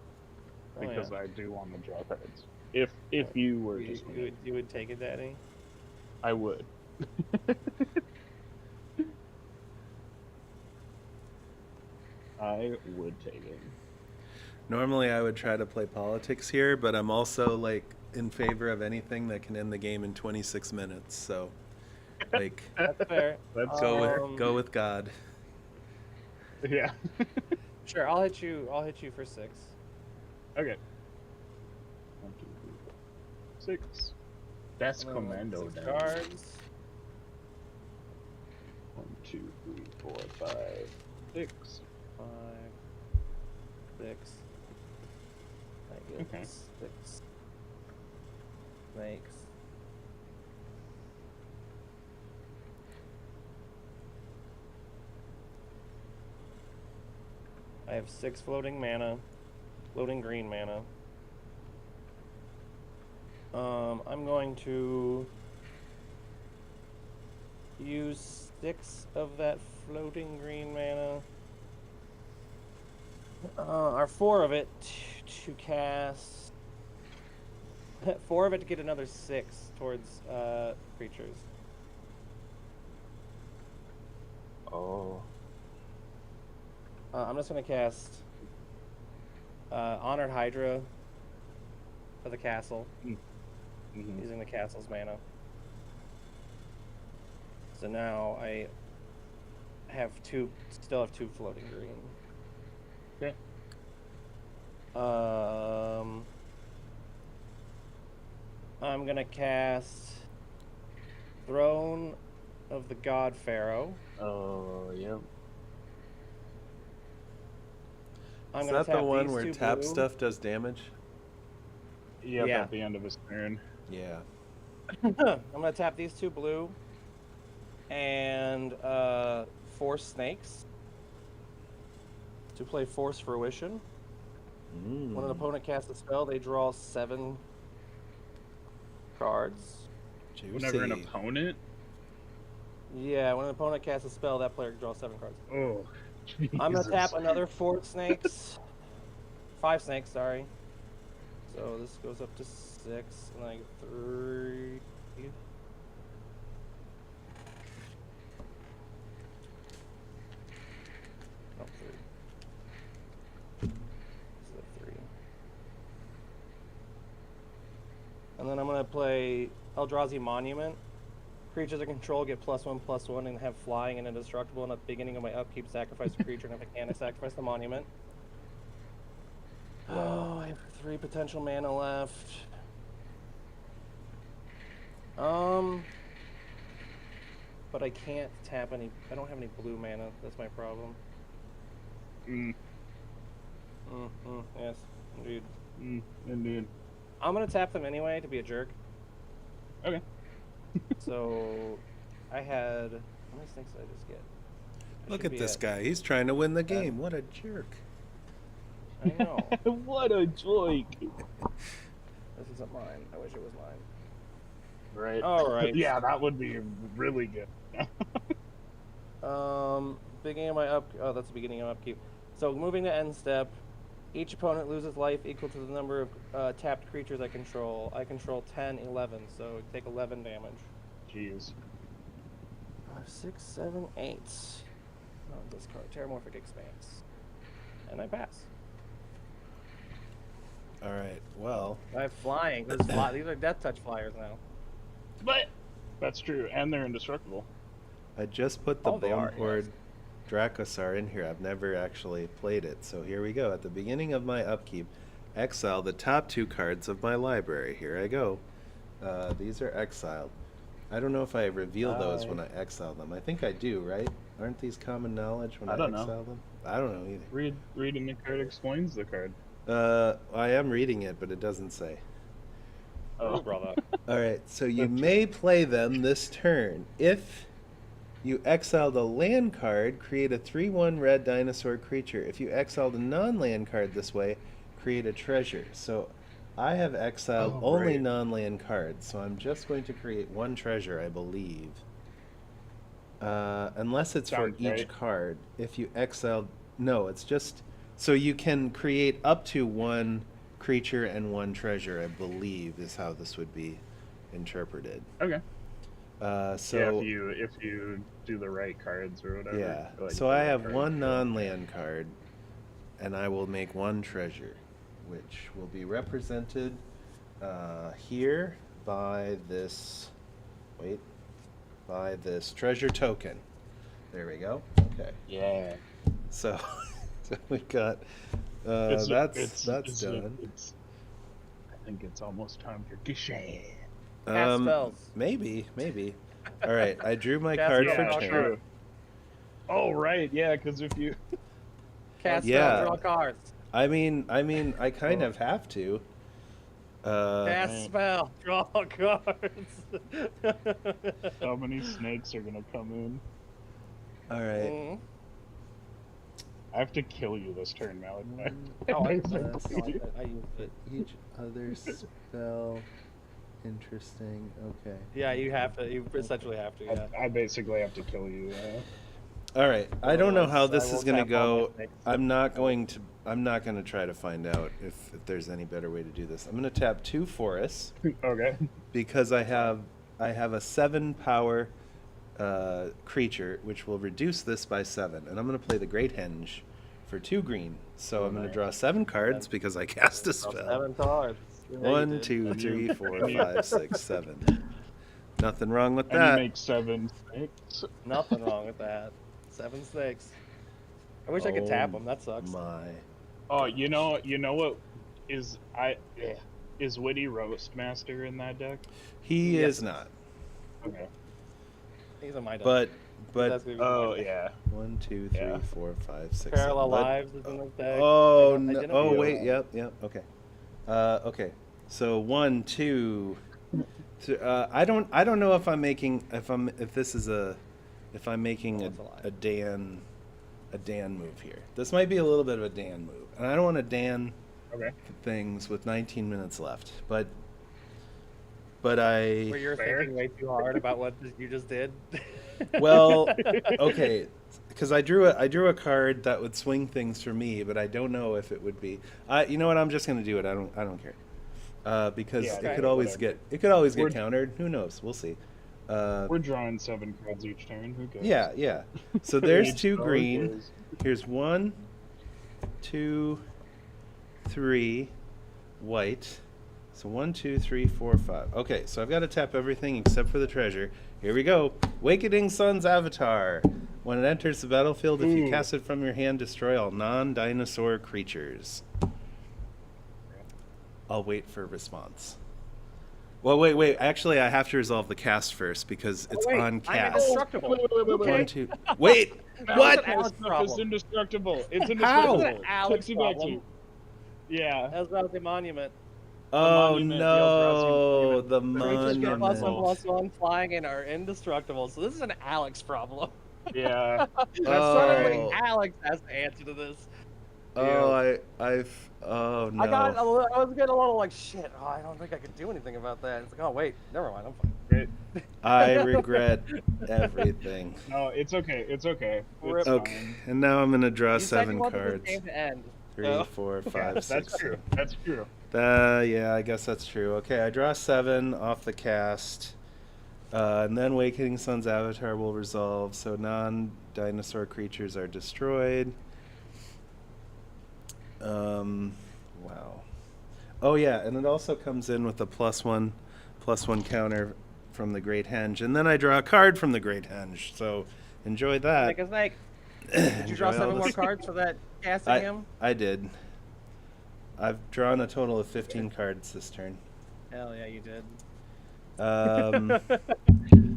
Speaker 4: Oh,
Speaker 3: because
Speaker 4: yeah.
Speaker 3: I do want to draw cards. If you were to swing at me,
Speaker 4: You would take it, Daddy.
Speaker 3: I would. I would take it.
Speaker 2: Normally, I would try to play politics here, but I'm also like in favor of anything that can end the game in 26 minutes. So, like,
Speaker 4: That's fair.
Speaker 3: That's
Speaker 2: go with God.
Speaker 3: Yeah.
Speaker 4: Sure, I'll hit you. I'll hit you for 6.
Speaker 3: Okay. 1, 2, 3, 4, 6. Best
Speaker 4: And then
Speaker 3: commando
Speaker 4: 6
Speaker 3: damage.
Speaker 4: cards.
Speaker 3: 1, 2, 3, 4, 5, 6.
Speaker 4: 5, 6. I get
Speaker 3: Okay.
Speaker 4: 6 snakes. I have 6 floating mana, floating green mana. I'm going to use 6 of that floating green mana. Or 4 of it to cast. 4 of it to get another 6 towards creatures.
Speaker 3: Oh.
Speaker 4: I'm just gonna cast Honored Hydra for the castle,
Speaker 3: Mm-hmm.
Speaker 4: using the castle's mana. So now I still have 2 floating green.
Speaker 3: Okay.
Speaker 4: I'm gonna cast Throne of the God Pharaoh.
Speaker 3: Oh, yep.
Speaker 4: I'm
Speaker 2: Is
Speaker 4: gonna
Speaker 2: that the
Speaker 4: tap
Speaker 2: one
Speaker 4: these
Speaker 2: where
Speaker 4: 2
Speaker 2: tap
Speaker 4: blue.
Speaker 2: stuff does damage?
Speaker 3: Yep,
Speaker 4: Yeah.
Speaker 3: at the end of his turn.
Speaker 2: Yeah.
Speaker 4: I'm gonna tap these 2 blue and 4 snakes to play Force Fruition. When an opponent casts a spell, they draw 7 cards.
Speaker 3: Whenever an
Speaker 2: Juicy.
Speaker 3: opponent.
Speaker 4: Yeah, when an opponent casts a spell, that player draws 7 cards.
Speaker 3: Oh.
Speaker 4: I'm gonna tap
Speaker 3: Jesus.
Speaker 4: another 4 snakes. 5 snakes, sorry. So this goes up to 6, and I get 3. Oh, 3. So 3. And then I'm gonna play Eldrazi Monument. Creatures I control get +1/+1 and have flying and indestructible. And at the beginning of my upkeep, sacrifice a creature, and if I can, I sacrifice the monument. Oh, I have 3 potential mana left. But I can't tap any. I don't have any blue mana. That's my problem. Yes, indeed.
Speaker 3: Indeed.
Speaker 4: I'm gonna tap them anyway to be a jerk.
Speaker 3: Okay.
Speaker 4: So, I had. How many snakes did I just get? I
Speaker 2: Look
Speaker 4: should
Speaker 2: at
Speaker 4: be
Speaker 2: this guy. He's trying to win the game. What a jerk.
Speaker 4: I know.
Speaker 3: What a joke.
Speaker 4: This isn't mine. I wish it was mine.
Speaker 3: Right.
Speaker 4: All right.
Speaker 3: Yeah, that would be really good.
Speaker 4: Beginning of my Oh, that's the beginning of upkeep. So moving to end step, each opponent loses life equal to the number of tapped creatures I control. I control 10, 11, so take 11 damage.
Speaker 3: Jeez.
Speaker 4: 5, 6, 7, 8. Oh, discard Terramorphic Expanse, and I pass.
Speaker 2: All right. Well,
Speaker 4: I have flying. These are Death Touch flyers now.
Speaker 3: But that's true, and they're indestructible.
Speaker 2: I just put the
Speaker 4: Oh, they are,
Speaker 2: Boneport Dracosar in here. I've never actually played it. So here we go. At the beginning of my upkeep, exile the top 2 cards of my library. Here I go. These are exiled. I don't know if I reveal those when I exile them. I think I do, right? Aren't these common knowledge when I
Speaker 3: don't know.
Speaker 2: exile them? I don't know either.
Speaker 3: Reading the card explains the card.
Speaker 2: I am reading it, but it doesn't say.
Speaker 4: Oh, brother.
Speaker 2: All right, so you may play them this turn. If you exiled a land card, create a 3/1 red dinosaur creature. If you exiled a non-land card this way, create a treasure. So I have exiled only
Speaker 3: right.
Speaker 2: non-land cards, so I'm just going to create one treasure, I believe. Unless it's
Speaker 3: Sounds
Speaker 2: for each
Speaker 3: right.
Speaker 2: card. If you exiled, no, it's just so you can create up to one creature and one treasure, I believe, is how this would be interpreted.
Speaker 3: Okay.
Speaker 2: So
Speaker 3: Yeah, if you do the right cards or whatever.
Speaker 2: yeah.
Speaker 3: like
Speaker 2: So
Speaker 3: the
Speaker 2: I
Speaker 3: right
Speaker 2: have
Speaker 3: cards,
Speaker 2: one
Speaker 3: yeah.
Speaker 2: non-land card, and I will make one treasure, which will be represented here by this. Wait, by this treasure token. There we go. Okay.
Speaker 3: Yeah.
Speaker 2: So, so we got. That's done.
Speaker 3: I think it's almost time for Gishan.
Speaker 4: Cast spells.
Speaker 2: Maybe. All right, I drew my
Speaker 4: Cast
Speaker 2: card
Speaker 4: spell,
Speaker 2: for
Speaker 4: draw
Speaker 2: turn.
Speaker 4: card.
Speaker 3: Oh right, yeah, because if you
Speaker 4: Cast
Speaker 2: Yeah.
Speaker 4: spell, draw cards.
Speaker 2: I mean, I kind of have to.
Speaker 4: Cast
Speaker 3: man.
Speaker 4: spell, draw cards.
Speaker 3: how many snakes are gonna come in?
Speaker 2: All right.
Speaker 4: Mhm.
Speaker 3: I have to kill you this turn, Malik.
Speaker 4: Oh, I
Speaker 3: Basically.
Speaker 4: used it.
Speaker 2: Each other spell. Interesting. Okay.
Speaker 4: Yeah, you have to. You essentially have to. Yeah.
Speaker 3: I basically have to kill you.
Speaker 2: All right. I don't know how
Speaker 4: Otherwise,
Speaker 2: this
Speaker 4: I
Speaker 2: is
Speaker 4: will
Speaker 2: going to
Speaker 4: tap all my
Speaker 2: go.
Speaker 4: snakes.
Speaker 2: I'm not going to try to find out if there's any better way to do this. I'm going to tap 2 forests
Speaker 3: Okay.
Speaker 2: because I have a 7 power creature which will reduce this by 7, and I'm going to play the Great Henge for 2 green. So I'm going to draw 7 cards because I cast a
Speaker 4: Draw
Speaker 2: spell.
Speaker 4: 7 cards. Yeah, you
Speaker 2: 1,
Speaker 4: did.
Speaker 2: 2,
Speaker 3: And
Speaker 2: 3,
Speaker 3: you-
Speaker 2: 4, 5, 6, 7. Nothing wrong with
Speaker 3: And
Speaker 2: that.
Speaker 3: you make 7 snakes.
Speaker 4: Nothing wrong with that. 7 snakes. I wish I could tap
Speaker 2: Oh
Speaker 4: them. That sucks.
Speaker 2: My.
Speaker 3: Oh, you know what is Witty Roastmaster in that deck?
Speaker 2: He
Speaker 4: Yes.
Speaker 2: is not.
Speaker 3: Okay.
Speaker 4: He's on my deck.
Speaker 2: But
Speaker 4: That's gonna be my
Speaker 3: Oh
Speaker 4: deck.
Speaker 3: yeah.
Speaker 2: 1, 2, 3,
Speaker 3: Yeah.
Speaker 2: 4, 5, 6,
Speaker 4: Parallel
Speaker 2: 7.
Speaker 4: Lives is in this deck.
Speaker 2: Oh
Speaker 4: I
Speaker 2: no!
Speaker 4: didn't
Speaker 2: Oh
Speaker 4: feel
Speaker 2: wait,
Speaker 4: that.
Speaker 2: yep. Okay. Okay. So 1, 2. I don't know if I'm making if I'm making
Speaker 4: Oh, it's alive.
Speaker 2: a Dan move here. This might be a little bit of a Dan move, and I don't want to Dan
Speaker 3: Okay.
Speaker 2: things with 19 minutes left. But I
Speaker 4: Where you're
Speaker 3: Fair.
Speaker 4: thinking way too hard about what you just did.
Speaker 2: well, okay, because I drew a card that would swing things for me, but I don't know if it would be. You know what? I'm just gonna do it. I don't care. Because
Speaker 3: Yeah,
Speaker 2: it
Speaker 3: okay,
Speaker 2: could always
Speaker 3: whatever.
Speaker 2: get
Speaker 3: We're-
Speaker 2: countered. Who knows? We'll see.
Speaker 3: We're drawing 7 cards each turn. Who cares?
Speaker 2: Yeah. So there's
Speaker 3: Each
Speaker 2: 2
Speaker 3: card
Speaker 2: green.
Speaker 3: is-
Speaker 2: Here's 1, 2, 3 white. So 1, 2, 3, 4, 5. Okay, so I've got to tap everything except for the treasure. Here we go. Awakening Sun's Avatar. When it enters the battlefield, if you
Speaker 3: Ooh.
Speaker 2: cast it from your hand, destroy all non-dinosaur creatures. I'll wait for a response. Well, wait. Actually, I have to resolve the cast first because it's
Speaker 4: wait,
Speaker 2: on
Speaker 4: I'm
Speaker 2: cast.
Speaker 4: indestructible.
Speaker 3: Wait.
Speaker 4: Okay.
Speaker 2: 1, 2. Wait.
Speaker 3: Now
Speaker 2: What?
Speaker 3: this
Speaker 4: Alex
Speaker 3: stuff
Speaker 4: problem.
Speaker 3: is indestructible. It's
Speaker 2: How?
Speaker 3: indestructible.
Speaker 4: That's an Alex
Speaker 3: Takes you back to-
Speaker 4: problem.
Speaker 3: Yeah.
Speaker 4: That's about the monument.
Speaker 2: Oh
Speaker 3: monument
Speaker 2: no,
Speaker 3: deals
Speaker 2: the
Speaker 4: Creatures get
Speaker 2: monument.
Speaker 4: +1/+1 flying and are indestructible. So this is an Alex problem.
Speaker 3: Yeah.
Speaker 4: Suddenly
Speaker 2: Oh.
Speaker 4: Alex has to answer to this.
Speaker 2: Oh, oh no.
Speaker 4: I was getting a little like shit. Oh, I don't think I could do anything about that. It's like, oh wait, never mind, I'm fine.
Speaker 3: Great.
Speaker 2: I regret everything.
Speaker 3: No, it's okay. It's okay.
Speaker 4: Rip.
Speaker 3: It's
Speaker 2: Okay,
Speaker 3: fine.
Speaker 2: and now I'm gonna draw
Speaker 4: You said you
Speaker 2: 7
Speaker 4: wanted this
Speaker 2: cards.
Speaker 4: game to end.
Speaker 2: 3,
Speaker 4: so-
Speaker 2: 4,
Speaker 3: Yeah,
Speaker 2: 5, 6.
Speaker 3: that's true. That's true.
Speaker 2: Yeah, I guess that's true. Okay, I draw 7 off the cast. And then Awakening Sun's Avatar will resolve, so non-dinosaur creatures are destroyed. Wow. Oh yeah, and it also comes in with a +1 counter from the Great Henge, and then I draw a card from the Great Henge. So enjoy that.
Speaker 4: Snake a snake. Did you draw
Speaker 2: Enjoy all
Speaker 4: 7 more
Speaker 2: this-
Speaker 4: cards for that casting him?
Speaker 2: I did. I've drawn a total of 15 cards this turn.
Speaker 4: Hell yeah, you did.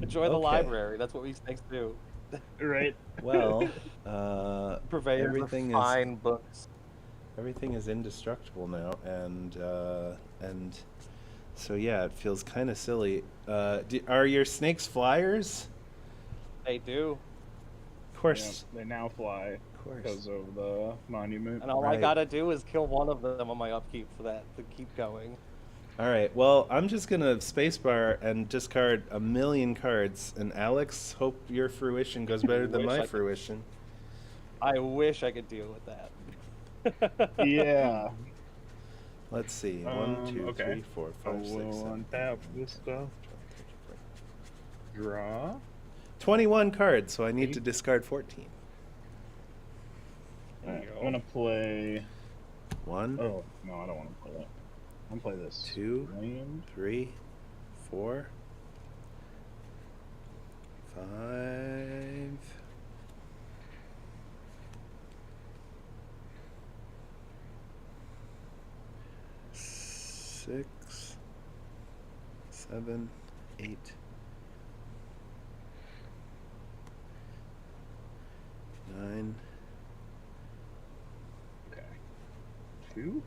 Speaker 4: Enjoy the
Speaker 2: okay.
Speaker 4: library. That's what we snakes do.
Speaker 3: Right.
Speaker 2: Well,
Speaker 4: Purveyors of
Speaker 2: everything is
Speaker 4: fine books.
Speaker 2: everything is indestructible now, and so yeah, it feels kind of silly. Are your snakes flyers?
Speaker 4: They do.
Speaker 2: Of course,
Speaker 3: Yeah, they now fly.
Speaker 2: of course.
Speaker 3: because of the monument.
Speaker 4: And all I
Speaker 2: Right.
Speaker 4: gotta do is kill one of them on my upkeep for that to keep going.
Speaker 2: All right. Well, I'm just gonna spacebar and discard a million cards. And Alex, hope your fruition goes better than
Speaker 4: Wish
Speaker 2: my
Speaker 4: I could-
Speaker 2: fruition.
Speaker 4: I wish I could deal with that.
Speaker 3: Yeah.
Speaker 2: Let's see. 1, 2,
Speaker 3: Okay.
Speaker 2: 3, 4, 5, 6,
Speaker 3: we'll
Speaker 2: 7, 8,
Speaker 3: untap
Speaker 2: 9,
Speaker 3: this
Speaker 2: 10,
Speaker 3: stuff.
Speaker 2: 12, 13, 14.
Speaker 3: Draw.
Speaker 2: 21 cards, so I need
Speaker 3: Eight.
Speaker 2: to discard 14.
Speaker 4: There you
Speaker 3: Alright,
Speaker 4: go.
Speaker 3: I'm gonna play.
Speaker 2: 1,
Speaker 3: Oh no, I don't want to play it. I'm gonna play this.
Speaker 2: 2,
Speaker 3: Land.
Speaker 2: 3, 4, 5. Six, 7, 8, 9.
Speaker 3: Okay. 2.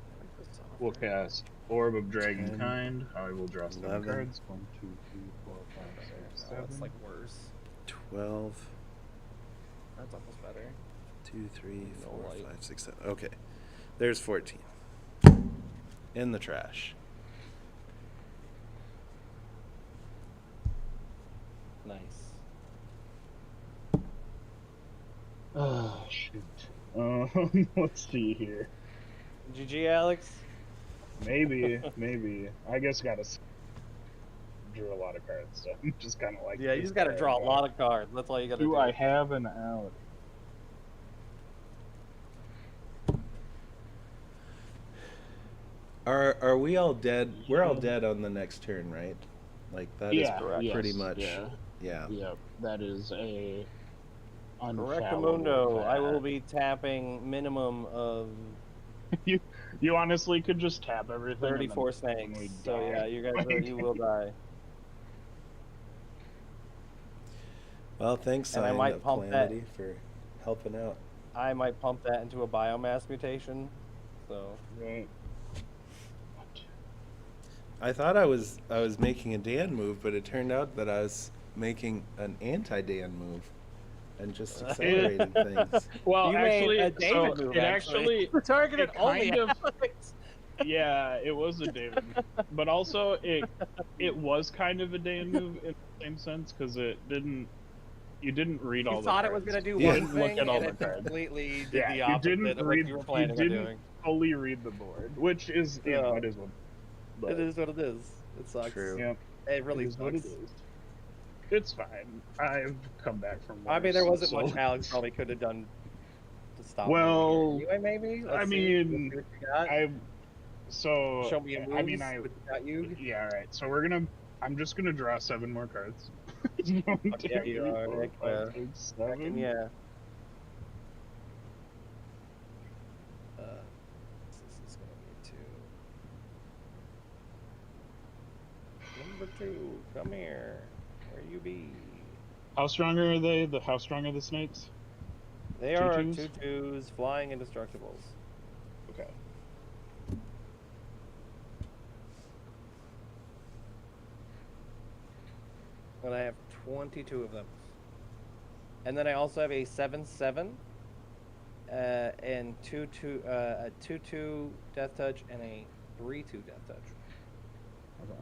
Speaker 3: We'll cast Orb of Dragonkind. I will draw 7
Speaker 2: 11.
Speaker 3: cards. 1, 2, 3, 4, 5, 6, 7.
Speaker 4: That's like worse.
Speaker 2: 12,
Speaker 4: That's almost better.
Speaker 2: 2, 3,
Speaker 4: No
Speaker 2: 4,
Speaker 4: light.
Speaker 2: 5, 6, 7. Okay. There's 14. In the trash.
Speaker 4: Nice.
Speaker 3: Oh shoot. Let's see here.
Speaker 4: GG, Alex.
Speaker 3: Maybe. I guess drew a lot of cards, so I'm just kind of like.
Speaker 4: Yeah, you just gotta draw a lot of cards. That's all you gotta do.
Speaker 3: Do I have an out?
Speaker 2: Are we all dead? We're all dead on the next turn, right? Like that is
Speaker 3: correct.
Speaker 2: pretty
Speaker 3: Yes,
Speaker 2: much.
Speaker 3: yeah.
Speaker 2: Yeah.
Speaker 3: Yep, that is a.
Speaker 4: Correctamundo. I will
Speaker 3: fact.
Speaker 4: be tapping minimum of
Speaker 3: You honestly could just tap everything. and then
Speaker 4: 34
Speaker 3: when
Speaker 4: snakes.
Speaker 3: we
Speaker 4: So
Speaker 3: die-
Speaker 4: yeah, you guys you will die.
Speaker 2: Well, thanks,
Speaker 4: And I
Speaker 2: Sign
Speaker 4: might
Speaker 2: of
Speaker 4: pump that.
Speaker 2: Calamity, for helping out.
Speaker 4: I might pump that into a biomass mutation. So
Speaker 3: Right.
Speaker 2: I thought I was making a Dan move, but it turned out that I was making an anti-Dan move, and just accelerating things.
Speaker 3: Well,
Speaker 4: you
Speaker 3: actually,
Speaker 4: made a David
Speaker 3: so
Speaker 4: move.
Speaker 3: it actually
Speaker 4: targeted
Speaker 3: it
Speaker 4: only
Speaker 3: kind of-
Speaker 4: Alex.
Speaker 3: yeah, it was a David, but also it was kind of a Dan move in the same sense because you didn't read all
Speaker 4: You
Speaker 3: the
Speaker 4: thought
Speaker 3: cards.
Speaker 4: it was gonna do
Speaker 2: Yeah.
Speaker 4: one
Speaker 3: Didn't look
Speaker 4: thing,
Speaker 3: at all
Speaker 4: and
Speaker 3: the
Speaker 4: it
Speaker 3: cards.
Speaker 4: completely did
Speaker 3: Yeah,
Speaker 4: the
Speaker 3: you
Speaker 4: opposite
Speaker 3: didn't
Speaker 4: of
Speaker 3: read.
Speaker 4: what you were planning on doing.
Speaker 3: fully read the board, which is you know,
Speaker 4: Yeah.
Speaker 3: it is what. But,
Speaker 4: It is what it is. It sucks.
Speaker 2: True.
Speaker 3: Yep,
Speaker 4: It really
Speaker 3: it is what it
Speaker 4: sucks.
Speaker 3: is. It's fine. I've come back from.
Speaker 4: I mean, there
Speaker 3: worse,
Speaker 4: wasn't
Speaker 3: so-
Speaker 4: much Alex probably could have done to stop.
Speaker 3: Well,
Speaker 4: me. Anyway, maybe.
Speaker 3: I
Speaker 4: Let's see.
Speaker 3: mean,
Speaker 4: Let's see what you got. Show me your moves.
Speaker 3: I mean,
Speaker 4: what you got, you.
Speaker 3: yeah, all right. So I'm just gonna draw 7 more cards. One, two,
Speaker 4: yeah, you
Speaker 3: three,
Speaker 4: are.
Speaker 3: four,
Speaker 4: Heck,
Speaker 3: five, six, seven.
Speaker 4: Yeah. This is gonna be 2. Number 2, come here. Where you be?
Speaker 3: How strong are they? How strong are the snakes?
Speaker 4: They
Speaker 3: Two
Speaker 4: are
Speaker 3: twos?
Speaker 4: 2/2s, flying indestructibles.
Speaker 3: Okay.
Speaker 4: And I have 22 of them. And then I also have a 7/7, and a 2/2 Death Touch and a 3/2 Death Touch.
Speaker 3: Okay.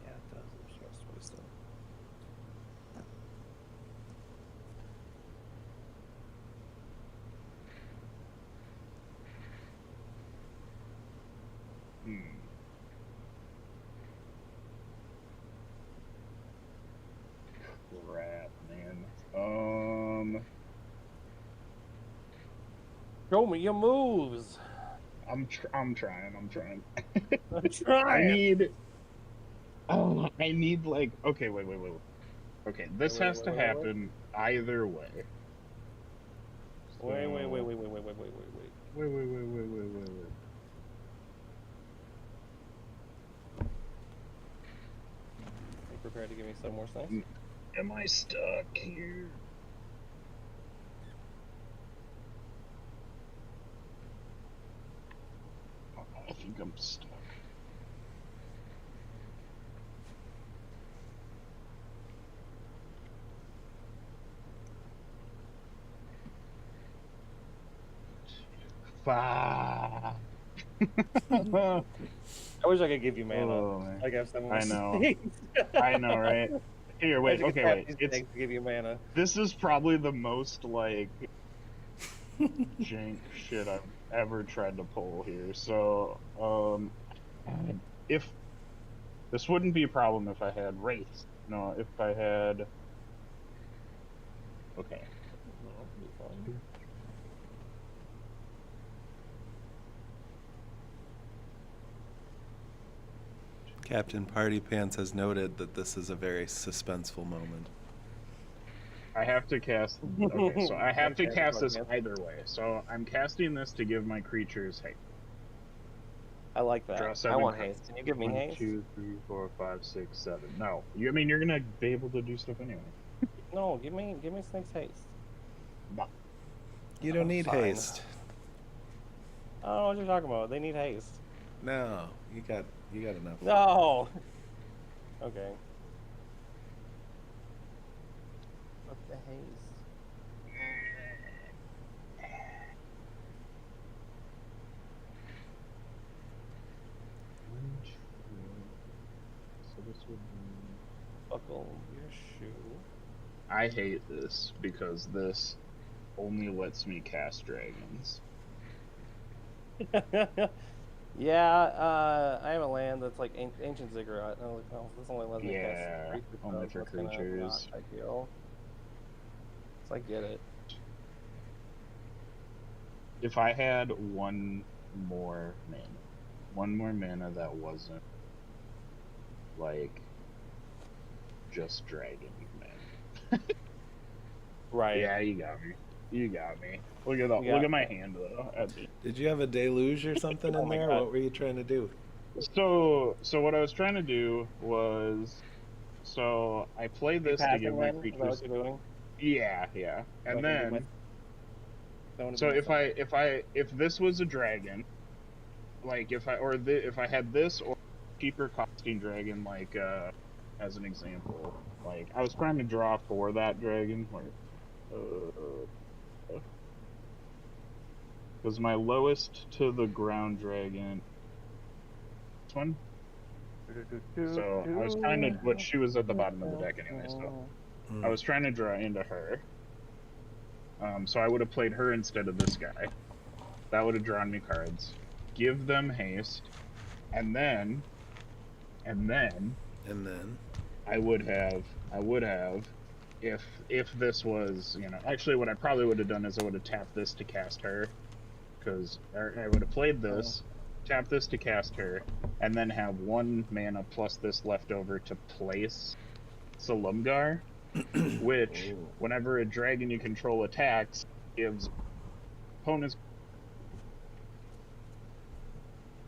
Speaker 4: Yeah, it does. I'm supposed to waste them.
Speaker 3: Hmm. Crap, man.
Speaker 4: Show me your moves.
Speaker 3: I'm trying.
Speaker 4: I'm
Speaker 3: I
Speaker 4: trying.
Speaker 3: need. Oh, I need like. Okay, wait. Okay, this
Speaker 4: Wait,
Speaker 3: has
Speaker 4: wait,
Speaker 3: to
Speaker 4: wait, wait.
Speaker 3: happen either way.
Speaker 4: Wait.
Speaker 3: Wait.
Speaker 4: prepared to give me some more snakes.
Speaker 3: Am I stuck here? I think I'm stuck. Fuck.
Speaker 4: I wish I could give you mana.
Speaker 3: Oh, man.
Speaker 4: Like I have some
Speaker 3: I know.
Speaker 4: snakes.
Speaker 3: I know, right? Here, wait.
Speaker 4: I wish I
Speaker 3: Okay,
Speaker 4: could tap
Speaker 3: wait.
Speaker 4: these
Speaker 3: It's
Speaker 4: snakes to give you mana.
Speaker 3: this is probably the most like jank shit I've ever tried to pull here. So, if this wouldn't be a problem if I had wraiths. No, if I had. Okay.
Speaker 4: No, it'll be fine.
Speaker 2: Captain Party Pants has noted that this is a very suspenseful moment.
Speaker 3: I have to cast. Okay, so I have to
Speaker 4: Okay,
Speaker 3: cast this
Speaker 4: okay.
Speaker 3: either way. So I'm casting this to give my creatures haste.
Speaker 4: I like
Speaker 3: Draw
Speaker 4: that. I
Speaker 3: 7
Speaker 4: want
Speaker 3: cards.
Speaker 4: haste. Can you give me
Speaker 3: 1,
Speaker 4: haste?
Speaker 3: 2, 3, 4, 5, 6, 7. No, I mean you're gonna be able to do stuff anyway.
Speaker 4: No, give me snakes haste.
Speaker 3: No.
Speaker 2: You don't need
Speaker 4: Fine.
Speaker 2: haste.
Speaker 4: I don't know what you're talking about. They need haste.
Speaker 2: No, you got enough.
Speaker 4: No. Okay. What the haste?
Speaker 3: So this would be...
Speaker 4: Buckle your shoe.
Speaker 3: I hate this because this only lets me cast dragons.
Speaker 4: Yeah, I have a land that's like ancient ziggurat. And I'm like, well, this only lets me
Speaker 3: Yeah,
Speaker 4: cast
Speaker 3: only
Speaker 4: so
Speaker 3: for
Speaker 4: it's kinda
Speaker 3: creatures.
Speaker 4: Not ideal. So I get it.
Speaker 3: If I had one more mana that wasn't like just dragon mana.
Speaker 4: Right.
Speaker 3: Yeah, you got me. You got me. Look at that.
Speaker 4: Yeah.
Speaker 3: Look at my hand though.
Speaker 2: Did you have a deluge or something
Speaker 4: Oh
Speaker 2: in
Speaker 4: my
Speaker 2: there?
Speaker 4: God.
Speaker 2: What were you trying to do?
Speaker 3: So what I was trying to do was, so I play this to
Speaker 4: Passing
Speaker 3: give my
Speaker 4: land? Is that
Speaker 3: creatures.
Speaker 4: what you're doing?
Speaker 3: Yeah, and
Speaker 4: Okay,
Speaker 3: then
Speaker 4: Don't
Speaker 3: so
Speaker 4: do myself.
Speaker 3: if this was a dragon, like if I had this or cheaper costing dragon, like as an example, like I was trying to draw for that dragon, because my lowest to the ground dragon. This one. So I was trying to, but she was at the bottom of the deck anyway. So I was trying to draw into her. So I would have played her instead of this guy. That would have drawn me cards. Give them haste, and then I would have, if this was, actually what I probably would have done is I would have tapped this to cast her, because I would have played this, tap this to cast her, and then have 1 mana plus this left over to place Salumgar, which, whenever a dragon you control attacks, gives opponents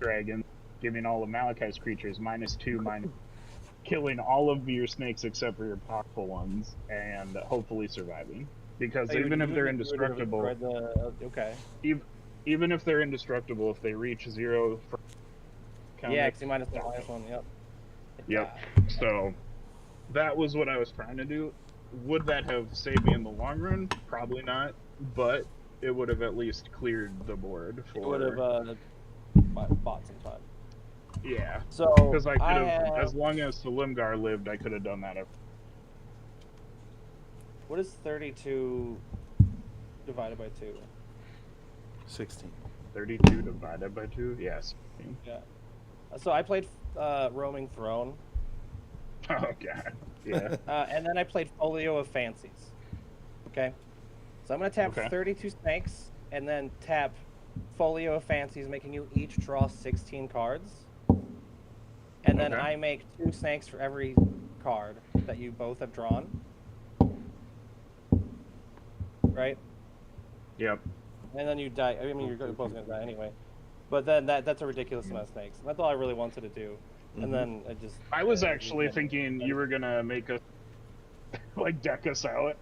Speaker 3: dragon, giving all of Malachite's creatures -2, killing all of your snakes except for your powerful ones, and hopefully surviving. Because even if they're indestructible,
Speaker 4: Okay.
Speaker 3: even if they're indestructible, if they reach 0 for counter,
Speaker 4: Yeah, because you minus the highest one. Yep.
Speaker 3: Yep. So that was what I was trying to do. Would that have saved me in the long run? Probably not, but it would have at least cleared the board for.
Speaker 4: It would have bought some time.
Speaker 3: Yeah.
Speaker 4: So
Speaker 3: Because I could have,
Speaker 4: have...
Speaker 3: as long as Salimgar lived, I could have done that.
Speaker 4: What is 32 divided by 2?
Speaker 2: 16.
Speaker 3: 32 divided by 2? Yes.
Speaker 4: Yeah. So I played Roaming Throne.
Speaker 3: Oh, God. Yeah.
Speaker 4: And then I played Folio of Fancies. Okay? So I'm going to tap
Speaker 3: Okay.
Speaker 4: 32 snakes, and then tap Folio of Fancies, making you each draw 16 cards. And then
Speaker 3: Okay.
Speaker 4: I make 2 snakes for every card that you both have drawn. Right?
Speaker 3: Yep.
Speaker 4: And then you die. I mean, you're both going to die anyway. But then that's a ridiculous amount of snakes. And that's all I really wanted to do.
Speaker 2: Mhm.
Speaker 4: And then I just.
Speaker 3: I was
Speaker 4: just
Speaker 3: actually
Speaker 4: never-
Speaker 3: thinking you were gonna make us like deck us out.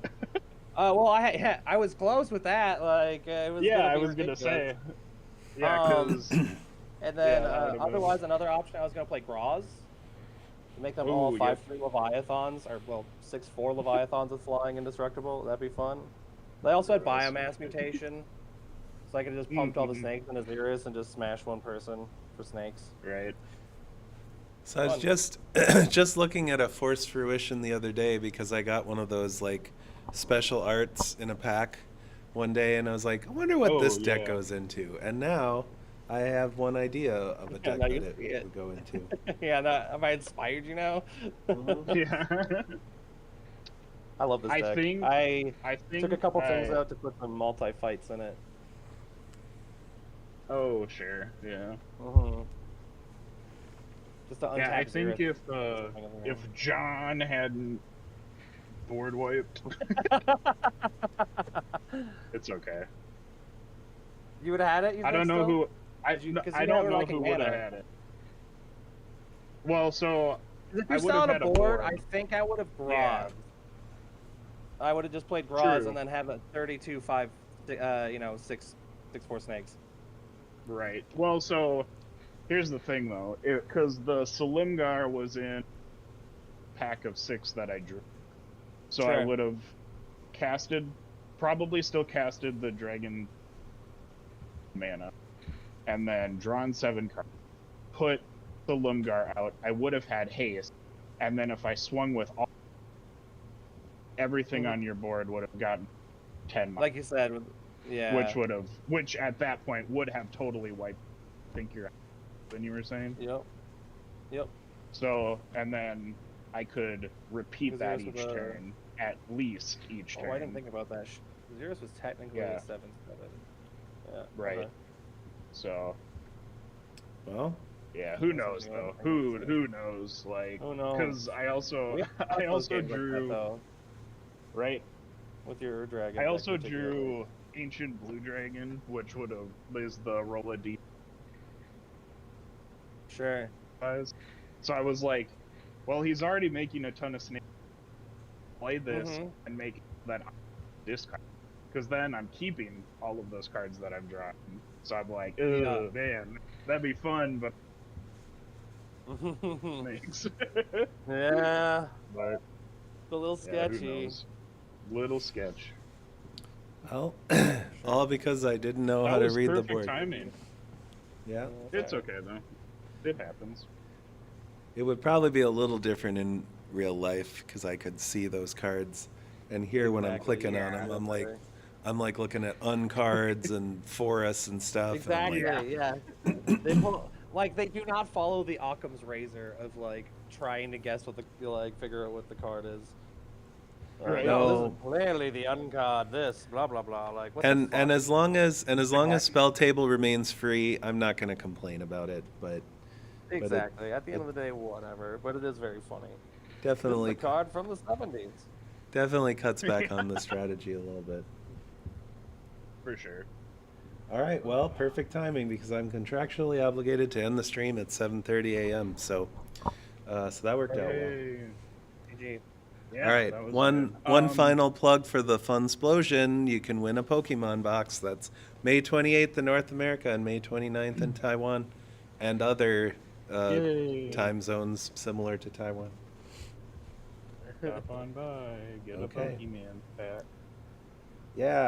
Speaker 4: Well, I was close with that. Like, it was
Speaker 3: Yeah,
Speaker 4: gonna
Speaker 3: I
Speaker 4: be
Speaker 3: was gonna
Speaker 4: ridiculous.
Speaker 3: say. Yeah, because
Speaker 4: And then,
Speaker 3: yeah, that would've been-
Speaker 4: otherwise, another option, I was gonna play Graws. Make them all
Speaker 3: Ooh, yep.
Speaker 4: 5/3 Leviathans, or well, 6/4 Leviathans with flying indestructible. That'd be fun. They also had
Speaker 3: Gross.
Speaker 4: biomass mutation, so I could just pumped all the
Speaker 3: Mhm.
Speaker 4: snakes into Xerus and just smash one person for snakes.
Speaker 3: right.
Speaker 2: So I was
Speaker 4: Fun.
Speaker 2: just just looking at a Force Fruition the other day because I got one of those like special arts in a pack one day, and I was like, I wonder what
Speaker 3: Oh,
Speaker 2: this deck
Speaker 3: yeah.
Speaker 2: goes into. And now I have one idea of a
Speaker 4: Yeah,
Speaker 2: deck
Speaker 4: now
Speaker 2: that
Speaker 4: you
Speaker 2: it
Speaker 4: see it.
Speaker 2: would go into.
Speaker 4: Yeah, have I inspired you now?
Speaker 3: Yeah.
Speaker 4: I love this
Speaker 3: I
Speaker 4: deck.
Speaker 3: think-
Speaker 4: I
Speaker 3: I think
Speaker 4: took a couple things
Speaker 3: I-
Speaker 4: out to put some multi-fights in it.
Speaker 3: Oh, sure. Yeah.
Speaker 4: Just to untap
Speaker 3: Yeah, I think
Speaker 4: Xerus.
Speaker 3: if John hadn't board wiped, it's okay.
Speaker 4: You would have had it. You
Speaker 3: I don't
Speaker 4: think,
Speaker 3: know
Speaker 4: still?
Speaker 3: who. I
Speaker 4: 'Cause you
Speaker 3: I
Speaker 4: know
Speaker 3: don't
Speaker 4: we're
Speaker 3: know
Speaker 4: like
Speaker 3: who
Speaker 4: in
Speaker 3: would have
Speaker 4: mana.
Speaker 3: had it. Well, so
Speaker 4: If
Speaker 3: I
Speaker 4: you're
Speaker 3: would've
Speaker 4: still on
Speaker 3: had
Speaker 4: a
Speaker 3: a
Speaker 4: board,
Speaker 3: board.
Speaker 4: I think I would have
Speaker 3: Yeah.
Speaker 4: Groz. I would have just played Groz
Speaker 3: True.
Speaker 4: and then have a 32/5, 6/4 snakes.
Speaker 3: right. Well, so here's the thing though, because the Salimgar was in pack of 6 that I drew, so I
Speaker 4: Sure.
Speaker 3: would have probably still casted the Dragon mana, and then drawn 7 cards, put the Lumgar out. I would have had haste, and then if I swung with everything on your board would have gotten 10
Speaker 4: Like you said, yeah.
Speaker 3: which at that point would have totally wiped. I think you're, then you were saying.
Speaker 4: Yep.
Speaker 3: So, and then I could repeat
Speaker 4: 'Cause
Speaker 3: that
Speaker 4: yours
Speaker 3: each
Speaker 4: was a-
Speaker 3: turn, at least each turn.
Speaker 4: Oh, I didn't think about that. Xerus was technically
Speaker 3: Yeah.
Speaker 4: a 7/7. Yeah.
Speaker 3: Right.
Speaker 4: okay.
Speaker 3: So,
Speaker 2: Well,
Speaker 3: yeah, who
Speaker 4: That's
Speaker 3: knows
Speaker 4: something I
Speaker 3: though?
Speaker 4: don't think
Speaker 3: Who knows? Like,
Speaker 4: Who knows?
Speaker 3: because I also
Speaker 4: We
Speaker 3: I
Speaker 4: those
Speaker 3: also
Speaker 4: games like that,
Speaker 3: drew
Speaker 4: though,
Speaker 3: right.
Speaker 4: with your dragon.
Speaker 3: I
Speaker 4: deck
Speaker 3: also
Speaker 4: particularly.
Speaker 3: drew Ancient Blue Dragon, which would have is the roll a d
Speaker 4: Sure.
Speaker 3: size. So I was like, well, he's already making a ton of snakes. Play this
Speaker 4: Mhm.
Speaker 3: and make that discard, because then I'm keeping all of those cards that I've drawn. So I'm like,
Speaker 4: Yeah.
Speaker 3: oh man, that'd be fun, but thanks.
Speaker 4: Yeah.
Speaker 3: But
Speaker 4: It's a little
Speaker 3: yeah, who
Speaker 4: sketchy.
Speaker 3: knows? Little sketch.
Speaker 2: well, all because I didn't know
Speaker 3: That
Speaker 2: how to
Speaker 3: was
Speaker 2: read the
Speaker 3: perfect
Speaker 2: board.
Speaker 3: timing.
Speaker 2: Yeah,
Speaker 3: It's okay though. It happens.
Speaker 2: it would probably be a little different in real life because I could see those cards, and here when I'm
Speaker 4: Exactly,
Speaker 2: clicking on
Speaker 3: yeah,
Speaker 2: them,
Speaker 4: that's
Speaker 2: I'm like looking at uncards and forests and stuff.
Speaker 4: Exactly.
Speaker 2: And I'm like,
Speaker 4: Yeah. They pull, like they do not follow the Occam's razor of like trying to guess what figure out what the card is.
Speaker 3: Right.
Speaker 4: No, this
Speaker 2: No.
Speaker 4: is clearly the uncard. This blah blah blah. Like what
Speaker 2: and
Speaker 4: the
Speaker 2: and
Speaker 4: fuck?
Speaker 2: as long as Spelltable remains free, I'm not going to complain about it. But
Speaker 4: Exactly. At the end of the day, whatever. But it is very funny.
Speaker 2: definitely,
Speaker 4: This is a card from the 70s.
Speaker 2: definitely cuts back on the strategy a little bit.
Speaker 3: For sure.
Speaker 2: All right, well, perfect timing because I'm contractually obligated to end the stream at 7:30 a.m. So that worked out well.
Speaker 3: Hey.
Speaker 4: GG.
Speaker 3: Yeah,
Speaker 2: All right,
Speaker 3: that was
Speaker 2: one
Speaker 3: good.
Speaker 2: final plug for the Funsplosion. You can win a Pokemon box. That's May 28th in North America and May 29th in Taiwan, and other
Speaker 3: Yay.
Speaker 2: time zones similar to Taiwan.
Speaker 3: Stop on by, get
Speaker 2: Okay.
Speaker 3: a Pokemon pack.
Speaker 2: Yeah.